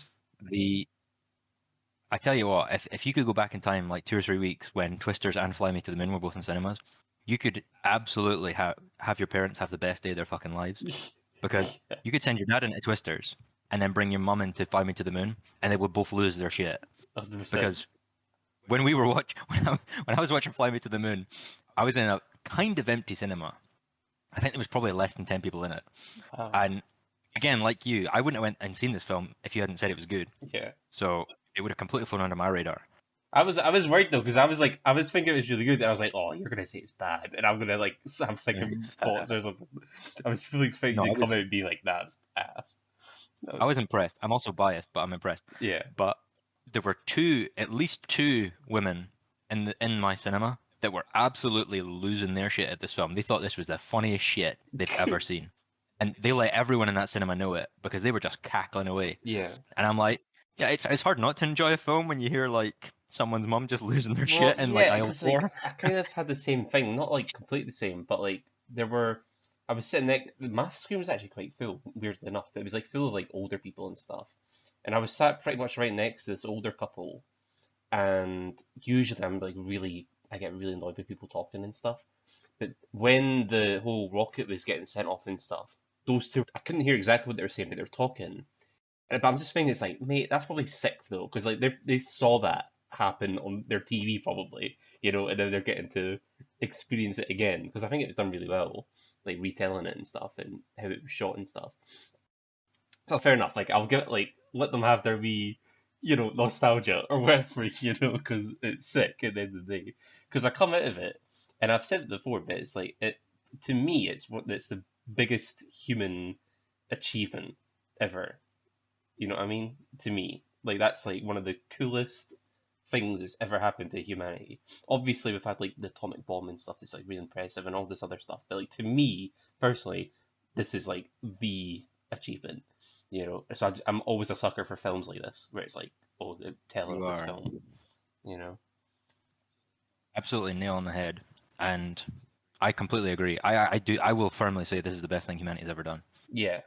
I tell you what, if you could go back in time like 2 or 3 weeks when Twisters and Fly Me to the Moon were both in cinemas, you could absolutely have your parents have the best day of their fucking lives. Because you could send your dad into Twisters and then bring your mum into Fly Me to the Moon, and they would both lose their shit. 100%. Because when I was watching Fly Me to the Moon, I was in a kind of empty cinema. I think there was probably less than 10 people in it. Wow. And again, like you, I wouldn't have went and seen this film if you hadn't said it was good. Yeah. So it would have completely flown under my radar. I was worried though, because I was thinking it was really good, and I was like, oh, you're gonna say it's bad, and I'm gonna like have second thoughts or something. I was fully expecting to come out and be like, that's ass. I was impressed. I'm also biased, but I'm impressed. Yeah. But there were at least two women in my cinema that were absolutely losing their shit at this film. They thought this was the funniest shit they've ever seen. And they let everyone in that cinema know it because they were just cackling away. Yeah. And I'm like, yeah, it's hard not to enjoy a film when you hear like someone's mum just losing their shit in like aisle 4. Like, I kind of had the same thing, not like completely the same, but like I was sitting next. My screen was actually quite full, weirdly enough, but it was like full of like older people and stuff. And I was sat pretty much right next to this older couple, and usually I get really annoyed with people talking and stuff. But when the whole rocket was getting sent off and stuff, those two, I couldn't hear exactly what they were saying, but they were talking. But I'm just thinking, it's like, mate, that's probably sick though, because like they saw that happen on their TV probably, you know, and then they're getting to experience it again, because I think it was done really well, like retelling it and stuff, and how it was shot and stuff. So fair enough. Like I'll give it, like, let them have their wee, you know, nostalgia or whatever, you know, because it's sick at the end of the day. Because I come out of it, and I've said it before, but it's like, to me, it's the biggest human achievement ever. You know what I mean? To me, like that's like one of the coolest things that's ever happened to humanity. Obviously, we've had like the atomic bomb and stuff that's like really impressive and all this other stuff. But like to me personally, this is like the achievement. You know, so I'm always a sucker for films like this, where it's like, oh, the telling You of this are film. You know. absolutely nail on the head, and I completely agree. I will firmly say this is the best thing humanity's ever done. Yeah.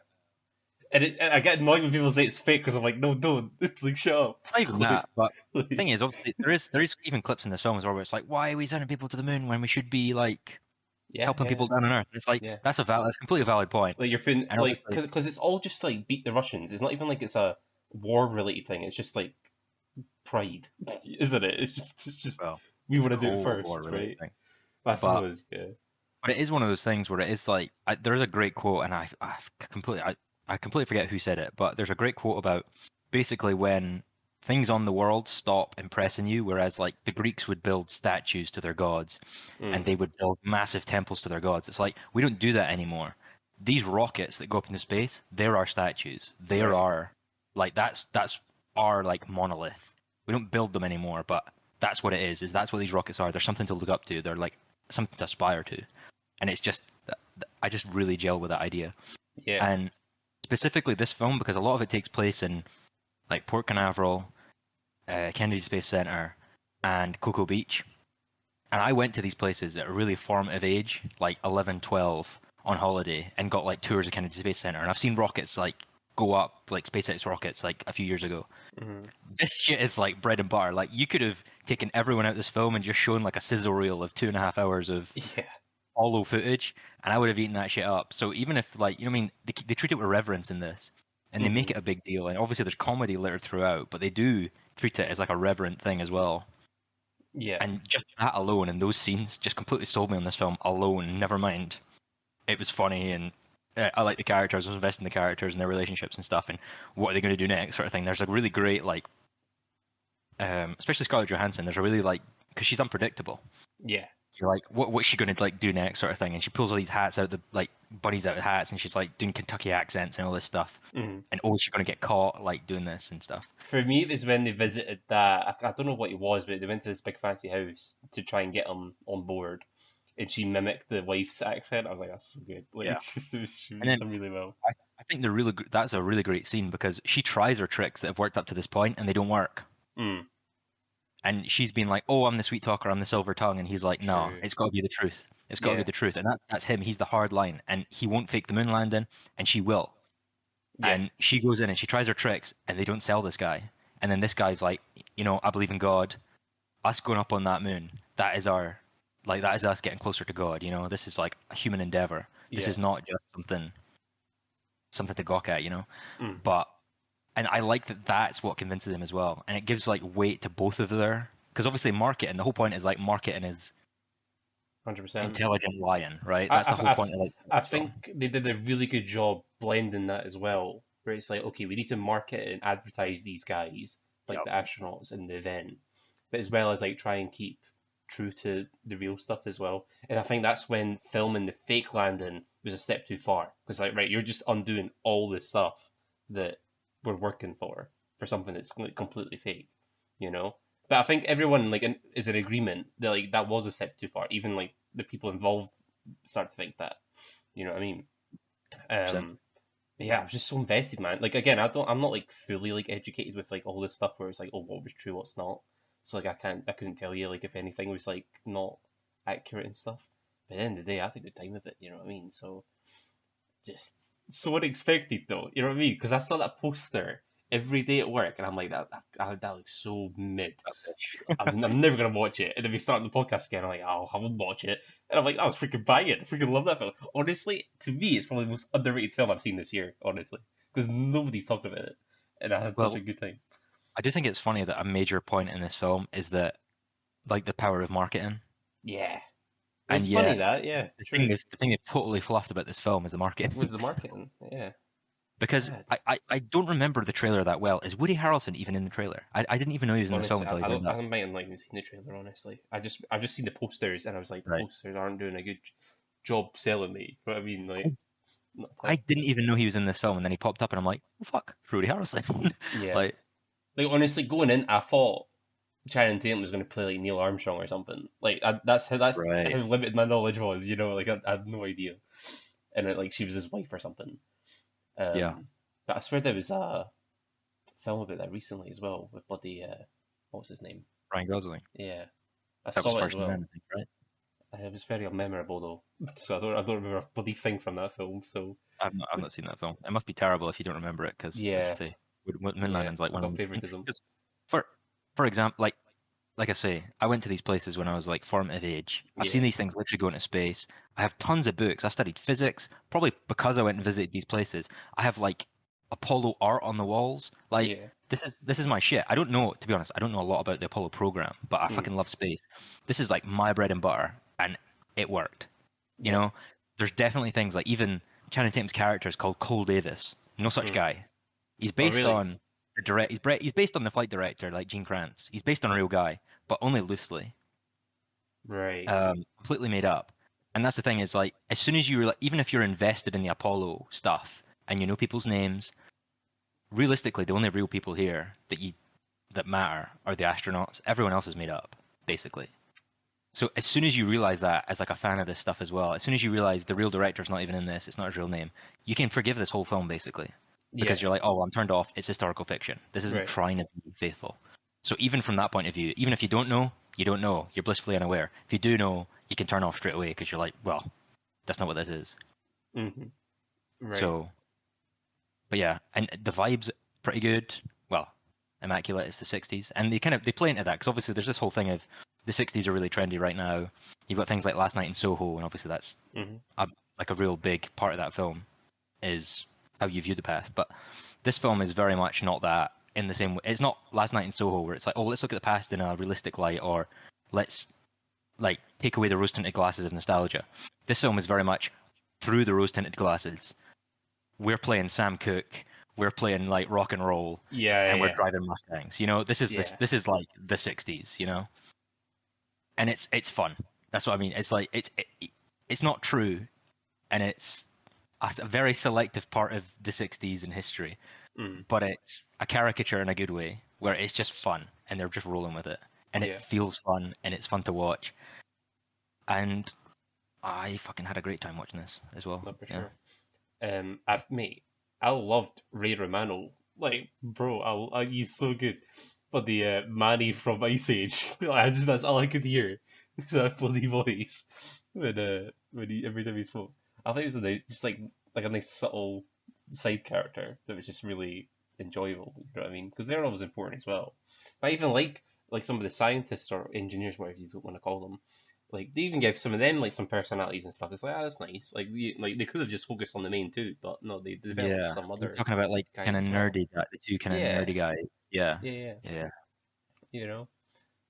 And I get annoyed when people say it's fake because I'm like, no, don't. It's like, shut up. Not even that, but the thing Like, is, obviously, there is even clips in this film as well where it's like, why are we sending people to the moon when we should be like yeah, helping yeah, people down on Earth? It's like yeah. that's a completely valid point. Like you're putting And like obviously, because it's all just like beat the Russians. It's not even like it's a war related thing. It's just like pride, isn't it? It's just well, we it's want a to do it Cold War first, related right? thing. I But suppose, yeah. it is one of those things where it is like there's a great quote, and I completely forget who said it, but there's a great quote about basically when things on the world stop impressing you, whereas like the Greeks would build statues to their gods, and Mm, they would build massive temples to their gods. It's like we don't do that anymore. These rockets that go up into space, they're our statues. They're right. our like that's our like monolith. We don't build them anymore, but that's what it is. Is that's what these rockets are. They're something to look up to. They're like something to aspire to, and it's just I just really gel with that idea. Yeah. And specifically this film because a lot of it takes place in like Port Canaveral, Kennedy Space Center, and Cocoa Beach. And I went to these places at a really formative age, like 11, 12, on holiday, and got like tours of Kennedy Space Center. And I've seen rockets like go up, like SpaceX rockets, like a few years ago. Hmm. This shit is like bread and butter. Like you could have taken everyone out of this film and just shown like a sizzle reel of 2.5 hours of Yeah. hollow footage, and I would have eaten that shit up. So even if like you know, what I mean, they treat it with reverence in this, and they make Hmm. it a big deal. And obviously there's comedy littered throughout, but they do treat it as like a reverent thing as well. Yeah. And just that alone and those scenes just completely sold me on this film alone. Never mind, it was funny and I like the characters. I was invested in the characters and their relationships and stuff, and what are they going to do next, sort of thing. There's a really great like, especially Scarlett Johansson. There's a really like because she's unpredictable. Yeah. You're like, what's she gonna like do next, sort of thing. And she pulls all these hats out, the like bunnies out of hats, and she's like doing Kentucky accents and all this stuff. Hmm. And oh, she's gonna get caught like doing this and stuff. For me, it was when they visited that. I don't know what it was, but they went to this big fancy house to try and get him on board, and she mimicked the wife's accent. I was like, that's so good. Like, Yeah. it's just, she And then done really well. I think that's a really great scene because she tries her tricks that have worked up to this point and they don't work. Mm, And she's been like, "Oh, I'm the sweet talker, I'm the silver tongue," and he's like, "No, true. it's got to be the truth. It's got to be Yeah. the truth." And that's him. He's the hard line, and he won't fake the moon landing, and she will. Yeah. And she goes in and she tries her tricks, and they don't sell this guy. And then this guy's like, you know, I believe in God. Us going up on that moon, that is that is us getting closer to God. You know, this is like a human endeavor. This Yeah. is not just something to gawk at. You know, Mm, but and I like that that's what convinces him as well, and it gives like weight to both of their because obviously marketing. The whole point is like marketing is 100%. intelligent lying, right? I, That's the I, whole I, point. I think they did a really good job blending that as well, where it's like, okay, we need to market and advertise these guys, like Yep. the astronauts in the event, but as well as like try and keep true to the real stuff as well. And I think that's when filming the fake landing was a step too far, because like, right, you're just undoing all the stuff that we're working for something that's like, completely fake, you know. But I think everyone like is in agreement that like that was a step too far. Even like the people involved start to think that. You know what I mean? But yeah, I was just so invested, man. Like again, I'm not like fully like educated with like all this stuff where it's like, oh, what was true, what's not. So like I couldn't tell you like if anything was like not accurate and stuff. But at the end of the day, I think the time of it, you know what I mean? So just so unexpected though, you know what I mean? Because I saw that poster every day at work, and I'm like, that looks so mid. I'm never gonna watch it. And then we start the podcast again. I'm like, oh, I won't watch it. And I'm like, I was freaking buying it. I freaking love that film. Honestly, to me, it's probably the most underrated film I've seen this year. Honestly, because nobody's talked about it, and I had such Well, a good time. I do think it's funny that a major point in this film is that like the power of marketing. Yeah, And it's funny yet, that. Yeah, true. the thing they've totally fluffed about this film is the marketing. Was the marketing? Yeah, Because mad. I don't remember the trailer that well. Is Woody Harrelson even in the trailer? I didn't even know he was in this film Honestly, until I he don't. turned I up. might have not even seen the trailer. Honestly, I've just seen the posters, and I was like, the Right. posters aren't doing a good job selling me. You know what I mean? Like, not I type. didn't even know he was in this film, and then he popped up, and I'm like, oh, fuck, Rudy Harrelson. Yeah. Like, Honestly, going in, I thought Channing Tatum was going to play like Neil Armstrong or something. That's how right. limited my knowledge was. Like I had no idea, and like she was his wife or something. Yeah. But I swear there was a film about that recently as well with bloody what was his name? Ryan Gosling. Yeah, I That was saw it as First well. Man, I think, right? It was very unmemorable though, so I don't remember a bloody thing from that film. So I've not seen that film. It must be terrible if you don't remember it, because, like you yeah, say, Moon yeah, Landing's like I've one of got them. favoritism. Because, for example, like I say, I went to these places when I was like formative age. I've seen Yeah, these things literally go into space. I have tons of books. I studied physics, probably because I went and visited these places. I have like Apollo art on the walls. Like, yeah, this is my shit. I don't know, to be honest. I don't know a lot about the Apollo program, but I mm, fucking love space. This is like my bread and butter, and it worked. You yeah. know, there's definitely things like even Channing Tatum's character is called Cole Davis. No such Mm. guy. He's Oh based really? on the direct. He's based on the flight director, like Gene Kranz. He's based on a real guy, but only loosely. Right. Completely made up. And that's the thing is like as soon as you're like, even if you're invested in the Apollo stuff and you know people's names, realistically the only real people here that matter are the astronauts. Everyone else is made up, basically. So as soon as you realize that as like a fan of this stuff as well, as soon as you realize the real director's not even in this, it's not his real name, you can forgive this whole film basically. Because Yeah. you're like, oh, well, I'm turned off. It's historical fiction. This isn't Right. trying to be faithful. So even from that point of view, even if you don't know, you don't know. You're blissfully unaware. If you do know, you can turn off straight away because you're like, well, that's not what this is. Mm-hmm. Right. So, but yeah, and the vibes pretty good. Well, immaculate. It's the '60s, and they play into that because obviously there's this whole thing of the '60s are really trendy right now. You've got things like Last Night in Soho, and obviously that's Mm-hmm. like a real big part of that film is how you view the past. But this film is very much not that in the same way. It's not Last Night in Soho where it's like, oh, let's look at the past in a realistic light, or let's like take away the rose tinted glasses of nostalgia. This film is very much through the rose tinted glasses. We're playing Sam Cooke. We're playing like rock and roll, Yeah. and we're Yeah. driving Mustangs. You know, this Yeah. this is like the '60s. You know, and it's fun. That's what I mean. It's like it's not true, and it's a very selective part of the '60s in history, Mm. but it's a caricature in a good way, where it's just fun, and they're just rolling with it, and Yeah. it feels fun, and it's fun to watch, and I fucking had a great time watching this as well. Not for Yeah. sure. I loved Ray Romano. Like, bro, he's so good. But the Manny from Ice Age, that's all I could hear. That bloody voice when he every time he spoke. I think it was just like a nice subtle side character that was just really enjoyable. You know what I mean? Because they're always important as well. But I even like some of the scientists or engineers, whatever you want to call them. Like they even gave some of them like some personalities and stuff. It's like, that's nice. Like they could have just focused on the main two, but no, they developed Yeah, some you're other talking about like guys kind of as well. nerdy, the two kind of Yeah, nerdy guys. Yeah, yeah, yeah. yeah, You know,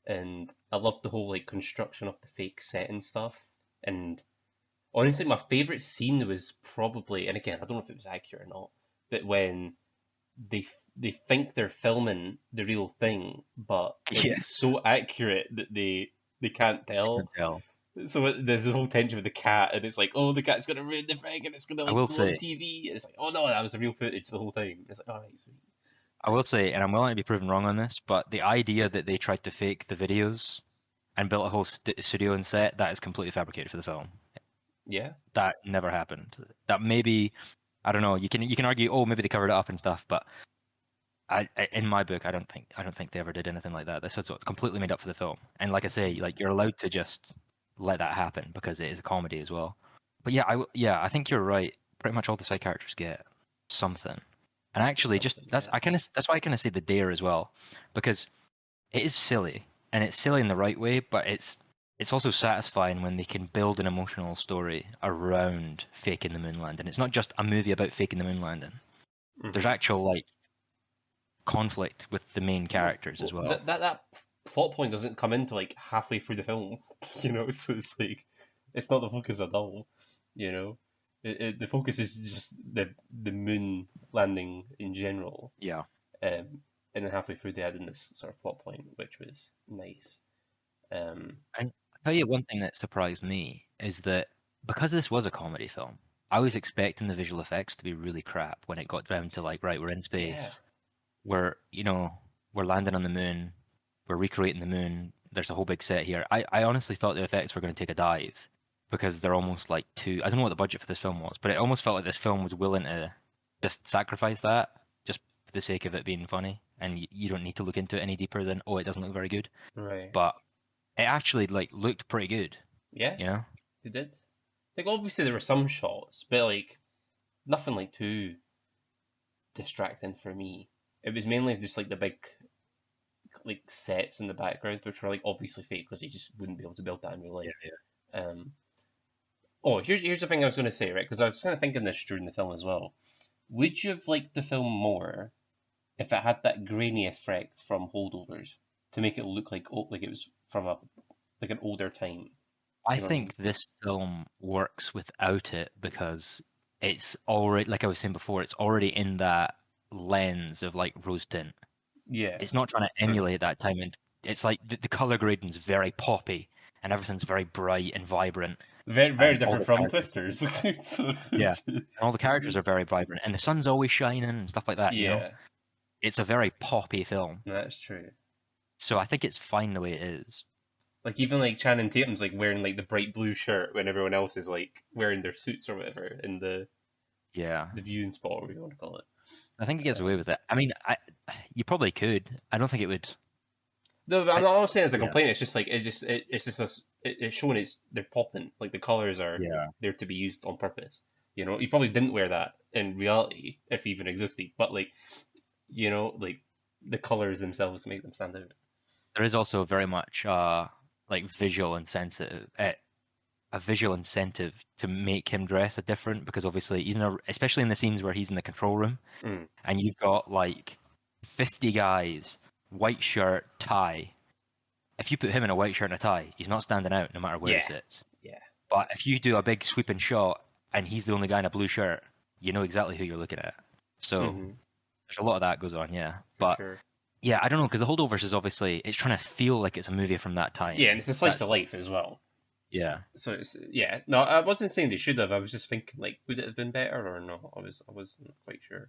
and I loved the whole like construction of the fake set and stuff. And honestly, my favorite scene was probably, and again, I don't know if it was accurate or not, but when they think they're filming the real thing, but it yeah. looks so accurate that they can't I tell. can tell. So there's this whole tension with the cat, and it's like, oh, the cat's gonna ruin the thing, and it's gonna I like will go on say, TV. And it's like, oh no, that was the real footage the whole time. It's like, all right, sweet. I will say, and I'm willing to be proven wrong on this, but the idea that they tried to fake the videos and built a whole studio and set, that is completely fabricated for the film. Yeah, That never happened. That maybe, I don't know. You can argue, oh, maybe they covered it up and stuff, but in my book, I don't think they ever did anything like that. This was completely made up for the film. And like I say, like you're allowed to just let that happen because it is a comedy as well. But yeah, I think you're right. Pretty much all the side characters get something. And actually, just something. that's Yeah. that's why I kind of say the dare as well, because it is silly and it's silly in the right way, but it's also satisfying when they can build an emotional story around faking the moon landing. It's not just a movie about faking the moon landing. There's Mhm. actual like conflict with the main characters as well. That plot point doesn't come into like halfway through the film, So it's like it's not the focus at all, you know. The focus is just the moon landing in general, Yeah. and then halfway through they added this sort of plot point, which was nice. Um, And I'll tell you one thing that surprised me is that because this was a comedy film, I was expecting the visual effects to be really crap when it got down to like, right, we're in space, Yeah. we're landing on the moon, we're recreating the moon. There's a whole big set here. I honestly thought the effects were going to take a dive because they're almost like too. I don't know what the budget for this film was, but it almost felt like this film was willing to just sacrifice that just for the sake of it being funny, and you don't need to look into it any deeper than it doesn't look very good. Right. But it actually like looked pretty good, Yeah, you know? they did. Like obviously there were some shots, but like nothing like too distracting for me. It was mainly just like the big like sets in the background, which were like obviously fake because they just wouldn't be able to build that in real life. Um, oh, here's the thing I was going to say, right? Because I was kind of thinking this during the film as well. Would you have liked the film more if it had that grainy effect from Holdovers to make it look like it was from a like an older time? I You know what I mean? think this film works without it because it's already, like I was saying before, it's already in that lens of like rose tint. Yeah, It's not trying to true. emulate that time, and it's like the color grading's very poppy, and everything's very bright and vibrant, Very and all different the from characters, Twisters. So- yeah, and all the characters are very vibrant, and the sun's always shining and stuff like that. yeah, It's a very poppy film, that's true. so I think it's fine the way it is. Like even like Channing Tatum's like wearing like the bright blue shirt when everyone else is like wearing their suits or whatever in Yeah, the viewing spot or whatever you want to call it. I think it gets away with it. I mean, you probably could. I don't think it would. No, but I'm I, not saying it's a yeah, complaint. It's just like it's just it's showing they're popping. Like the colors are yeah. there to be used on purpose. You know, you probably didn't wear that in reality if you even existed, but like like the colors themselves make them stand out. There is also very much like a visual incentive to make him dress a different because obviously especially in the scenes where he's in the control room Mm. and you've got like 50 guys, white shirt, tie. If you put him in a white shirt and a tie, he's not standing out no matter where he Yeah, sits. yeah, But if you do a big sweeping shot and he's the only guy in a blue shirt, you know exactly who you're looking at. So hmm there's a lot of that goes on, yeah. for But sure. yeah, I don't know because the Holdovers is obviously it's trying to feel like it's a movie from that time. Yeah, and it's a slice That's of life as well. yeah. So it's, yeah, no, I wasn't saying they should have. I was just thinking like, would it have been better or no? I wasn't quite sure.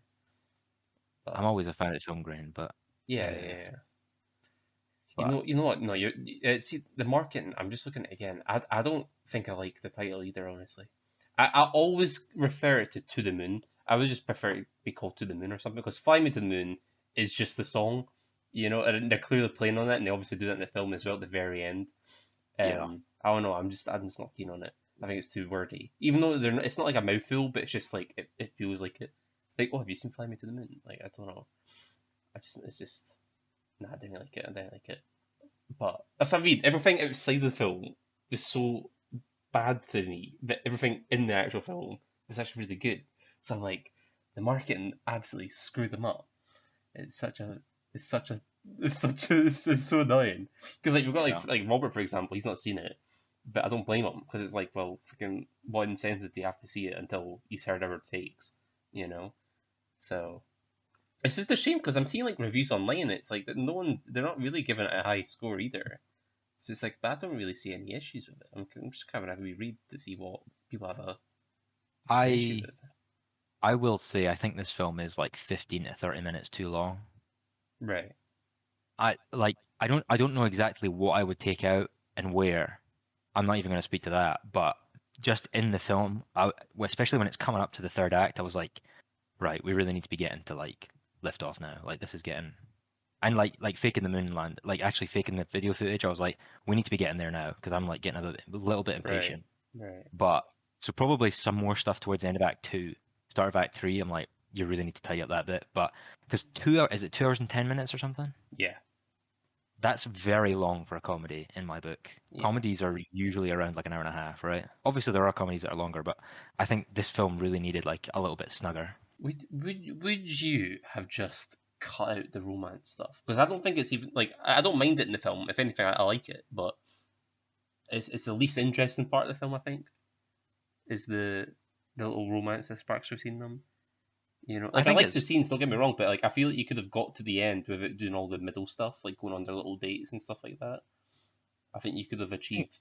I'm But always a fan of its own grain, but yeah, uh, yeah, yeah. but You know what? No, see the marketing. I'm just looking at it again. I don't think I like the title either. Honestly, I always refer it to the Moon. I would just prefer it to be called To the Moon or something because Fly Me to the Moon is just the song, and they're clearly playing on it, and they obviously do that in the film as well at the very end. yeah, I don't know. I'm just not keen on it. I think it's too wordy. Even though it's not like a mouthful, but it's just like it feels like it. Like, oh, have you seen Fly Me to the Moon? Like, I don't know. It's just, nah, I didn't like it. I didn't like it. But that's what I mean. Everything outside the film is so bad to me, but everything in the actual film is actually really good. So I'm like, the marketing absolutely screwed them up. It's such a, it's such a, it's such a, it's so annoying. Because like we've got yeah. like Robert for example, he's not seen it, but I don't blame him because it's like, well, freaking, what incentive do you have to see it until he's heard our takes, you know? So it's just a shame because I'm seeing like reviews online. It's like that they're not really giving it a high score either. So it's like, but I don't really see any issues with it. I'm just kind of having a read to see what people have an issue I with. I will say I think this film is like 15 to 30 minutes too long. Right. I don't know exactly what I would take out and where. I'm not even going to speak to that, but just in the film, especially when it's coming up to the third act, I was like, right, we really need to be getting to like lift off now. Like this is getting and like faking the moon land, like actually faking the video footage. I was like, we need to be getting there now because I'm like getting a little bit Right. impatient. Right. But so probably some more stuff towards the end of Act 2, start of Act 3. I'm like, you really need to tidy up that bit. But because 2 hours, is it 2 hours and 10 minutes or something? Yeah. That's very long for a comedy in my book. Yeah. Comedies are usually around like an hour and a half, right? Obviously there are comedies that are longer, but I think this film really needed like a little bit snugger. Would you have just cut out the romance stuff? Because I don't think it's even like I don't mind it in the film. If anything, I like it, but it's the least interesting part of the film. I think is the little romance that sparks between them. Like I think like the it's scenes. Don't get me wrong, but like I feel like you could have got to the end without doing all the middle stuff, like going on their little dates and stuff like that. I think you could have achieved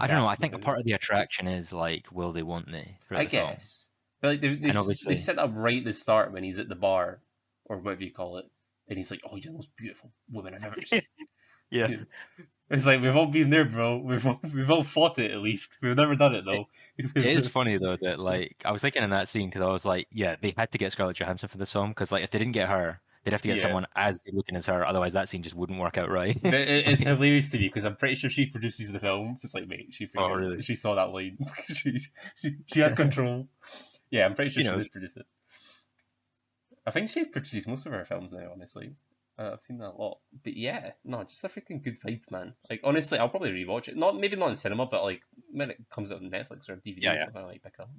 I don't know. I that think a movie. part of the attraction is like, will they, won't they, throughout I the film. guess. But like And they obviously, set up right at the start when he's at the bar or whatever you call it, and he's like, "Oh, you're the most beautiful woman I've ever seen." yeah, It's like we've all been there, bro. We've all fought it at least. We've never done it though. it is funny though that like I was thinking in that scene because I was like, yeah, they had to get Scarlett Johansson for this film because like if they didn't get her, they'd have to get Yeah. someone as good looking as her. Otherwise, that scene just wouldn't work out right. But it's hilarious to me because I'm pretty sure she produces the films. It's like, mate, Oh, really? she saw that line. she had control. Yeah, I'm pretty sure She she knows. did produce it. I think she produces most of her films now, honestly. I've seen that a lot. But yeah, no, just a freaking good vibe, man. Like, honestly, I'll probably rewatch it. Maybe not in cinema, but like when it comes out on Netflix or DVD Yeah, or yeah. something, I like pick up.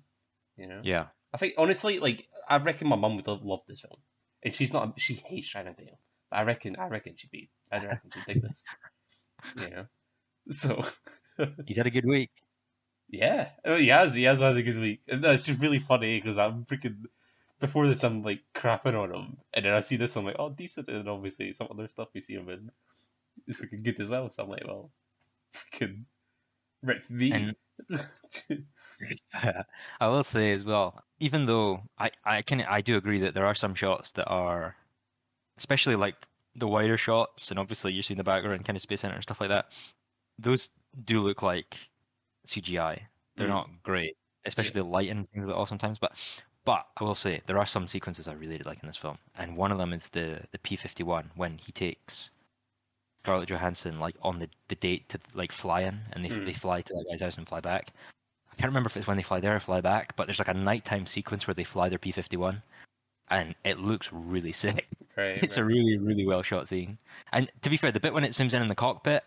You know? Yeah. I think, honestly, like, I reckon my mum would have loved this film. And she hates China Tatum. But I reckon she'd dig this. You know? So, He's had a good week. yeah. Oh, he has had a good week. And it's just really funny because I'm freaking. Before this, I'm like crapping on him, and then I see this, I'm like, oh, decent, and obviously some other stuff we see him in is freaking good as well. So I'm like, well, freaking rip me. And I will say as well, even though I do agree that there are some shots that are, especially like the wider shots, and obviously you're seeing the background, kind of Space Center and stuff like that. Those do look like CGI. They're not great, especially the lighting seems a bit off sometimes. But I will say there are some sequences I really did like in this film, and one of them is the P-51 when he takes Scarlett Johansson like on the date to like fly in, and they fly to that guy's house and fly back. I can't remember if it's when they fly there or fly back, but there's like a nighttime sequence where they fly their P-51, and it looks really sick. It's a really, really well shot scene. And to be fair, the bit when it zooms in the cockpit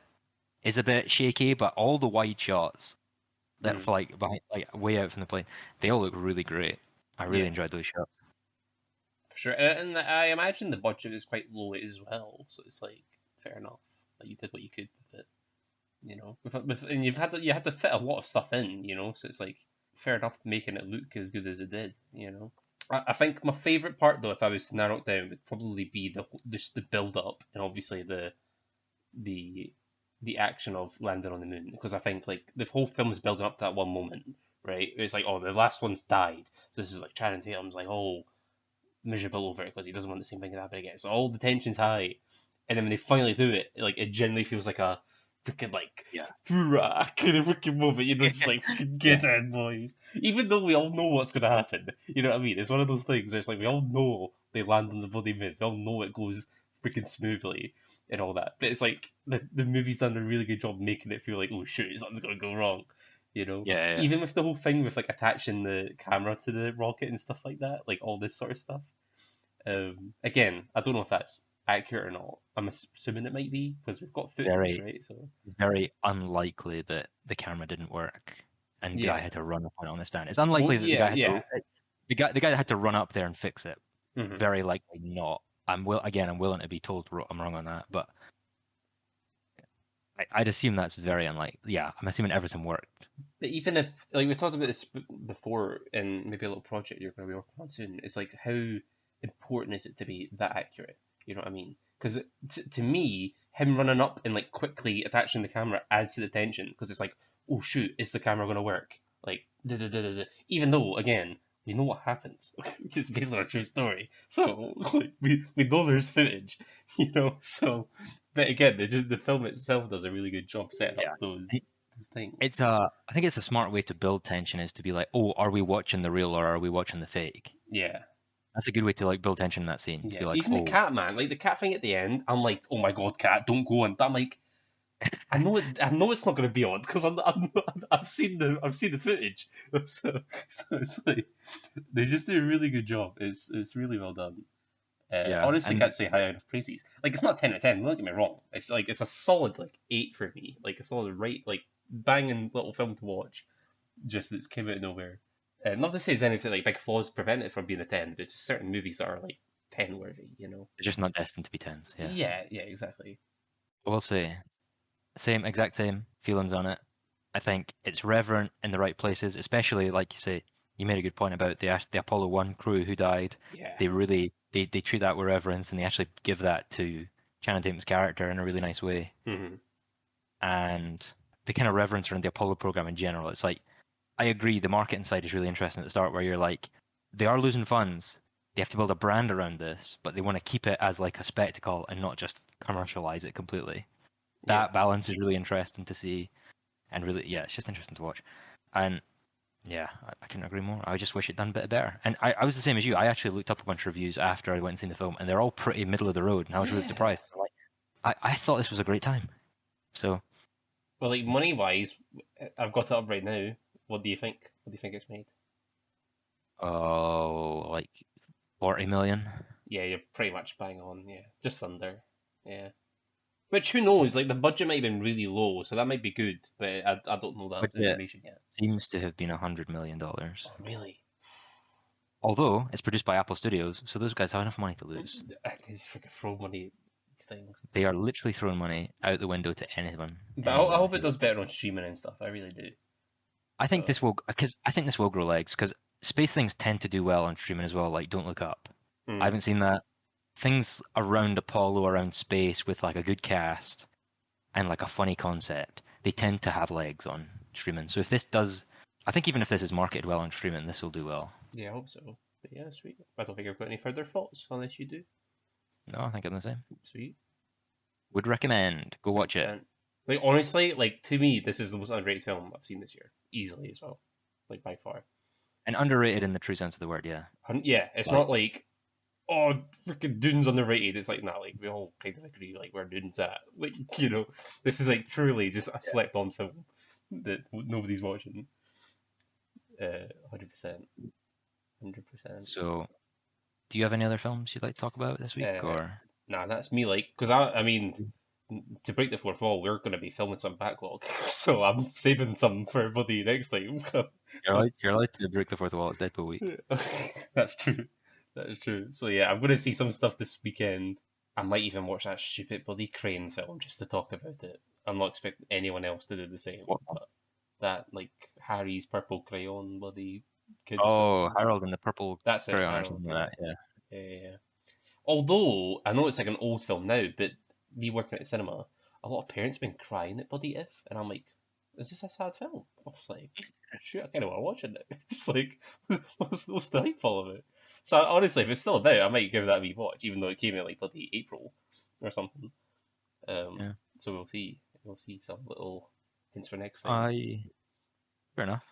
is a bit shaky, but all the wide shots that fly behind, like way out from the plane, they all look really great. I really enjoyed those shots. For sure, and I imagine the budget is quite low as well, so it's like fair enough. Like you did what you could with it, you know. And you had to fit a lot of stuff in, you know. So it's like fair enough making it look as good as it did, you know. I think my favorite part though, if I was to narrow it down, would probably be just the build up and obviously the action of landing on the moon, because I think like the whole film is building up to that one moment, right? It's like, oh, the last one's died, so this is like Channing Tatum's like, oh, miserable over it because he doesn't want the same thing to happen again. So all the tension's high, and then when they finally do it, like it genuinely feels like a freaking like hoorah kind of freaking moment. You know, just like get in, boys. Even though we all know what's gonna happen, you know what I mean? It's one of those things where it's like we all know they land on the bloody moon. We all know it goes freaking smoothly and all that. But it's like the movie's done a really good job making it feel like, oh shoot, something's gonna go wrong. You know, even with the whole thing with like attaching the camera to the rocket and stuff like that, like all this sort of stuff. Again, I don't know if that's accurate or not. I'm assuming it might be because we've got footage, right? So very unlikely that the camera didn't work and the guy had to run up on the stand. It's unlikely that the guy had to the guy that had to run up there and fix it. Very likely not. I'm willing to be told I'm wrong on that, but I'd assume that's very unlikely. Yeah, I'm assuming everything worked. But even if, like we talked about this before in maybe a little project you're going to be working on soon, it's like how important is it to be that accurate? You know what I mean? Because to me, him running up and like quickly attaching the camera adds to the tension because it's like, oh shoot, is the camera going to work? Like, even though again we know what happens. It's based on a true story, so like, we know there's footage, you know. So, but again, the film itself does a really good job setting up those things. I think it's a smart way to build tension is to be like, oh, are we watching the real or are we watching the fake? Yeah. That's a good way to like build tension in that scene. To be like, even the cat, man, like the cat thing at the end, I'm like, oh my god, cat, don't go on. But I'm like, I know it's not going to be on because I've seen the footage. So it's like they just do a really good job. It's really well done. Honestly, can't say high enough praises. Like it's not 10 out of 10. Don't get me wrong. It's like it's a solid like 8 for me. Like a solid like banging little film to watch. Just that's came out of nowhere. Not to say there's anything like big flaws prevent it from being a 10, but it's just certain movies that are like 10 worthy, you know. They're just not destined to be 10s. Yeah, exactly. I will say, exact same feelings on it. I think it's reverent in the right places, especially like you say. You made a good point about the Apollo 1 crew who died. Yeah. They really they treat that with reverence, and they actually give that to Channing Tatum's character in a really nice way. Mm-hmm. And the kind of reverence around the Apollo program in general. It's like, I agree, the marketing side is really interesting at the start, where you're like, they are losing funds. They have to build a brand around this, but they want to keep it as like a spectacle and not just commercialize it completely. That balance is really interesting to see, and really, yeah, it's just interesting to watch. And yeah, I couldn't agree more. I just wish it done a bit better. And I was the same as you. I actually looked up a bunch of reviews after I went and seen the film, and they're all pretty middle of the road. And I was really surprised. So, like, I thought this was a great time. So, Well, like money wise, I've got it up right now. What do you think? What do you think it's made? oh, like 40 million. Yeah, you're pretty much bang on. Yeah, just under. Yeah. Which, who knows? Like, the budget might have been really low, so that might be good, but I don't know that Budget information yet. seems to have been $100 million. Oh, really? Although it's produced by Apple Studios, so those guys have enough money to lose. They just freaking throw money at these things. They are literally throwing money out the window to anyone. But I hope it does better on streaming and stuff. I really do. I think this will, because I think this will grow legs, because space things tend to do well on streaming as well. Like Don't Look Up. I haven't seen that. Things around Apollo, around space, with like a good cast and like a funny concept, they tend to have legs on streaming. So if this does, I think even if this is marketed well on streaming, this will do well. Yeah, I hope so. But yeah, sweet. I don't think I've got any further thoughts, unless you do. No, I think I'm the same. Sweet. Would recommend. Go watch it. And, like, honestly, like, to me, this is the most underrated film I've seen this year. Easily as well. Like, by far. And underrated in the true sense of the word, yeah. Yeah, it's not like, oh, freaking Dune's underrated. It's like, nah, like, we all kind of agree, like, where Dune's at. Like, you know, this is, like, truly just a slept-on film that nobody's watching. 100%. 100%. So, do you have any other films you'd like to talk about this week, or? Nah, that's me, like, because I mean, to break the fourth wall, we're going to be filming some backlog, so I'm saving some for everybody next time. You're allowed to break the fourth wall. It's Deadpool week. That's true. That is true. So yeah, I'm going to see some stuff this weekend. I might even watch that stupid bloody Crane film just to talk about it. I'm not expecting anyone else to do the same. But that, like, Harry's Purple Crayon bloody kids. Oh, Harold and the Purple That's it. Crayon or Harold, something like that, yeah. Yeah. Although, I know it's like an old film now, but me working at the cinema, a lot of parents have been crying at bloody If, and I'm like, is this a sad film? I was like, shoot, I kind of want to watch it now. Just like, what's the hype all of it? So honestly, if it's still about, I might give that a wee watch, even though it came in like bloody April or something. Yeah. So we'll see. We'll see some little hints for next time. Fair enough.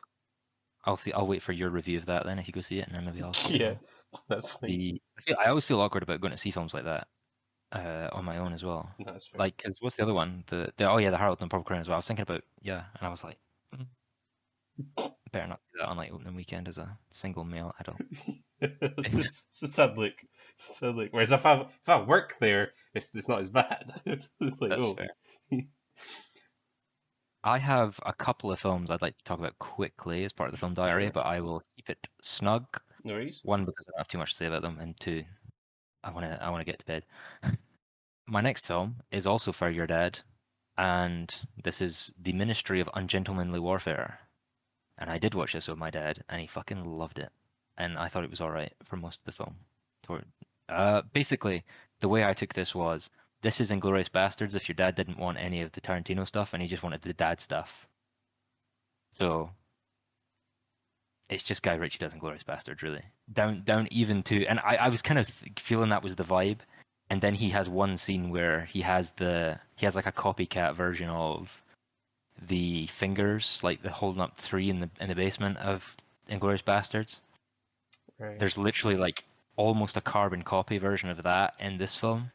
I'll wait for your review of that then if you go see it, and then maybe I'll see Yeah, it. that's fine. I always feel awkward about going to see films like that on my own as well. That's fair. Like, because what's the other one? The Harold and the Purple Crayon as well. I was thinking about, and I was like, better not do that on like opening weekend as a single male adult. It's a sad look. Whereas if I work there, it's not as bad. It's like, That's fair. I have a couple of films I'd like to talk about quickly as part of the film diary, but I will keep it snug. No worries. One, because I don't have too much to say about them, and two, I wanna get to bed. My next film is also for your dad, and this is The Ministry of Ungentlemanly Warfare. And I did watch this with my dad, and he fucking loved it. And I thought it was alright for most of the film. Basically, the way I took this was, this is Inglourious Bastards if your dad didn't want any of the Tarantino stuff and he just wanted the dad stuff. So, it's just Guy Ritchie does Inglourious Bastards, really. Down even to... And I was kind of feeling that was the vibe. And then he has one scene where he has like a copycat version of the fingers, like the holding up 3 in the basement of Inglourious Bastards. Right. There's literally like almost a carbon copy version of that in this film.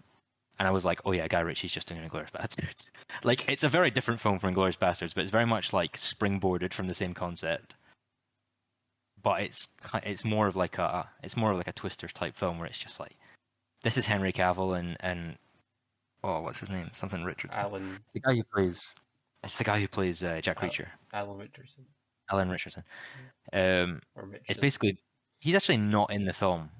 And I was like, oh yeah, Guy Ritchie's just doing Inglourious Bastards. Like, it's a very different film from Inglourious Bastards, but it's very much like springboarded from the same concept. But it's more of like a Twisters type film where it's just like, this is Henry Cavill and oh, what's his name? Something Richardson. Alan. The guy who plays. It's the guy who plays Jack Reacher. Alan Richardson. Alan Richardson. Or Richardson. It's basically, he's actually not in the film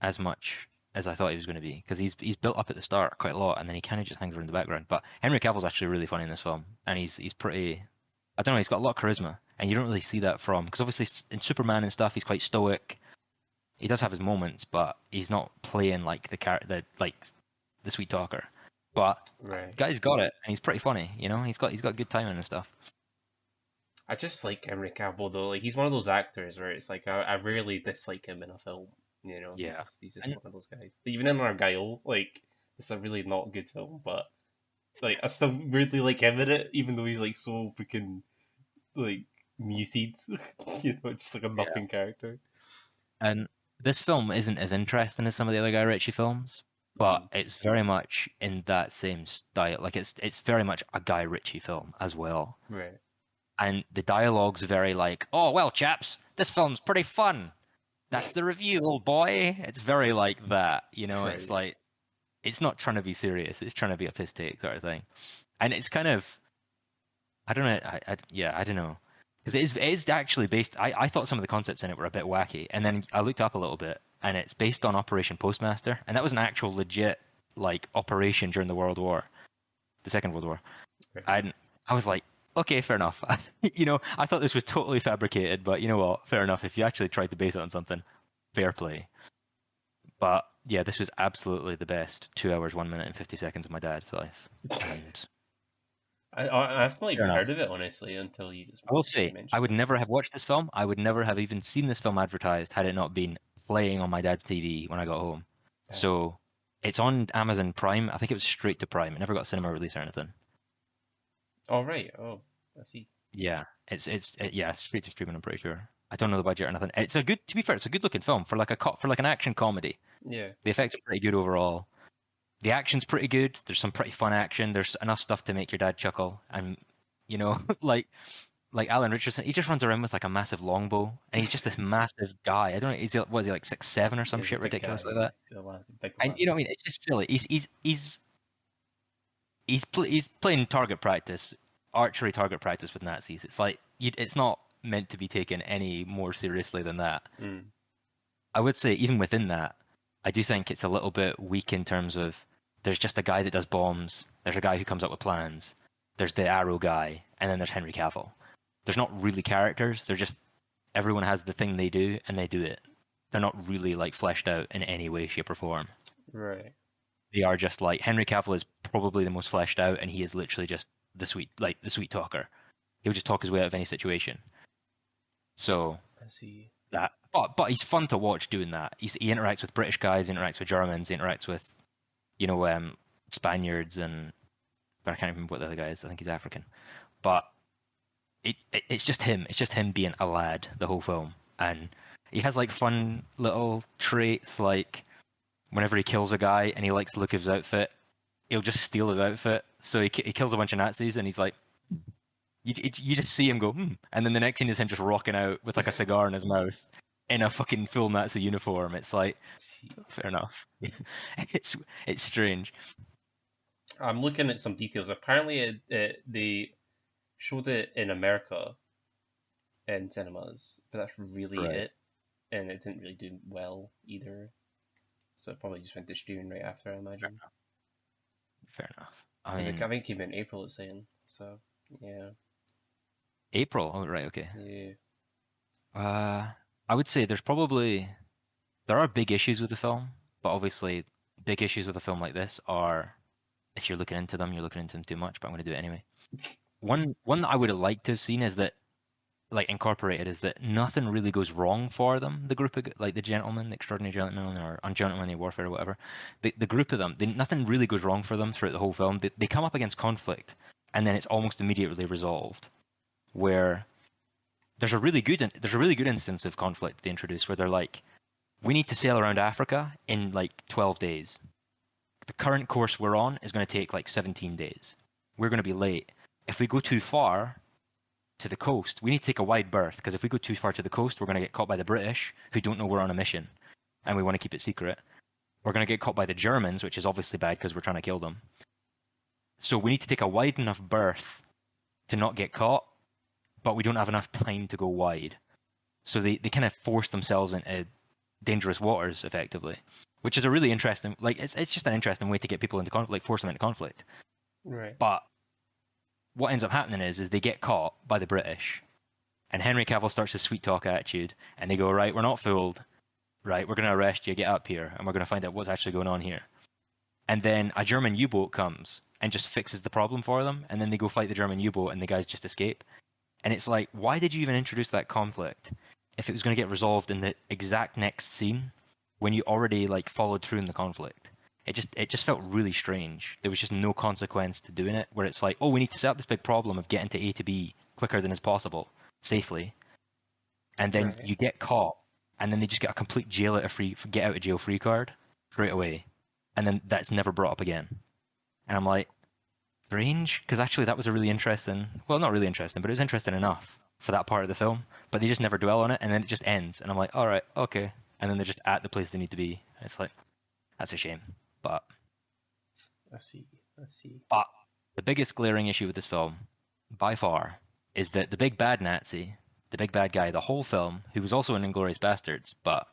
as much as I thought he was going to be, because he's built up at the start quite a lot, and then he kind of just hangs around the background. But Henry Cavill's actually really funny in this film, and he's pretty. I don't know. He's got a lot of charisma, and you don't really see that from, because obviously in Superman and stuff, he's quite stoic. He does have his moments, but he's not playing like the sweet talker. But Right. guy's got it, and he's pretty funny. You know, he's got good timing and stuff. I just like Henry Cavill though. Like he's one of those actors where it's like I rarely dislike him in a film. You know, Yeah. he's just And one of those guys. Even in Argyle, like it's a really not good film, but like I still weirdly like him in it, even though he's like so freaking like muted. You know, just like a yeah. nothing character. And this film isn't as interesting as some of the other Guy Ritchie films, but Mm. it's very much in that same style. Like it's very much a Guy Ritchie film as well. Right. And the dialogue's very like, "Oh well, chaps, this film's pretty fun. That's the review, old boy." It's very like that, you know. It's Right. like it's not trying to be serious. It's trying to be a piss take sort of thing. And it's kind of, I don't know. I don't know. Because it is actually based. I thought some of the concepts in it were a bit wacky, and then I looked up a little bit, and it's based on Operation Postmaster, and that was an actual legit like operation during the World War, the Second World War. Right. And I was like, okay, fair enough. You know, I thought this was totally fabricated, but you know what? Fair enough. If you actually tried to base it on something, fair play. But yeah, this was absolutely the best 2 hours, 1 minute, and 50 seconds of my dad's life. And I've not fair even enough. heard of it honestly until you just I will say, mentioned I would never have watched this film. I would never have even seen this film advertised had it not been playing on my dad's TV when I got home. Yeah. So it's on Amazon Prime. I think it was straight to Prime. It never got a cinema release or anything. Oh right. Oh, I see. Yeah, it's straight to streaming. I'm pretty sure. I don't know the budget or nothing. It's a good. To be fair, it's a good looking film for like for like an action comedy. Yeah. The effects are pretty good overall. The action's pretty good. There's some pretty fun action. There's enough stuff to make your dad chuckle. And you know, like Alan Richardson, he just runs around with like a massive longbow, and he's just this massive guy. I don't know. What is he like 6'7" or some He's a shit big ridiculous guy. like that? Big And lad. you know what I mean? It's just silly. He's playing target practice, archery target practice with Nazis. It's like it's not meant to be taken any more seriously than that. Mm. I would say even within that, I do think it's a little bit weak in terms of there's just a guy that does bombs. There's a guy who comes up with plans. There's the arrow guy, and then there's Henry Cavill. There's not really characters. They're just everyone has the thing they do, and they do it. They're not really like fleshed out in any way, shape, or form. Right. They are just like Henry Cavill is probably the most fleshed out, and he is literally just the sweet talker. He'll just talk his way out of any situation. So I see. that, but he's fun to watch doing that. He interacts with British guys, he interacts with Germans, he interacts with, you know, Spaniards, and but I can't remember what the other guy is. I think he's African, but it's just him. It's just him being a lad the whole film, and he has like fun little traits, like whenever he kills a guy and he likes the look of his outfit, he'll just steal his outfit. So he kills a bunch of Nazis, and he's like, you just see him go, and then the next scene is him just rocking out with like a cigar in his mouth in a fucking full Nazi uniform. It's like, fair enough. it's strange. I'm looking at some details. Apparently, they showed it in America in cinemas, but that's really Right. it, and it didn't really do well either. So it probably just went to streaming right after, I imagine. Fair enough. I think it came in April, it's saying. So yeah. April. Oh, right. Okay. Yeah. I would say there are big issues with the film, but obviously big issues with a film like this are, if you're looking into them, you're looking into them too much. But I'm going to do it anyway. One that I would have liked to have seen is that, like, incorporated is that nothing really goes wrong for them. The group of like the gentlemen, the extraordinary gentlemen, or ungentlemanly warfare, or whatever. The group of them, nothing really goes wrong for them throughout the whole film. They come up against conflict, and then it's almost immediately resolved. Where there's a really good instance of conflict they introduce where they're like, we need to sail around Africa in like 12 days. The current course we're on is going to take like 17 days. We're going to be late. If we go too far to the coast, we need to take a wide berth, because if we go too far to the coast, we're going to get caught by the British, who don't know we're on a mission, and we want to keep it secret. We're going to get caught by the Germans, which is obviously bad because we're trying to kill them. So we need to take a wide enough berth to not get caught, but we don't have enough time to go wide. So they kind of force themselves into dangerous waters, effectively, which is a really interesting, like, it's just an interesting way to get people into conflict, like force them into conflict. Right. But what ends up happening is they get caught by the British, and Henry Cavill starts his sweet talk attitude, and they go, right, we're not fooled, right, we're going to arrest you, get up here, and we're going to find out what's actually going on here. and then a German U-boat comes and just fixes the problem for them, and then they go fight the German U-boat, and the guys just escape. And it's like, why did you even introduce that conflict if it was going to get resolved in the exact next scene when you already like followed through in the conflict? It just felt really strange. There was just no consequence to doing it, where it's like, oh, we need to set up this big problem of getting to A to B quicker than is possible, safely, and then Right. you get caught, and then they just get a complete get out of jail free card straight away, and then that's never brought up again. And I'm like, strange, because actually that was a really interesting, well, not really interesting, but it was interesting enough for that part of the film, but they just never dwell on it, and then it just ends, and I'm like, all right, okay, and then they're just at the place they need to be. It's like, that's a shame. But I see. the biggest glaring issue with this film, by far, is that the big bad Nazi, the big bad guy, the whole film, who was also in Inglourious Bastards, but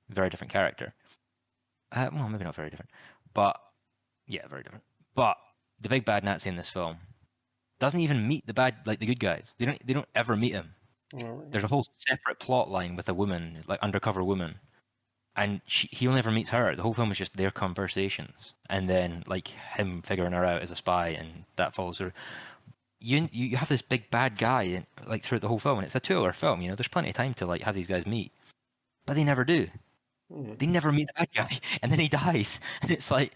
very different character. Well, maybe not very different, but yeah, very different. But the big bad Nazi in this film doesn't even meet the good guys. They don't ever meet him. Alright. There's a whole separate plot line with a woman, like undercover woman, and he only ever meets her. The whole film is just their conversations, and then like him figuring her out as a spy, and that follows her. You have this big bad guy like throughout the whole film, and it's a 2-hour film. You know, there's plenty of time to like have these guys meet, but they never do. Mhm. They never meet the bad guy, and then he dies, and it's like,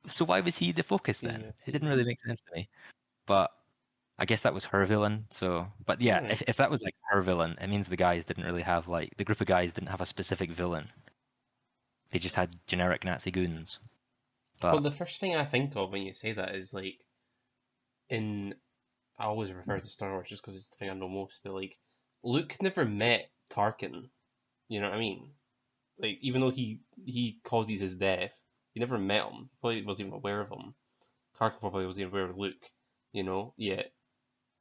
so why was he the focus then? Yeah, It didn't really make sense to me. But I guess that was her villain. So, but yeah, Alright. if that was like her villain, it means the guys didn't really have like the group of guys didn't have a specific villain. They just had generic Nazi goons. Well, But the first thing I think of when you say that is like, I always refer to Star Wars just because it's the thing I know most, but like, Luke never met Tarkin. You know what I mean? Like, even though he causes his death, he never met him. He probably wasn't even aware of him. Tarkin probably wasn't even aware of Luke. You know, yet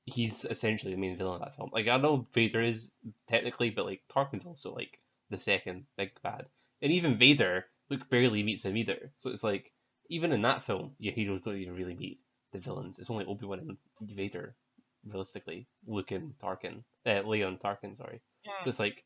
he's essentially the main villain of that film. Like, I know Vader is technically, but like Tarkin's also like the second big bad, and even Vader, Luke barely meets him either. So it's like, even in that film, your heroes don't even really meet the villains. It's only Obi-Wan and Vader, realistically. Luke and Tarkin, Leia and Tarkin, sorry. So it's like,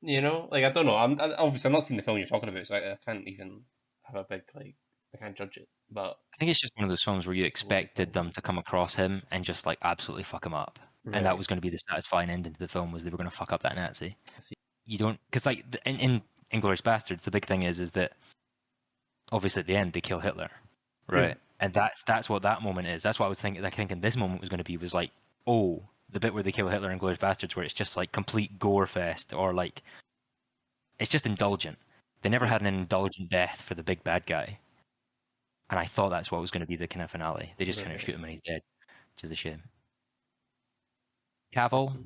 you know, like I don't know. Obviously I'm not seeing the film you're talking about, so I can't even have a big like, I can't judge it. But I think it's just one of those films where you expected them to come across him and just like absolutely fuck him up, and that Right. was going to be the satisfying ending to the film, was they were going to fuck up that Nazi. I see. You don't, because like in Inglourious Bastards, the big thing is that obviously at the end they kill Hitler, right? Yeah. And that's what that moment is. That's what I was thinking. I thinking this moment was going to be, was like, oh, the bit where they kill Hitler in Inglourious Bastards, where it's just like complete gore fest, or like it's just indulgent. They never had an indulgent death for the big bad guy, and I thought that's what was going to be the kind of finale. They just kind of Right. shoot him and he's dead, which is a shame. I Cavill, see.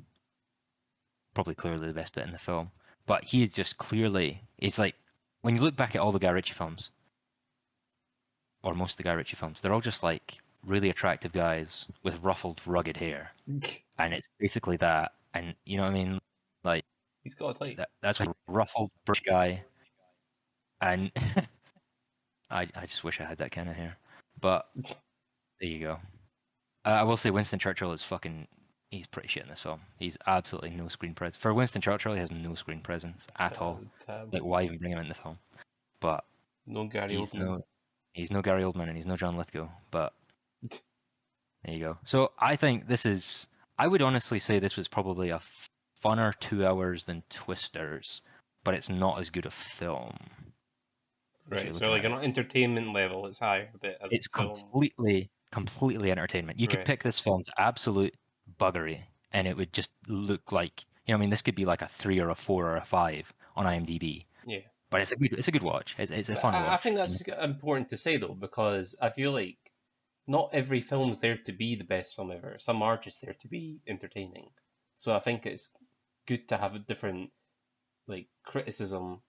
probably clearly the best bit in the film, but he is just clearly, it's like, when you look back at all the Guy Ritchie films, or most of the Guy Ritchie films, they're all just like really attractive guys with ruffled, rugged hair, and it's basically that. And you know what I mean? Like He's got a type. that's like a ruffled British guy, and I just wish I had that kind of hair. But there you go. I will say Winston Churchill is fucking. He's pretty shit in this film. He's absolutely no screen presence. For Winston Churchill, he has no screen presence at all. Like, why even bring him in the film? But No Gary he's Oldman. no Gary Oldman, and he's no John Lithgow. But there you go. So I think this is. I would honestly say this was probably a funner 2 hours than Twisters, but it's not as good a film. if you're Right. So looking like at on it. an entertainment level, it's higher, but as a It's film, completely entertainment. You could Right. pick this film to absolute buggery, and it would just look like, you know, I mean, this could be like a 3 or a 4 or a 5 on IMDb. yeah. But it's a good watch. It's a But fun I watch. think that's important to say though, because I feel like not every film's there to be the best film ever. Some are just there to be entertaining. So I think it's good to have a different like criticism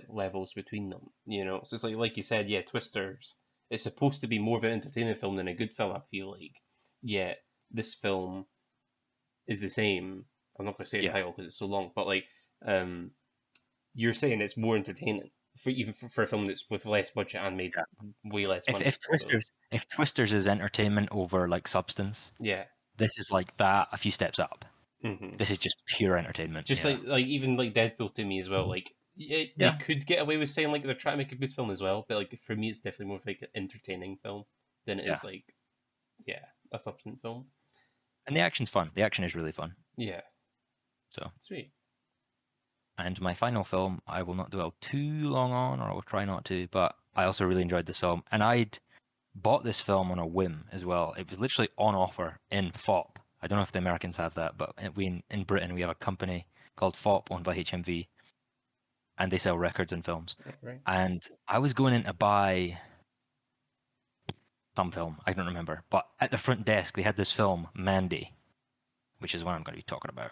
levels between them. You know, so it's like you said, yeah, Twisters. It's supposed to be more of an entertaining film than a good film. I feel like, yet this film is the same. I'm not going to say the Yeah. title because it's so long, but like, you're saying it's more entertaining for even for a film that's with less budget and made way less money. If Twisters is entertainment over like substance, Yeah. this is like that a few steps up. hmm This is just pure entertainment. Just yeah. like even like Deadpool to me as well. Like you Yeah. could get away with saying like they're trying to make a good film as well, but like for me, it's definitely more of like an entertaining film than it Yeah. is like, yeah, a substance film. And the action's fun. The action is really fun. Yeah, So, sweet. and my final film, I will not dwell too long on, or I will try not to, but I also really enjoyed this film. And I'd bought this film on a whim as well. It was literally on offer in FOP. I don't know if the Americans have that, but we in Britain, we have a company called FOP owned by HMV, and they sell records and films. Right. And I was going in to buy some film, I don't remember, but at the front desk they had this film, Mandy, which is what I'm going to be talking about.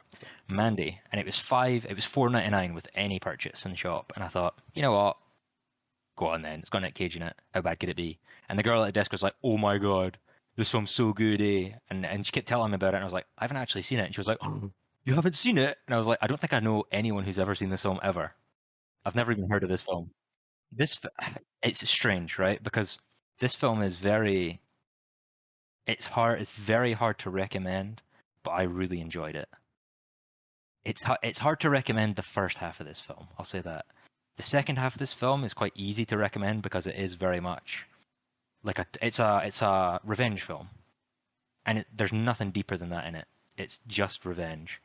Mandy, and it was $4.99 with any purchase in the shop, and I thought, you know what? Go on then, it's got Nick Cage in it. How bad could it be? And the girl at the desk was like, "Oh my god, this film's so good, eh?" And she kept telling me about it, and I was like, "I haven't actually seen it." And she was like, "Oh, you haven't seen it?" And I was like, "I don't think I know anyone who's ever seen this film ever. I've never even heard of this film." It's strange, right? Because this film is it's very hard to recommend, but I really enjoyed it. It's hard to recommend the first half of this film. I'll say that. The second half of this film is quite easy to recommend because it is very much like it's a revenge film, and there's nothing deeper than that in it. It's just revenge.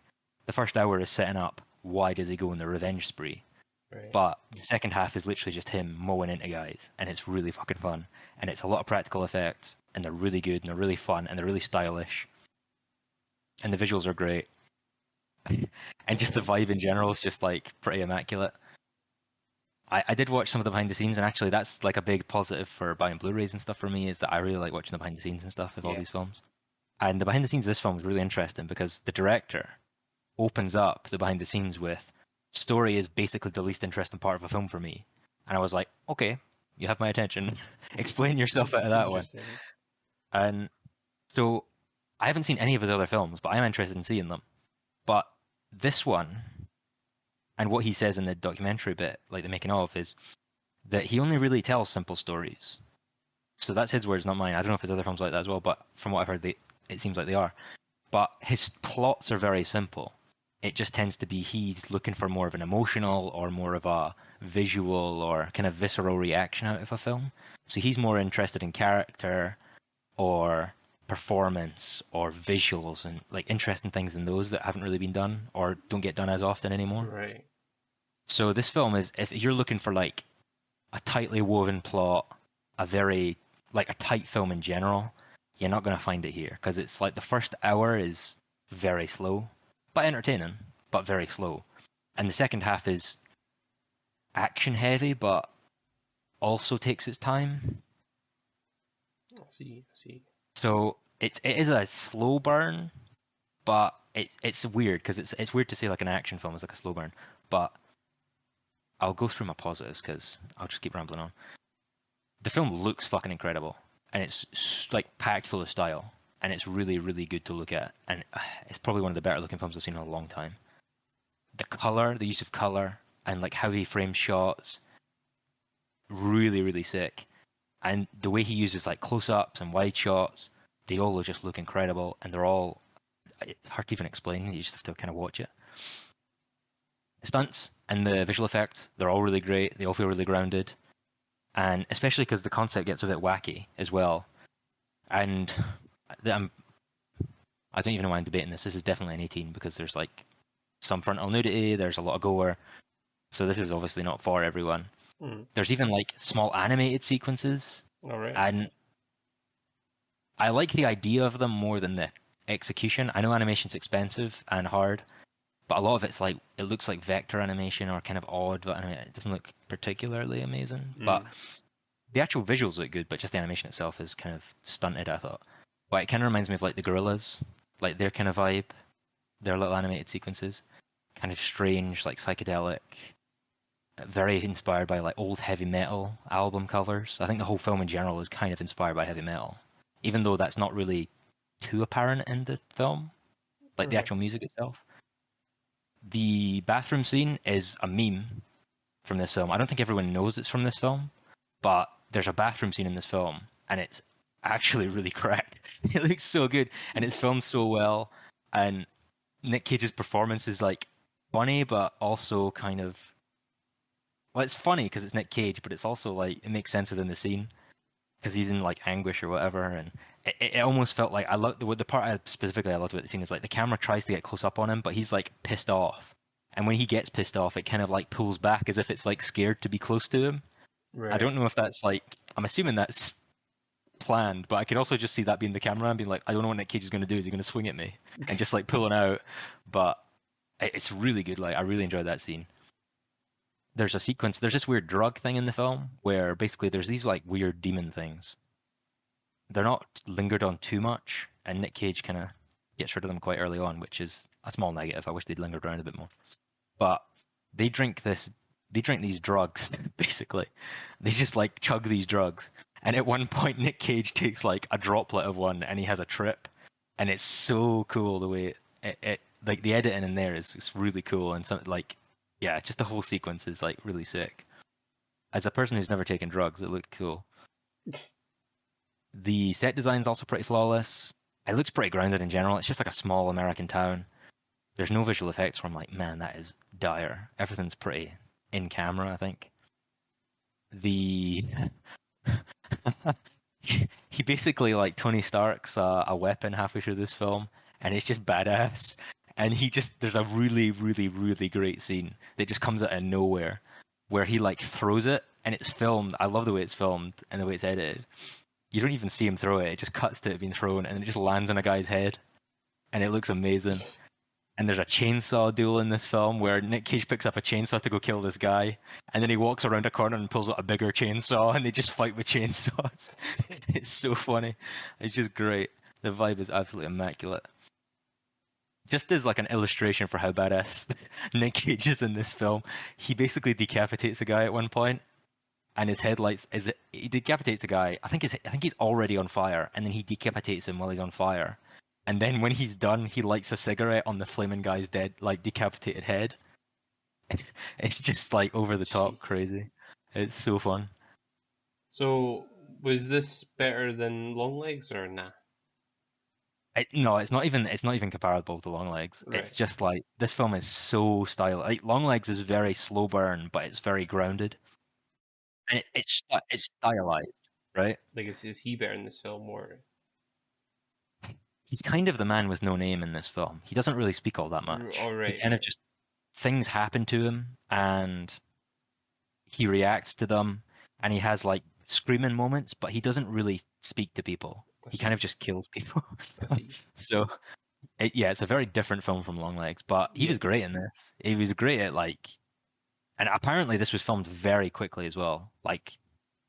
The first hour is setting up why does he go on the revenge spree, Right. but the second half is literally just him mowing into guys, and it's really fucking fun. And it's a lot of practical effects, and they're really good, and they're really fun, and they're really stylish, and the visuals are great, and just the vibe in general is just like pretty immaculate. I did watch some of the behind the scenes, and actually that's like a big positive for buying Blu-rays and stuff for me, is that I really like watching the behind the scenes and stuff of all Yeah. these films. And the behind the scenes of this film is really interesting because the director opens up the behind the scenes with story is basically the least interesting part of a film for me. And I was like, okay, you have my attention. Explain yourself out of that one. Interesting. And so I haven't seen any of his other films, but I'm interested in seeing them. But this one, and what he says in the documentary bit, like the making of, is that he only really tells simple stories. So that's his words, not mine. I don't know if there's other films like that as well, but from what I've heard, it seems like they are. But his plots are very simple. It just tends to be he's looking for more of an emotional or more of a visual or kind of visceral reaction out of a film. So he's more interested in character or performance or visuals and like interesting things in those that haven't really been done or don't get done as often anymore. Right. So this film is, if you're looking for like a tightly woven plot, a tight film in general, you're not going to find it here because it's like the first hour is very slow, but entertaining, but very slow. And the second half is action heavy, but also takes its time. I see. So it is a slow burn, but it's weird because it's weird to say like an action film is like a slow burn. But I'll go through my positives because I'll just keep rambling on. The film looks fucking incredible, and it's like packed full of style, and it's really, really good to look at, and it's probably one of the better looking films I've seen in a long time. The use of color, and like how he frames shots, really, really sick. And the way he uses like close-ups and wide shots, they all just look incredible, and it's hard to even explain, you just have to kind of watch it. The stunts and the visual effects, they're all really great, they all feel really grounded. And especially because the concept gets a bit wacky as well. And I don't even know why I'm debating this. This is definitely an 18 because there's like some frontal nudity, there's a lot of gore. So this is obviously not for everyone. There's even like small animated sequences. All right. And I like the idea of them more than the execution. I know animation's expensive and hard, but a lot of it's like, it looks like vector animation or kind of odd, but it doesn't look particularly amazing. But the actual visuals look good, but just the animation itself is kind of stunted, I thought. But it kind of reminds me of like the Gorillas, like their kind of vibe, their little animated sequences. Kind of strange, like psychedelic, very inspired by like old heavy metal album covers. I think the whole film in general is kind of inspired by heavy metal, even though that's not really too apparent in the film, like the actual music itself. The bathroom scene is a meme from this film. I don't think everyone knows it's from this film, but there's a bathroom scene in this film, and it's actually really cracked. It looks so good, and it's filmed so well, and Nick Cage's performance is like funny, but also kind of well, it's funny because it's Nick Cage, but it's also like it makes sense within the scene because he's in like anguish or whatever, and it almost felt like I love the part I specifically I loved about the scene is like the camera tries to get close up on him, but he's like pissed off, and when he gets pissed off, it kind of like pulls back as if it's like scared to be close to him. Right. I don't know if that's like I'm assuming that's planned, but I could also just see that being the camera and being like, I don't know what Nick Cage is going to do. Is he going to swing at me and just like pulling out? But it's really good. Like I really enjoyed that scene. There's a sequence. There's this weird drug thing in the film where basically there's these like weird demon things. They're not lingered on too much, and Nick Cage kind of gets rid of them quite early on, which is a small negative. I wish they'd lingered around a bit more. But they drink these drugs, basically. They just like chug these drugs. And at one point, Nick Cage takes like a droplet of one and he has a trip. And it's so cool the way it like the editing in there is really cool. And something like, yeah, just the whole sequence is like really sick. As a person who's never taken drugs, it looked cool. The set design's also pretty flawless. It looks pretty grounded in general. It's just like a small American town. There's no visual effects where I'm like, man, that is dire. Everything's pretty in camera, I think. He basically like Tony Stark's a weapon halfway through this film, and it's just badass. And there's a really, really, really great scene that just comes out of nowhere where he like throws it, and it's filmed. I love the way it's filmed and the way it's edited. You don't even see him throw it. It just cuts to it being thrown, and it just lands on a guy's head, and it looks amazing. And there's a chainsaw duel in this film where Nick Cage picks up a chainsaw to go kill this guy, and then he walks around a corner and pulls out a bigger chainsaw, and they just fight with chainsaws. It's so funny. It's just great. The vibe is absolutely immaculate. Just as like an illustration for how badass Nick Cage is in this film, he basically decapitates a guy at one point, and his headlights he decapitates a guy. I think he's already on fire, and then he decapitates him while he's on fire. And then when he's done, he lights a cigarette on the flaming guy's dead, like decapitated head. It's just like over the top crazy. It's so fun. So was this better than Longlegs or nah? No, it's not even comparable to Longlegs. Right. It's just like this film is so stylized. Like Longlegs is very slow burn, but it's very grounded. And it's stylized, right? Like is he better in this film or? He's kind of the man with no name in this film. He doesn't really speak all that much. All right. He kind of just things happen to him and he reacts to them, and he has like screaming moments, but he doesn't really speak to people. He kind of just kills people. So it's a very different film from Longlegs, but he was great in this. He was great at like, and apparently this was filmed very quickly as well. Like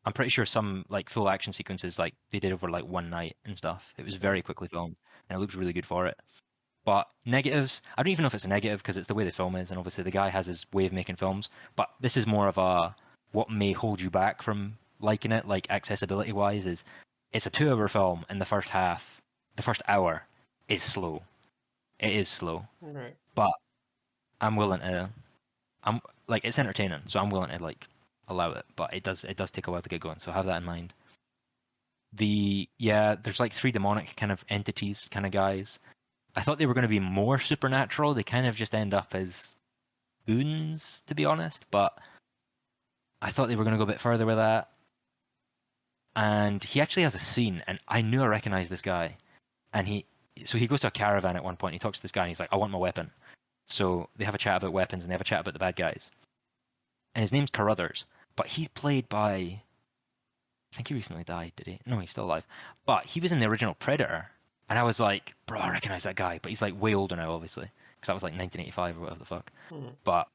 I'm pretty sure some like full action sequences like they did over like one night and stuff. It was very quickly filmed, and it looks really good for it. But negatives, I don't even know if it's a negative because it's the way the film is, and obviously the guy has his way of making films. But this is more of a what may hold you back from liking it, like accessibility wise, is it's a 2-hour film, and the first hour is slow. It is slow, Right. but I'm like it's entertaining, so I'm willing to like allow it. But it does take a while to get going, so have that in mind. There's like 3 demonic kind of entities, kind of guys. I thought they were going to be more supernatural. They kind of just end up as goons, to be honest. But I thought they were going to go a bit further with that. And he actually has a scene, and I knew I recognized this guy. And he goes to a caravan at one point. And he talks to this guy, and he's like, "I want my weapon." So they have a chat about weapons, and they have a chat about the bad guys. And his name's Carruthers, but he's played by, I think he recently died, did he? No, he's still alive. But he was in the original Predator. And I was like, bro, I recognize that guy. But he's like way older now, obviously. Because that was like 1985 or whatever the fuck. But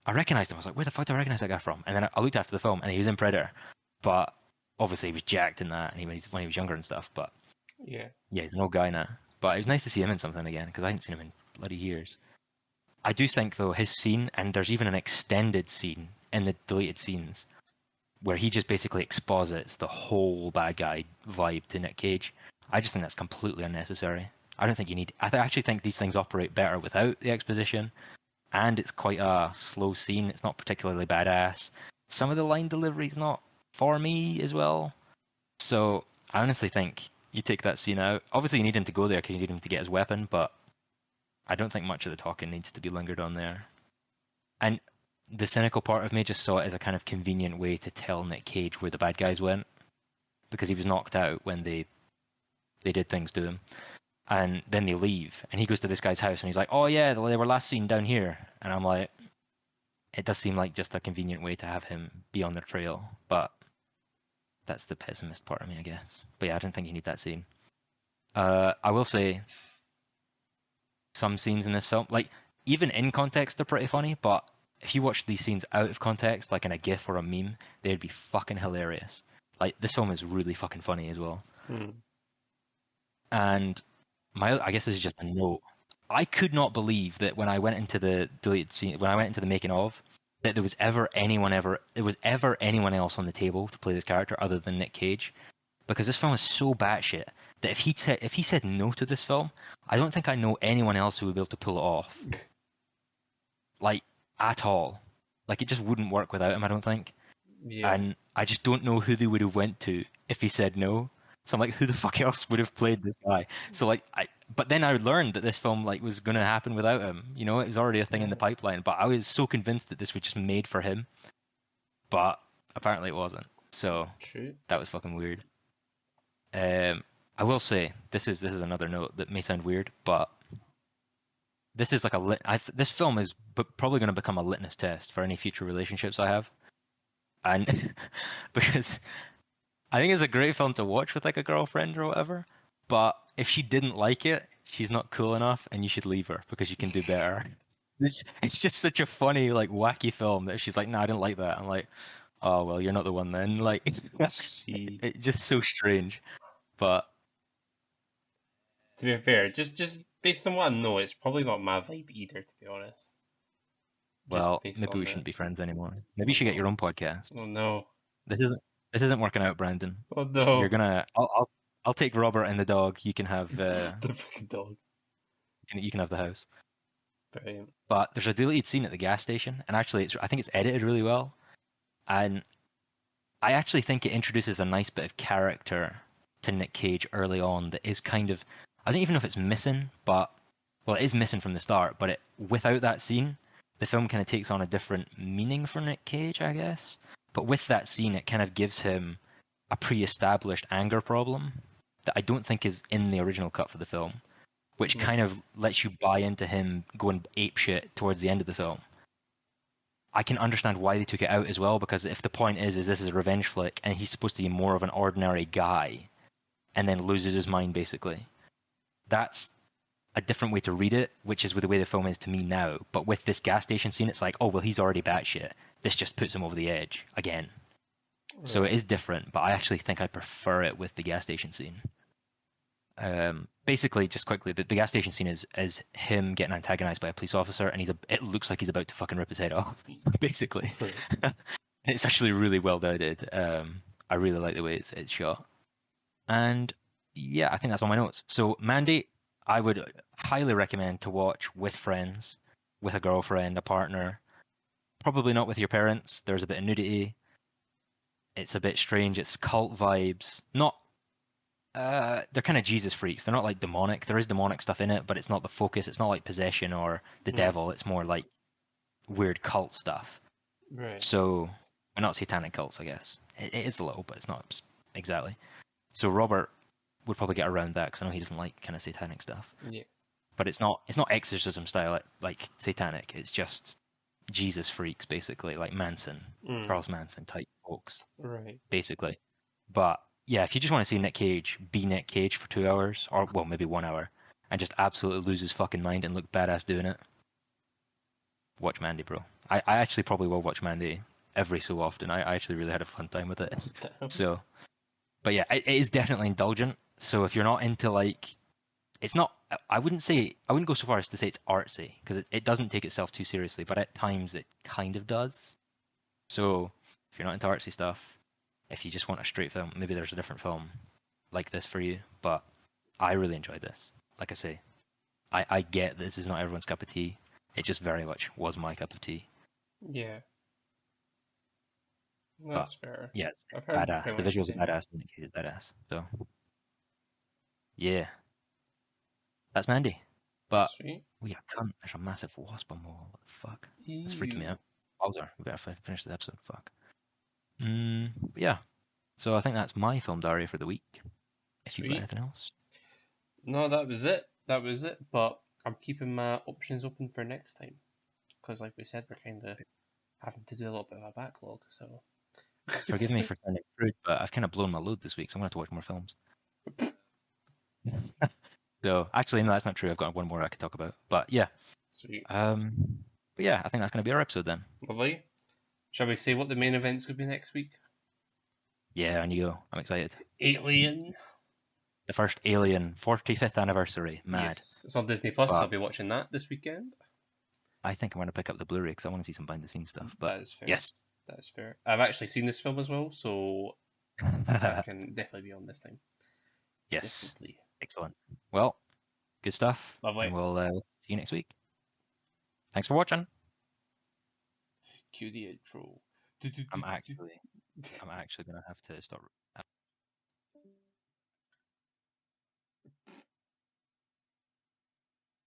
I recognized him. I was like, where the fuck do I recognize that guy from? And then I looked after the film, and he was in Predator. But obviously he was jacked in that, and when he was younger and stuff. But yeah, he's an old guy now. But it was nice to see him in something again, because I hadn't seen him in bloody years. I do think, though, his scene, and there's even an extended scene in the deleted scenes, where he just basically exposits the whole bad guy vibe to Nick Cage. I just think that's completely unnecessary. I don't think you need... I actually think these things operate better without the exposition, and it's quite a slow scene. It's not particularly badass. Some of the line delivery's not for me as well. So I honestly think you take that scene out. Obviously, you need him to go there because you need him to get his weapon, but I don't think much of the talking needs to be lingered on there. And the cynical part of me just saw it as a kind of convenient way to tell Nick Cage where the bad guys went, because he was knocked out when they did things to him, and then they leave, and he goes to this guy's house, and he's like, "Oh yeah, they were last seen down here," and I'm like, it does seem like just a convenient way to have him be on their trail, but that's the pessimist part of me, I guess. But yeah, I don't think you need that scene. I will say, some scenes in this film, like even in context, they're pretty funny, but if you watch these scenes out of context, like in a GIF or a meme, they'd be fucking hilarious. Like this film is really fucking funny as well. And I guess this is just a note. I could not believe that when I went into the deleted scene, when I went into the making of, that there was ever anyone else on the table to play this character other than Nick Cage, because this film is so batshit that if he said no to this film, I don't think I know anyone else who would be able to pull it off, like at all. Like it just wouldn't work without him, I don't think. Yeah. And I just don't know who they would have went to if he said no. So I'm like, who the fuck else would have played this guy? So like, but then I learned that this film like was going to happen without him. You know, it was already a thing in the pipeline. But I was so convinced that this was just made for him. But apparently it wasn't. So True. that was fucking weird. I will say this is another note that may sound weird, but this is like this film is probably going to become a litmus test for any future relationships I have, and because I think it's a great film to watch with like a girlfriend or whatever. But if she didn't like it, she's not cool enough, and you should leave her because you can do better. It's just such a funny, like wacky film that she's like, "No, I didn't like that." I'm like, "Oh well, you're not the one then." Like, it's just so strange. But to be fair, just based on what I know, it's probably not my vibe either. To be honest. Well, maybe we shouldn't be friends anymore. Maybe you should get your own podcast. Oh no. This isn't working out, Brandon. Oh no. You're gonna. I'll take Robert and the dog. You can have the freaking dog. You can have the house. Brilliant. But there's a deleted scene at the gas station, and actually, I think it's edited really well, and I actually think it introduces a nice bit of character to Nick Cage early on that is kind of, I don't even know if it's missing, but well, it is missing from the start. But without that scene, the film kind of takes on a different meaning for Nick Cage, I guess. But with that scene, it kind of gives him a pre-established anger problem that I don't think is in the original cut for the film, which kind of lets you buy into him going apeshit towards the end of the film. I can understand why they took it out as well, because if the point is this is a revenge flick and he's supposed to be more of an ordinary guy and then loses his mind basically, that's a different way to read it, which is with the way the film is to me now. But with this gas station scene, it's like, oh well, he's already batshit. This just puts him over the edge again. Right. So it is different, but I actually think I prefer it with the gas station scene. Basically, just quickly, the gas station scene is him getting antagonized by a police officer, and it looks like he's about to fucking rip his head off, basically. It's actually really well done. I really like the way it's shot. And yeah, I think that's all my notes. So Mandy, I would highly recommend to watch with friends, with a girlfriend, a partner. Probably not with your parents. There's a bit of nudity. It's a bit strange. It's cult vibes. Not. They're kind of Jesus freaks. They're not like demonic. There is demonic stuff in it, but it's not the focus. It's not like possession or the devil. It's more like weird cult stuff. Right. So, well, not satanic cults, I guess. It is a little, but it's not exactly. So Robert would probably get around that because I know he doesn't like kind of satanic stuff. Yeah. But it's not exorcism style like satanic. It's just Jesus freaks basically, like Manson, Charles Manson type folks. Right. Basically, but. Yeah, if you just want to see Nick Cage be Nick Cage for 2 hours, or well, maybe 1 hour, and just absolutely lose his fucking mind and look badass doing it, watch Mandy, bro. I actually probably will watch Mandy every so often. I actually really had a fun time with it. So, but yeah, it is definitely indulgent. So if you're not into like, it's not. I wouldn't go so far as to say it's artsy, because it doesn't take itself too seriously, but at times it kind of does. So if you're not into artsy stuff. If you just want a straight film, maybe there's a different film like this for you. But I really enjoyed this. Like I say, I get this is not everyone's cup of tea. It just very much was my cup of tea. Yeah. That's fair. Yeah, it's badass. The visuals are badass and the badass. So, yeah. That's Mandy. But, Sweet. there's a massive wasp on the wall. What the fuck? That's freaking me out. Wowzer, we better finish the episode. Fuck. But yeah. So I think that's my film diary for the week. If you've got Sweet. anything else. No, that was it. That was it. But I'm keeping my options open for next time because, like we said, we're kind of having to do a little bit of a backlog. So Forgive me for sounding rude, but I've kind of blown my load this week, so I'm going to have to watch more films. So actually, no, that's not true. I've got one more I could talk about. But yeah. Sweet. But yeah, I think that's going to be our episode then. Lovely. Shall we say what the main events could be next week? Yeah, on you go. I'm excited. Alien. The first Alien 45th anniversary. Mad. Yes, it's on Disney Plus. But I'll be watching that this weekend. I think I'm going to pick up the Blu-ray because I want to see some behind-the-scenes stuff. But That is fair. yes. That is fair. I've actually seen this film as well, so that can definitely be on this time. Yes. Definitely. Excellent. Well, good stuff. Lovely. And we'll see you next week. Thanks for watching. Cue the intro. I'm actually going to have to stop